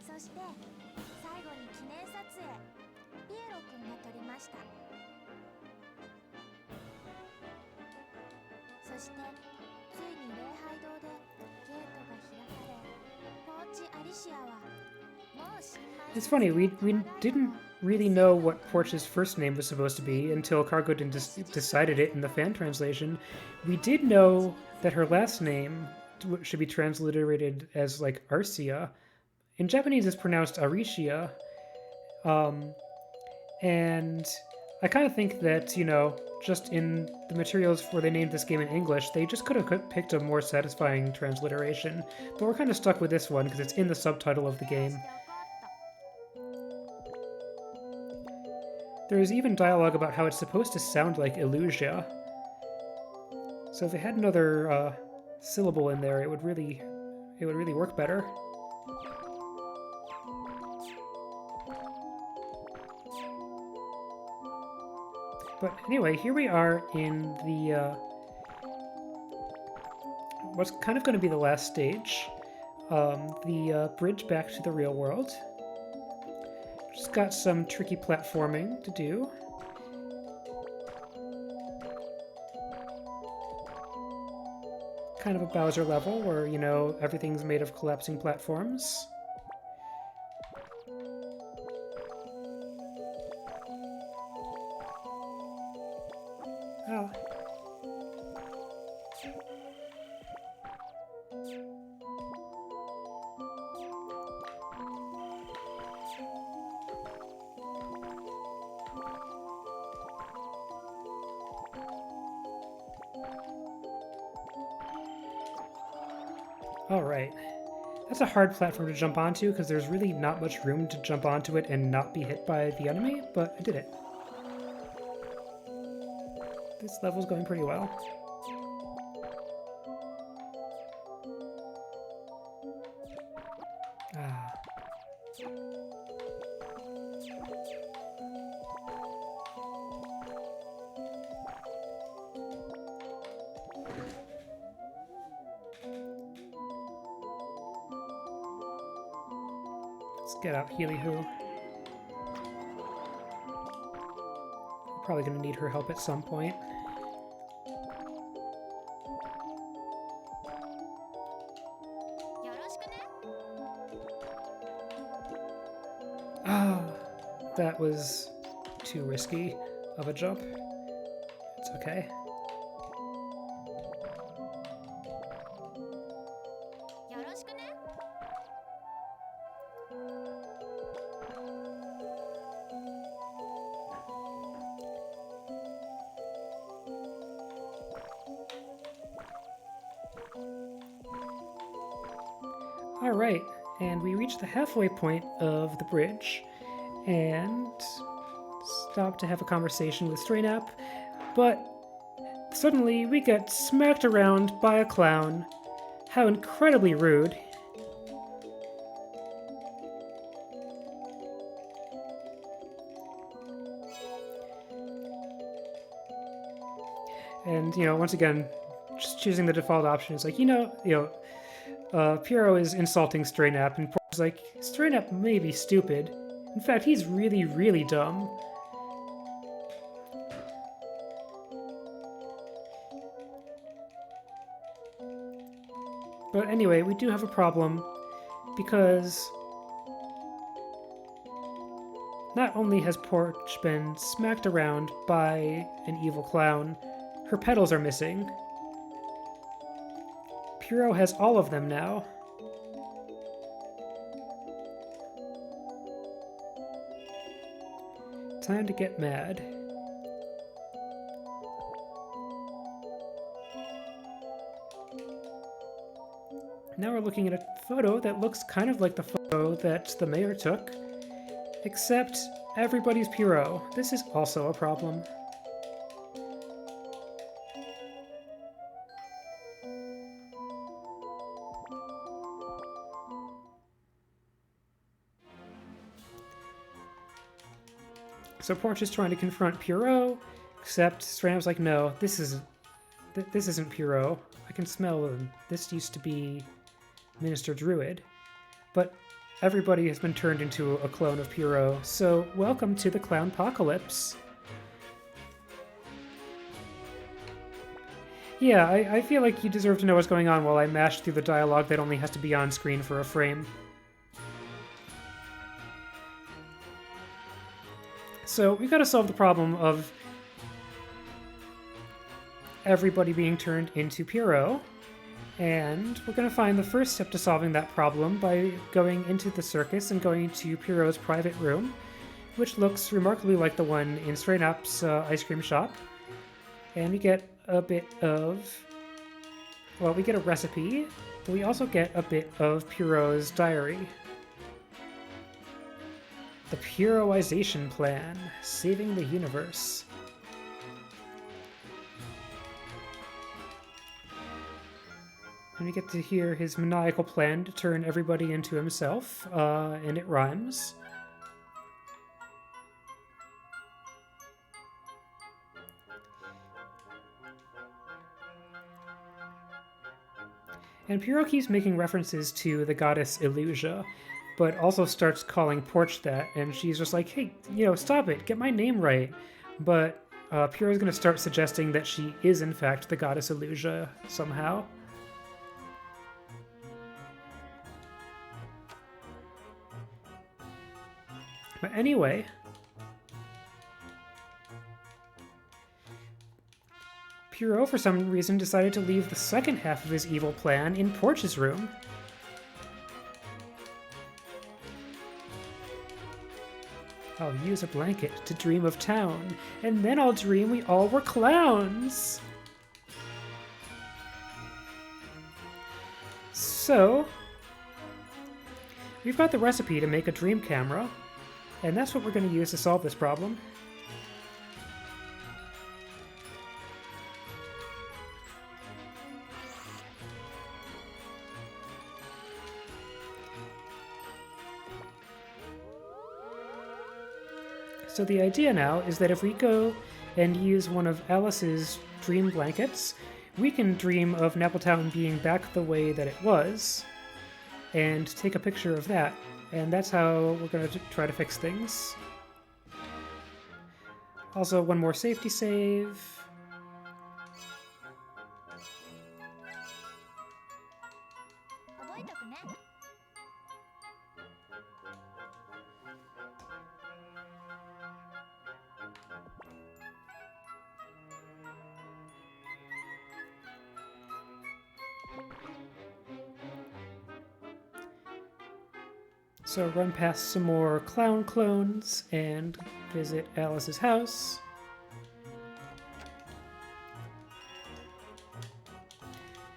そして最後に記念撮影、ピエロ君が撮りました。そしてついに礼拝堂でゲートが開かれ、ポーチアリシアはもう新米 It's funny, we didn't really know what Porch's first name was supposed to be until Cargo decided it in the fan translation. We did know that her last name should be transliterated as like Arsia. In Japanese, it's pronounced Arisia. And I kind of think that, you know, just in the materials where they named this game in English, they just could have picked a more satisfying transliteration. But we're kind of stuck with this one because it's in the subtitle of the game. There's even dialogue about how it's supposed to sound like Illusia. So if they had another syllable in there, it would really work better. But anyway, here we are in the what's kind of going to be the last stage, the bridge back to the real world. Just got some tricky platforming to do. Kind of a Bowser level where, you know, everything's made of collapsing platforms. Oh. Alright. That's a hard platform to jump onto because there's really not much room to jump onto it and not be hit by the enemy, but I did it. This level's going pretty well. Ah. Let's get out Healy-Hoo. We're probably going to need her help at some point. Ah, that was too risky of a jump. It's okay. Alright, and we reached the halfway point of the bridge, and stopped to have a conversation with Straynap, but suddenly we get smacked around by a clown. How incredibly rude. And, you know, once again, just choosing the default option is like, Piero is insulting Straynap, and Pork's like, Straynap may be stupid. In fact, he's really, really dumb. But anyway, we do have a problem, because not only has Porch been smacked around by an evil clown, her petals are missing. Piero has all of them now. Time to get mad. Now we're looking at a photo that looks kind of like the photo that the mayor took, except everybody's Piero. This is also a problem. So Porch is trying to confront Pierrot, except Stranap's like, no, this isn't Pierrot. I can smell him. This used to be Minister Druid. But everybody has been turned into a clone of Pierrot, so welcome to the Clownpocalypse. Yeah, I feel like you deserve to know what's going on while I mash through the dialogue that only has to be on screen for a frame. So we've got to solve the problem of everybody being turned into Pierrot, and we're going to find the first step to solving that problem by going into the circus and going to Pierrot's private room, which looks remarkably like the one in Stranap's ice cream shop. And we get a bit of... well, we get a recipe, but we also get a bit of Pierrot's diary. The Pierrotization Plan, saving the universe. And we get to hear his maniacal plan to turn everybody into himself, and it rhymes. And Pierrot keeps making references to the goddess Illusia, but also starts calling Porch that, and she's just like, hey, stop it, get my name right. But Pierrot's going to start suggesting that she is in fact the goddess Illusia somehow. But anyway, Pierrot for some reason decided to leave the second half of his evil plan in Porch's room. I'll use a blanket to dream of town, and then I'll dream we all were clowns! So, we've got the recipe to make a dream camera, and that's what we're going to use to solve this problem. So the idea now is that if we go and use one of Alice's dream blankets, we can dream of Nappletown being back the way that it was, and take a picture of that. And that's how we're going to try to fix things. Also, one more safety save. So run past some more clown clones and visit Alice's house.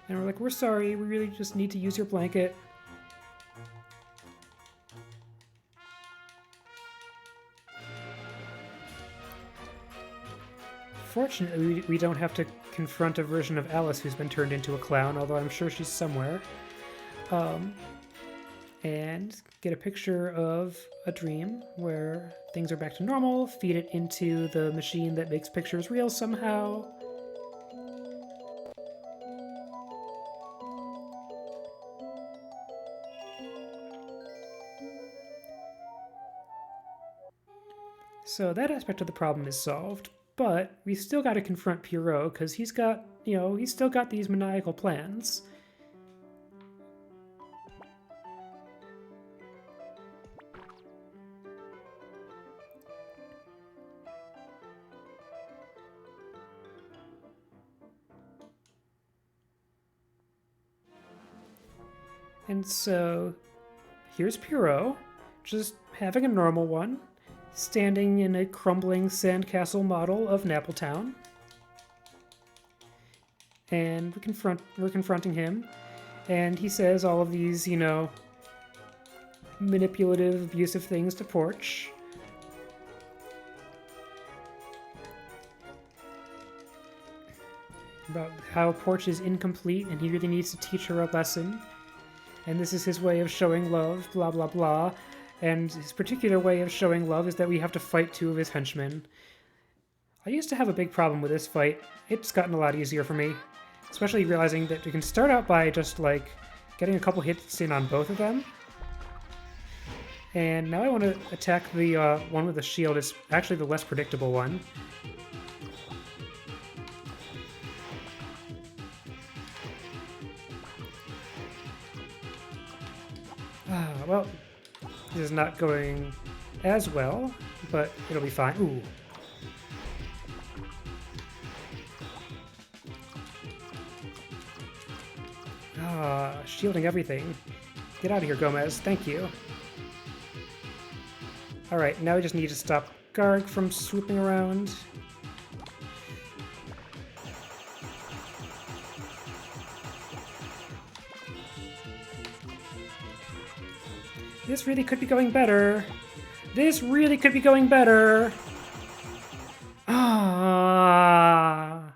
And we're like, we're sorry, we really just need to use your blanket. Fortunately, we don't have to confront a version of Alice who's been turned into a clown, although I'm sure she's somewhere. And get a picture of a dream where things are back to normal, feed it into the machine that makes pictures real somehow. So that aspect of the problem is solved, but we still got to confront Pierrot because he's got, he's still got these maniacal plans. And so, here's Pierrot, just having a normal one, standing in a crumbling sandcastle model of Nappletown. And we're confronting him, and he says all of these, manipulative, abusive things to Porch. About how Porch is incomplete and he really needs to teach her a lesson. And this is his way of showing love, blah, blah, blah. And his particular way of showing love is that we have to fight 2 of his henchmen. I used to have a big problem with this fight. It's gotten a lot easier for me. Especially realizing that we can start out by just, like, getting a couple hits in on both of them. And now I want to attack the one with the shield. It's actually the less predictable one. Well, this is not going as well, but it'll be fine. Ooh. Shielding everything. Get out of here, Gomez. Thank you. Alright, now we just need to stop Garg from swooping around. This really could be going better. This really could be going better. Ah.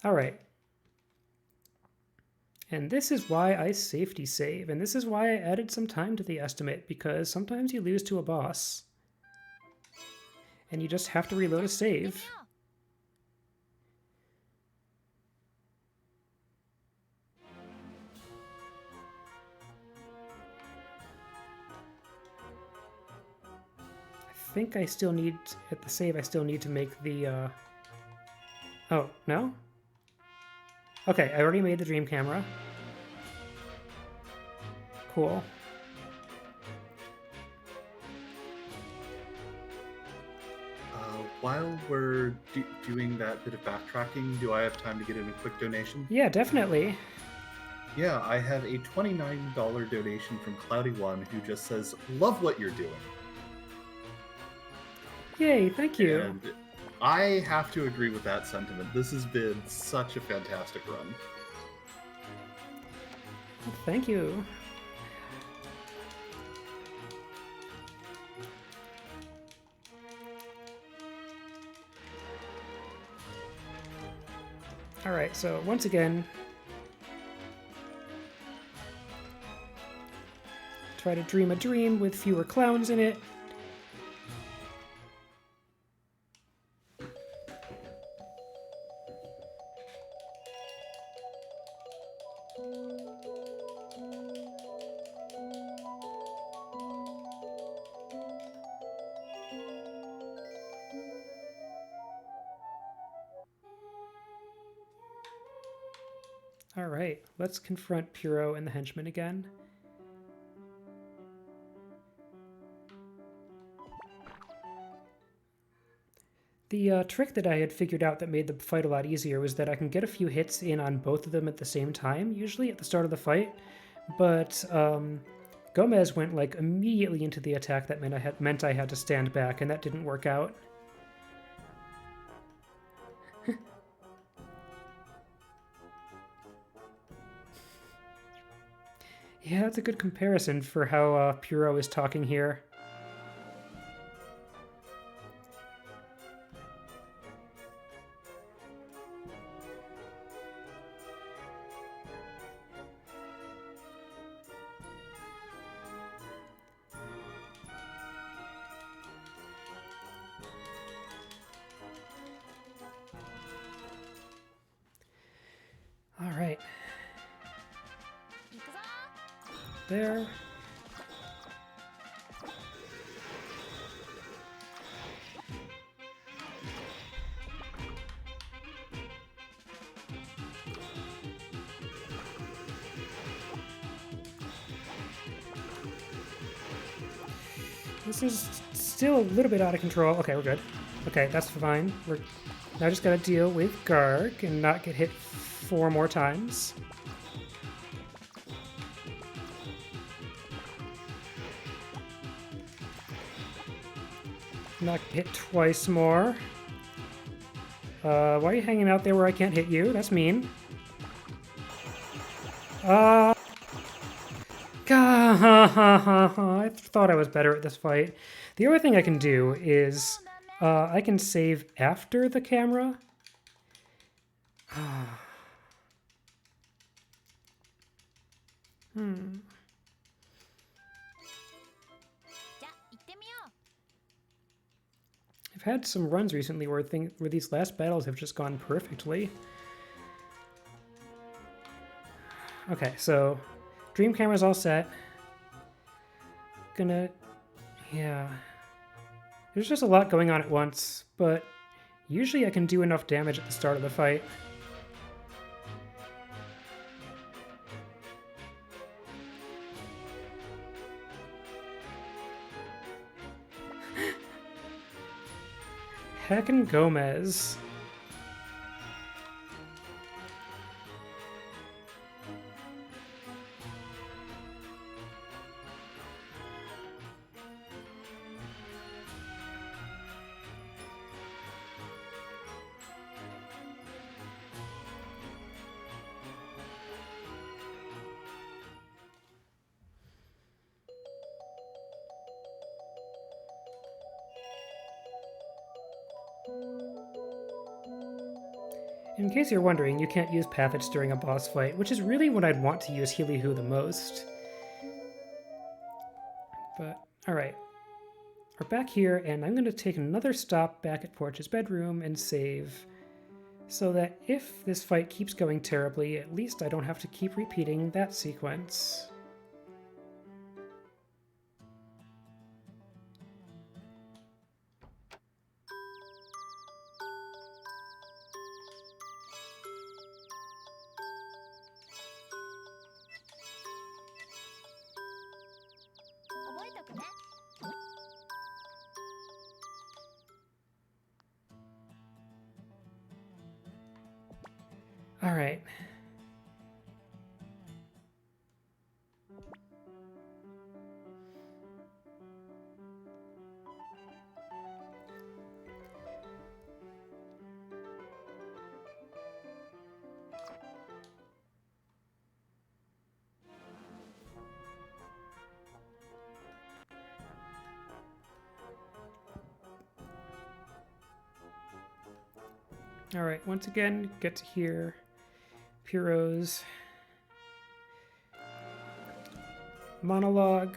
Alright. And this is why I safety save, and this is why I added some time to the estimate, because sometimes you lose to a boss. And you just have to reload a save. I think I still need, at the save, I still need to make the, Oh, no? Okay, I already made the dream camera. Cool. While we're doing that bit of backtracking, do I have time to get in a quick donation? Yeah, definitely. Yeah, I have a $29 donation from Cloudy One who just says, "Love what you're doing." Yay, thank you. And I have to agree with that sentiment. This has been such a fantastic run. Thank you. Alright, so once again, try to dream a dream with fewer clowns in it. Alright, let's confront Puro and the henchmen again. The trick that I had figured out that made the fight a lot easier was that I can get a few hits in on both of them at the same time, usually at the start of the fight, but Gomez went like immediately into the attack that meant I had to stand back, and that didn't work out. Yeah, that's a good comparison for how Puro is talking here. All right. There. This is still a little bit out of control. Okay, we're good. Okay, that's fine. We're now just gotta deal with Garg and not get hit 4 more times. Not hit twice more. Why are you hanging out there where I can't hit you? That's mean. I thought I was better at this fight. The other thing I can do is I can save after the camera. Hmm. じゃあ行ってみよう。 I've had some runs recently where these last battles have just gone perfectly. Okay, so Dream camera's all set. Yeah. There's just a lot going on at once, but usually I can do enough damage at the start of the fight. Heckin' Gomez. In case you're wondering, you can't use Pathits during a boss fight, which is really when I'd want to use Healy Hoo the most. But, alright. We're back here, and I'm going to take another stop back at Porch's bedroom and save, so that if this fight keeps going terribly, at least I don't have to keep repeating that sequence. Alright. Alright, once again, get to hear Pierrot's monologue.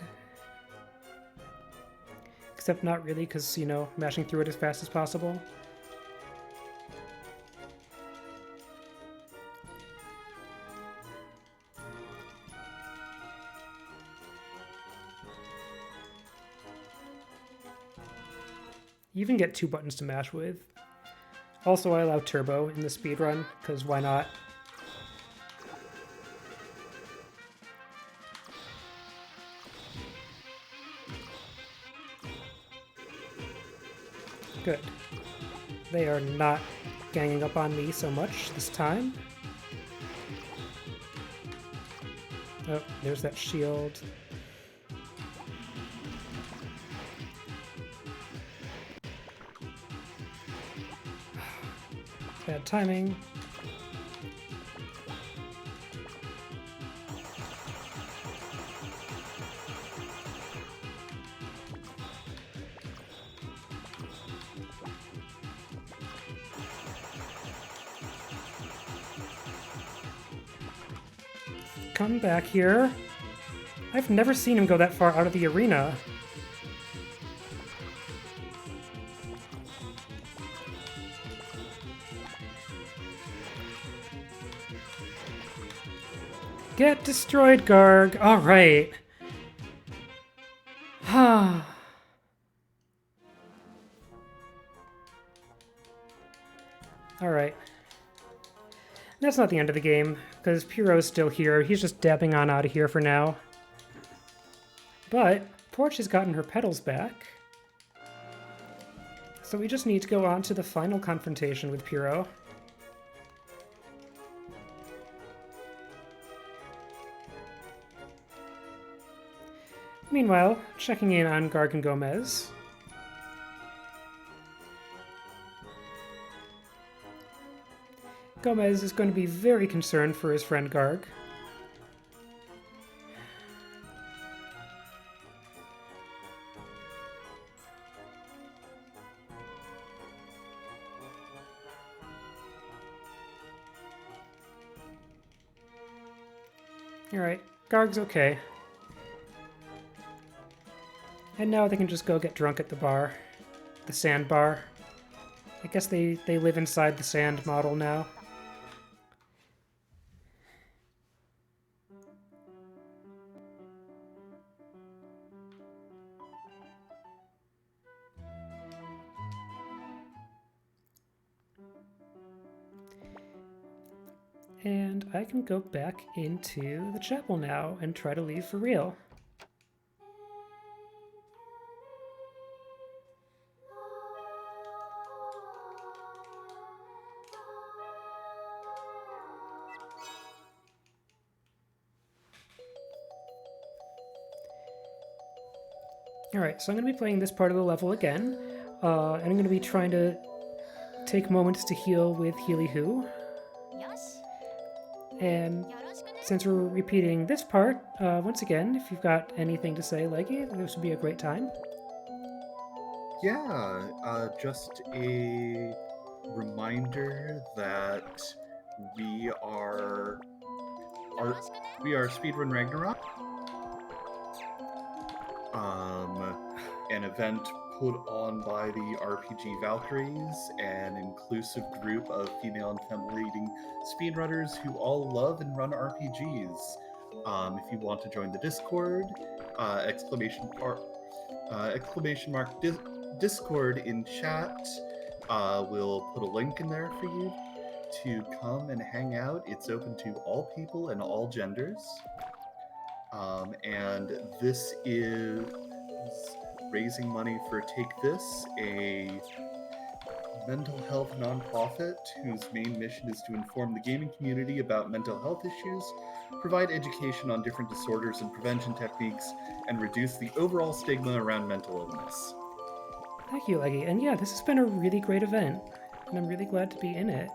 Except not really, because, you know, mashing through it as fast as possible. You even get 2 buttons to mash with. Also, I allow turbo in the speedrun, because why not? Good. They are not ganging up on me so much this time. Oh, there's that shield. Bad timing. Come back here. I've never seen him go that far out of the arena. Get destroyed, Garg. All right. All right. That's not the end of the game, because Pierrot's still here. He's just dabbing on out of here for now. But Porch has gotten her petals back. So we just need to go on to the final confrontation with Pierrot. Meanwhile, checking in on Garg and Gomez. Gomez is going to be very concerned for his friend Garg. Alright, Garg's okay. And now they can just go get drunk at the bar. The sand bar. I guess they live inside the sand model now. And I can go back into the chapel now and try to leave for real. Alright, so I'm going to be playing this part of the level again, and I'm going to be trying to take moments to heal with Healy Who. And since we're repeating this part, once again, if you've got anything to say, Leggy, this would be a great time. Yeah, just a reminder that we are Speedrun Ragnarok, an event put on by the RPG Valkyries, an inclusive group of female and female-leading speedrunners who all love and run RPGs. If you want to join the Discord, exclamation mark Discord in chat. We'll put a link in there for you to come and hang out. It's open to all people and all genders. And this is raising money for Take This, a mental health nonprofit whose main mission is to inform the gaming community about mental health issues, provide education on different disorders and prevention techniques, and reduce the overall stigma around mental illness. Thank you, Leggy. And yeah, this has been a really great event, and I'm really glad to be in it.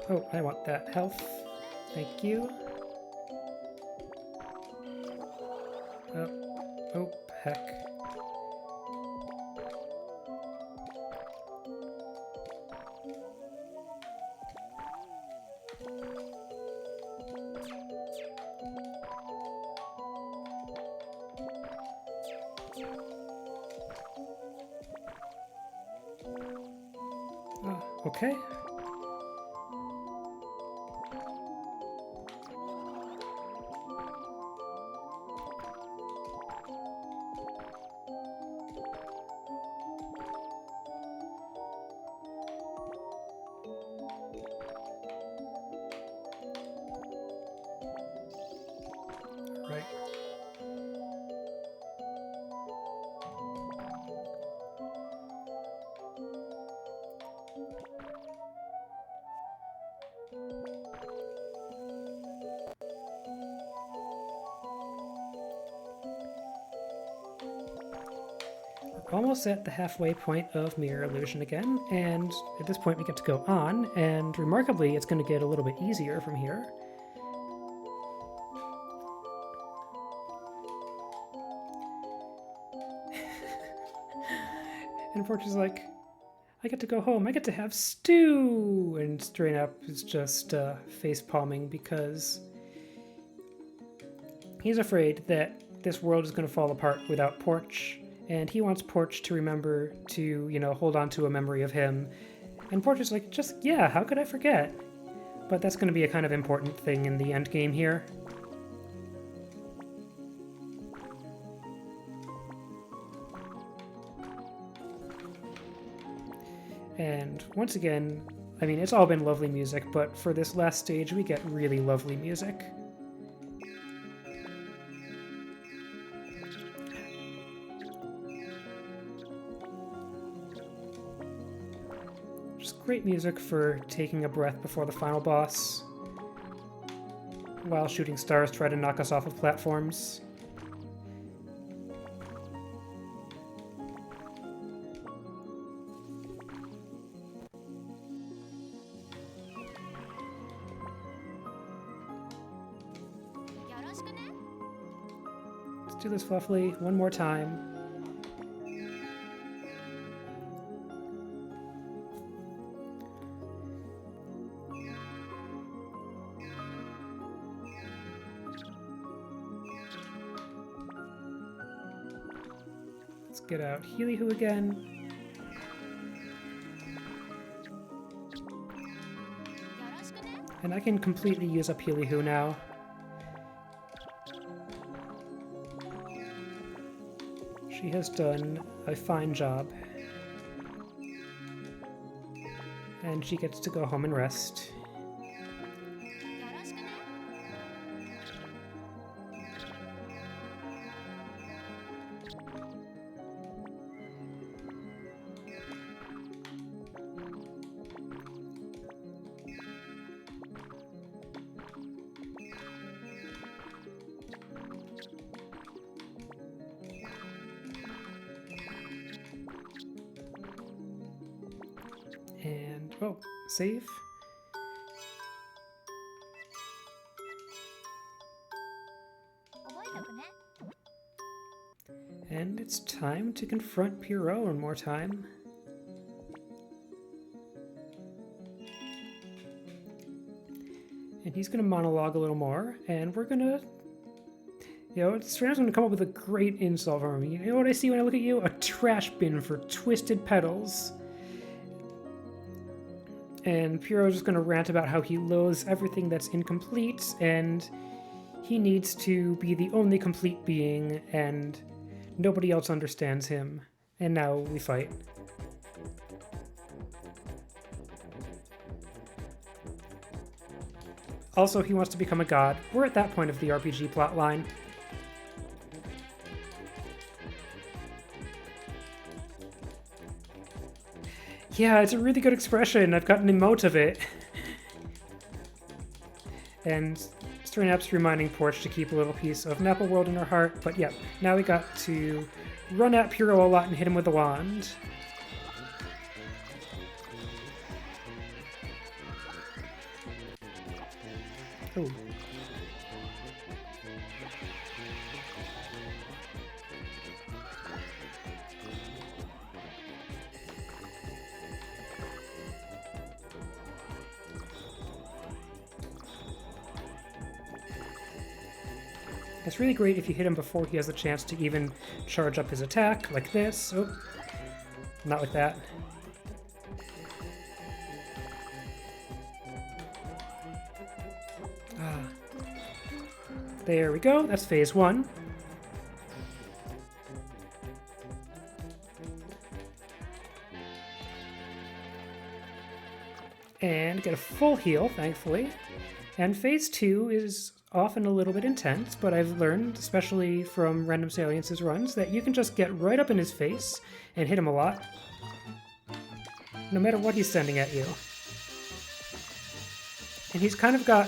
Oh, I want that health. Thank you. Oh, heck. Okay. Right. We're almost at the halfway point of Mirror Illusion again, and at this point we get to go on, and remarkably it's going to get a little bit easier from here. And Porch is like, I get to go home, I get to have stew! And Strain Up is just face palming because he's afraid that this world is going to fall apart without Porch, and he wants Porch to remember to, hold on to a memory of him. And Porch is like, yeah, how could I forget? But that's going to be a kind of important thing in the end game here. And once again, I mean, it's all been lovely music, but for this last stage, we get really lovely music. Just great music for taking a breath before the final boss, while shooting stars try to knock us off of platforms. Do this fluffily one more time. get out Healy-Hoo again. And I can completely use up Healy-Hoo now. She has done a fine job. And she gets to go home and rest. And, oh, save. And it's time to confront Pierrot one more time. And he's going to monologue a little more, and we're going to... Stran's going to come up with a great insult for me. You know what I see when I look at you? A trash bin for twisted petals. And Pierrot's just going to rant about how he loathes everything that's incomplete, and he needs to be the only complete being, and nobody else understands him. And now we fight. Also, he wants to become a god. We're at that point of the RPG plotline. Yeah, it's a really good expression. I've got an emote of it. And Strainap's reminding Porch to keep a little piece of Napple World in her heart. But yeah, now we got to run at Pierrot a lot and hit him with the wand. Oh. It's really great if you hit him before he has a chance to even charge up his attack, like this. Oh, not like that. Ah. There we go, that's phase 1. And get a full heal, thankfully. And phase 2 is often a little bit intense, but I've learned, especially from Random Salience's runs, that you can just get right up in his face and hit him a lot, no matter what he's sending at you. And he's kind of got...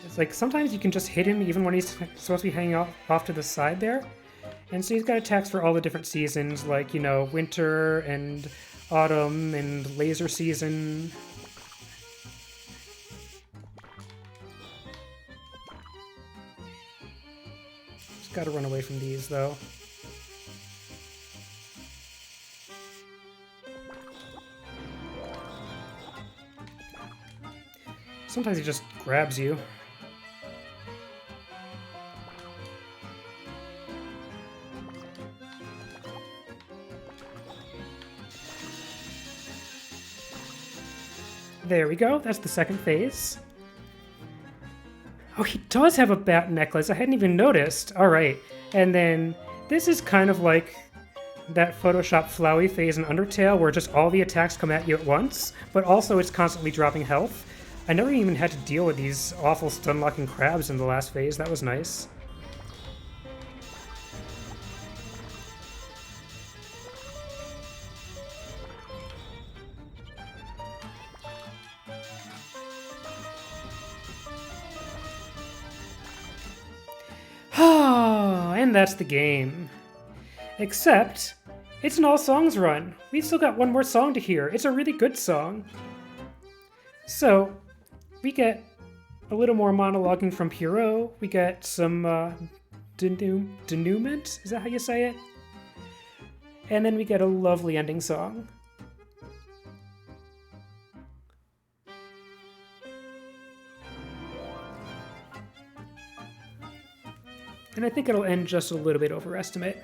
It's like sometimes you can just hit him even when he's supposed to be hanging off to the side there. And so he's got attacks for all the different seasons, like, winter and autumn and laser season. Gotta run away from these, though. Sometimes he just grabs you. There we go, that's the second phase. Oh, he does have a bat necklace. I hadn't even noticed. All right. And then this is kind of like that Photoshop Flowey phase in Undertale where just all the attacks come at you at once, but also it's constantly dropping health. I never even had to deal with these awful stun-locking crabs in the last phase. That was nice. And that's the game. Except, it's an all songs run. We've still got one more song to hear. It's a really good song. So, we get a little more monologuing from Pierrot. We get some denouement, is that how you say it? And then we get a lovely ending song. And I think it'll end just a little bit overestimate.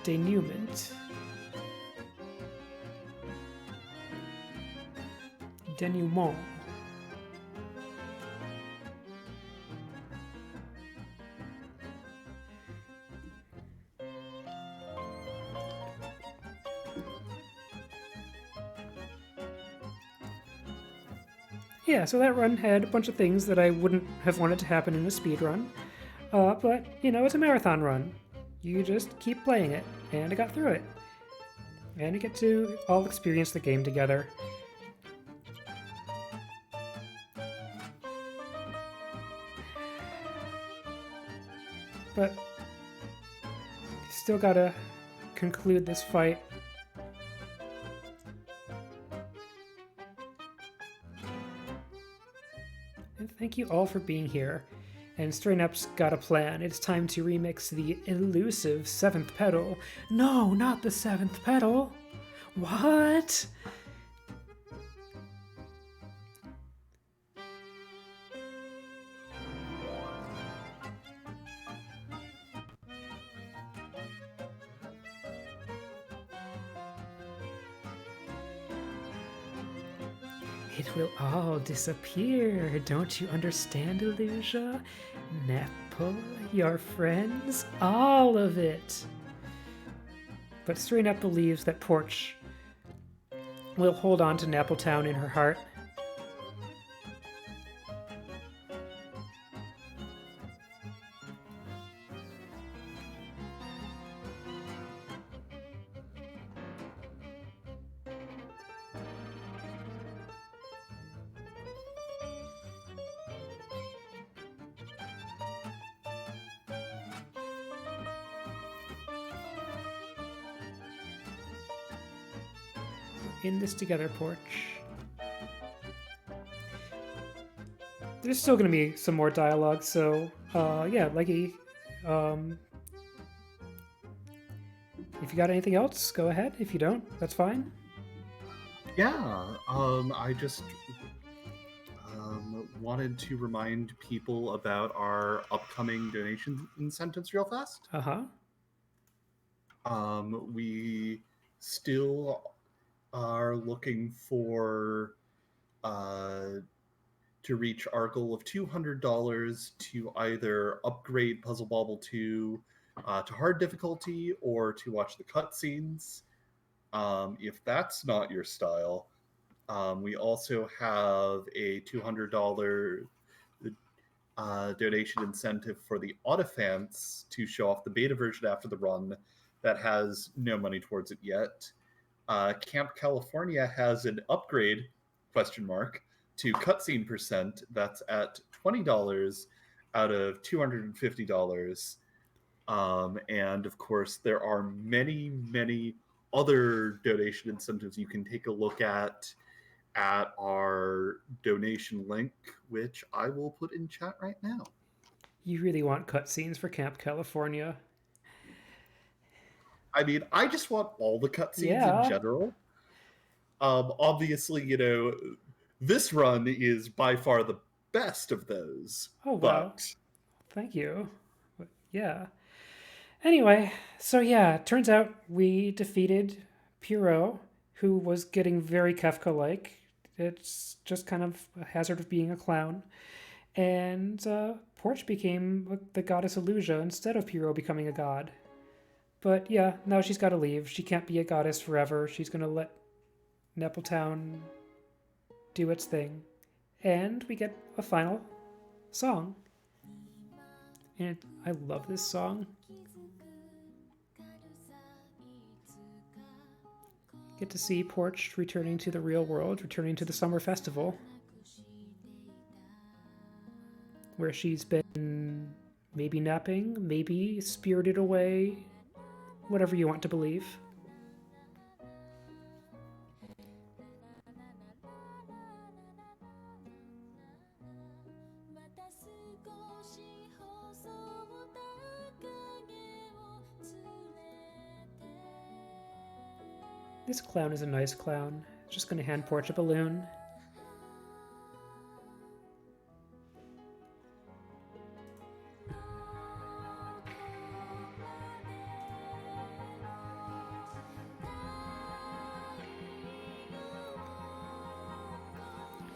Denouement. Denouement. Yeah, so that run had a bunch of things that I wouldn't have wanted to happen in a speedrun. But, you know, it's a marathon run. You just keep playing it, and I got through it. And you get to all experience the game together. But still gotta conclude this fight. And thank you all for being here. And Stray Nap's got a plan. It's time to remix the elusive 7th pedal. No, not the 7th pedal! What? It will all disappear. Don't you understand, Illusia? Napple, your friends, all of it. But Stray Nap believes that Porch will hold on to Nappletown in her heart. In this together, Porch. There's still going to be some more dialogue, so yeah, Leggy, if you got anything else, go ahead. If you don't, that's fine. Yeah, I just wanted to remind people about our upcoming donation incentives real fast. Uh-huh. We still are looking for to reach our goal of $200 to either upgrade Puzzle Bobble 2 to hard difficulty or to watch the cutscenes. If that's not your style, we also have a $200 donation incentive for the Autofants to show off the beta version after the run that has no money towards it yet. Camp California has an upgrade, to cutscene percent that's at $20 out of $250. And of course, there are many, many other donation incentives you can take a look at our donation link, which I will put in chat right now. You really want cutscenes for Camp California? I mean, I just want all the cutscenes Yeah. in general. Obviously, you know, this run is by far the best of those. Oh, wow. But Thank you. Yeah. Anyway, so yeah, turns out we defeated Pierrot, who was getting very Kafka-like. It's just kind of a hazard of being a clown. And Porch became the goddess Illusia instead of Pierrot becoming a god. But yeah, now she's got to leave. She can't be a goddess forever. She's going to let Nappletown do its thing. And we get a final song. And I love this song. Get to see Porch returning to the real world, returning to the summer festival, where she's been maybe napping, maybe spirited away, whatever you want to believe. This clown is a nice clown. Just gonna hand Porch a balloon.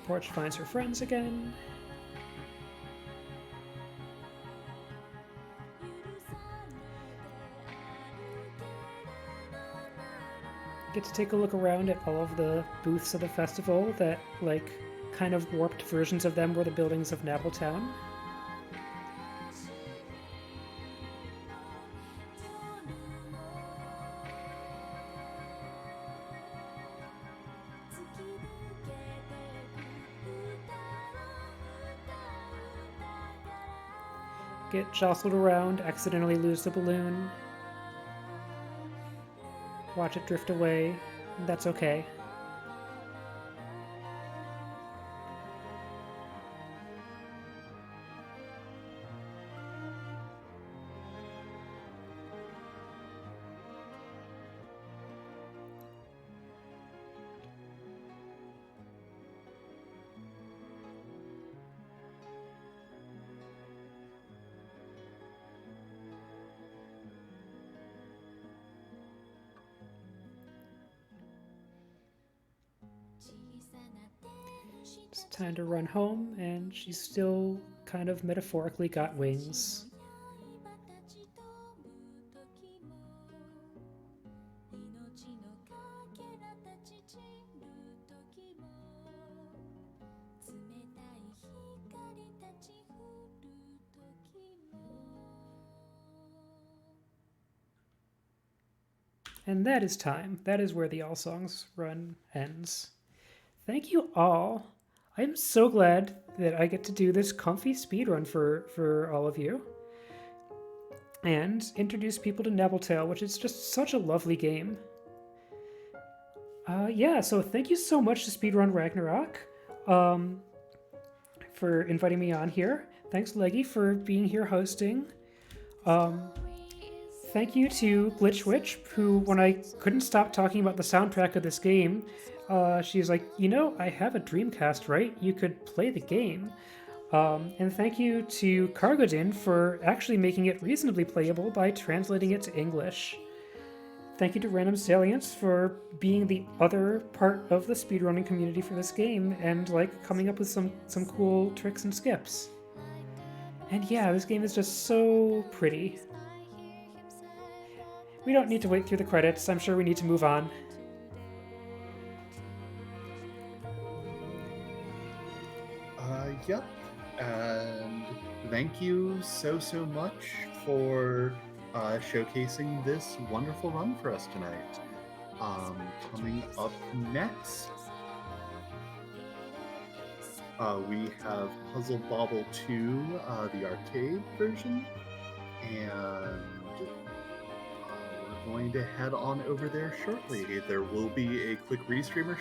Porch finds her friends again. Get to take a look around at all of the booths of the festival that, like, kind of warped versions of them were the buildings of Napple Town. Get jostled around, accidentally lose the balloon. Watch it drift away. That's okay. It's time to run home, and she's still kind of metaphorically got wings. And that is time. That is where the All Songs run ends. Thank you all. I'm so glad that I get to do this comfy speedrun for all of you. And introduce people to Nebeltail, which is just such a lovely game. Yeah, so thank you so much to Speedrun Ragnarok for inviting me on here. Thanks, Leggy, for being here hosting. Thank you to Glitch Witch, who, when I couldn't stop talking about the soundtrack of this game, she's like, you know, I have a Dreamcast, right? You could play the game. And thank you to Cargodin for actually making it reasonably playable by translating it to English. Thank you to Random Salience for being the other part of the speedrunning community for this game and, like, coming up with some cool tricks and skips. And yeah, this game is just so pretty. We don't need to wait through the credits. I'm sure we need to move on. Yep. And thank you so much for showcasing this wonderful run for us tonight. Coming up next, we have Puzzle Bobble 2, the arcade version, and we're going to head on over there shortly. There will be a quick restreamer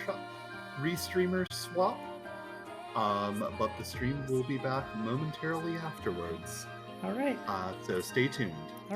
swap, but the stream will be back momentarily afterwards. All right. So stay tuned.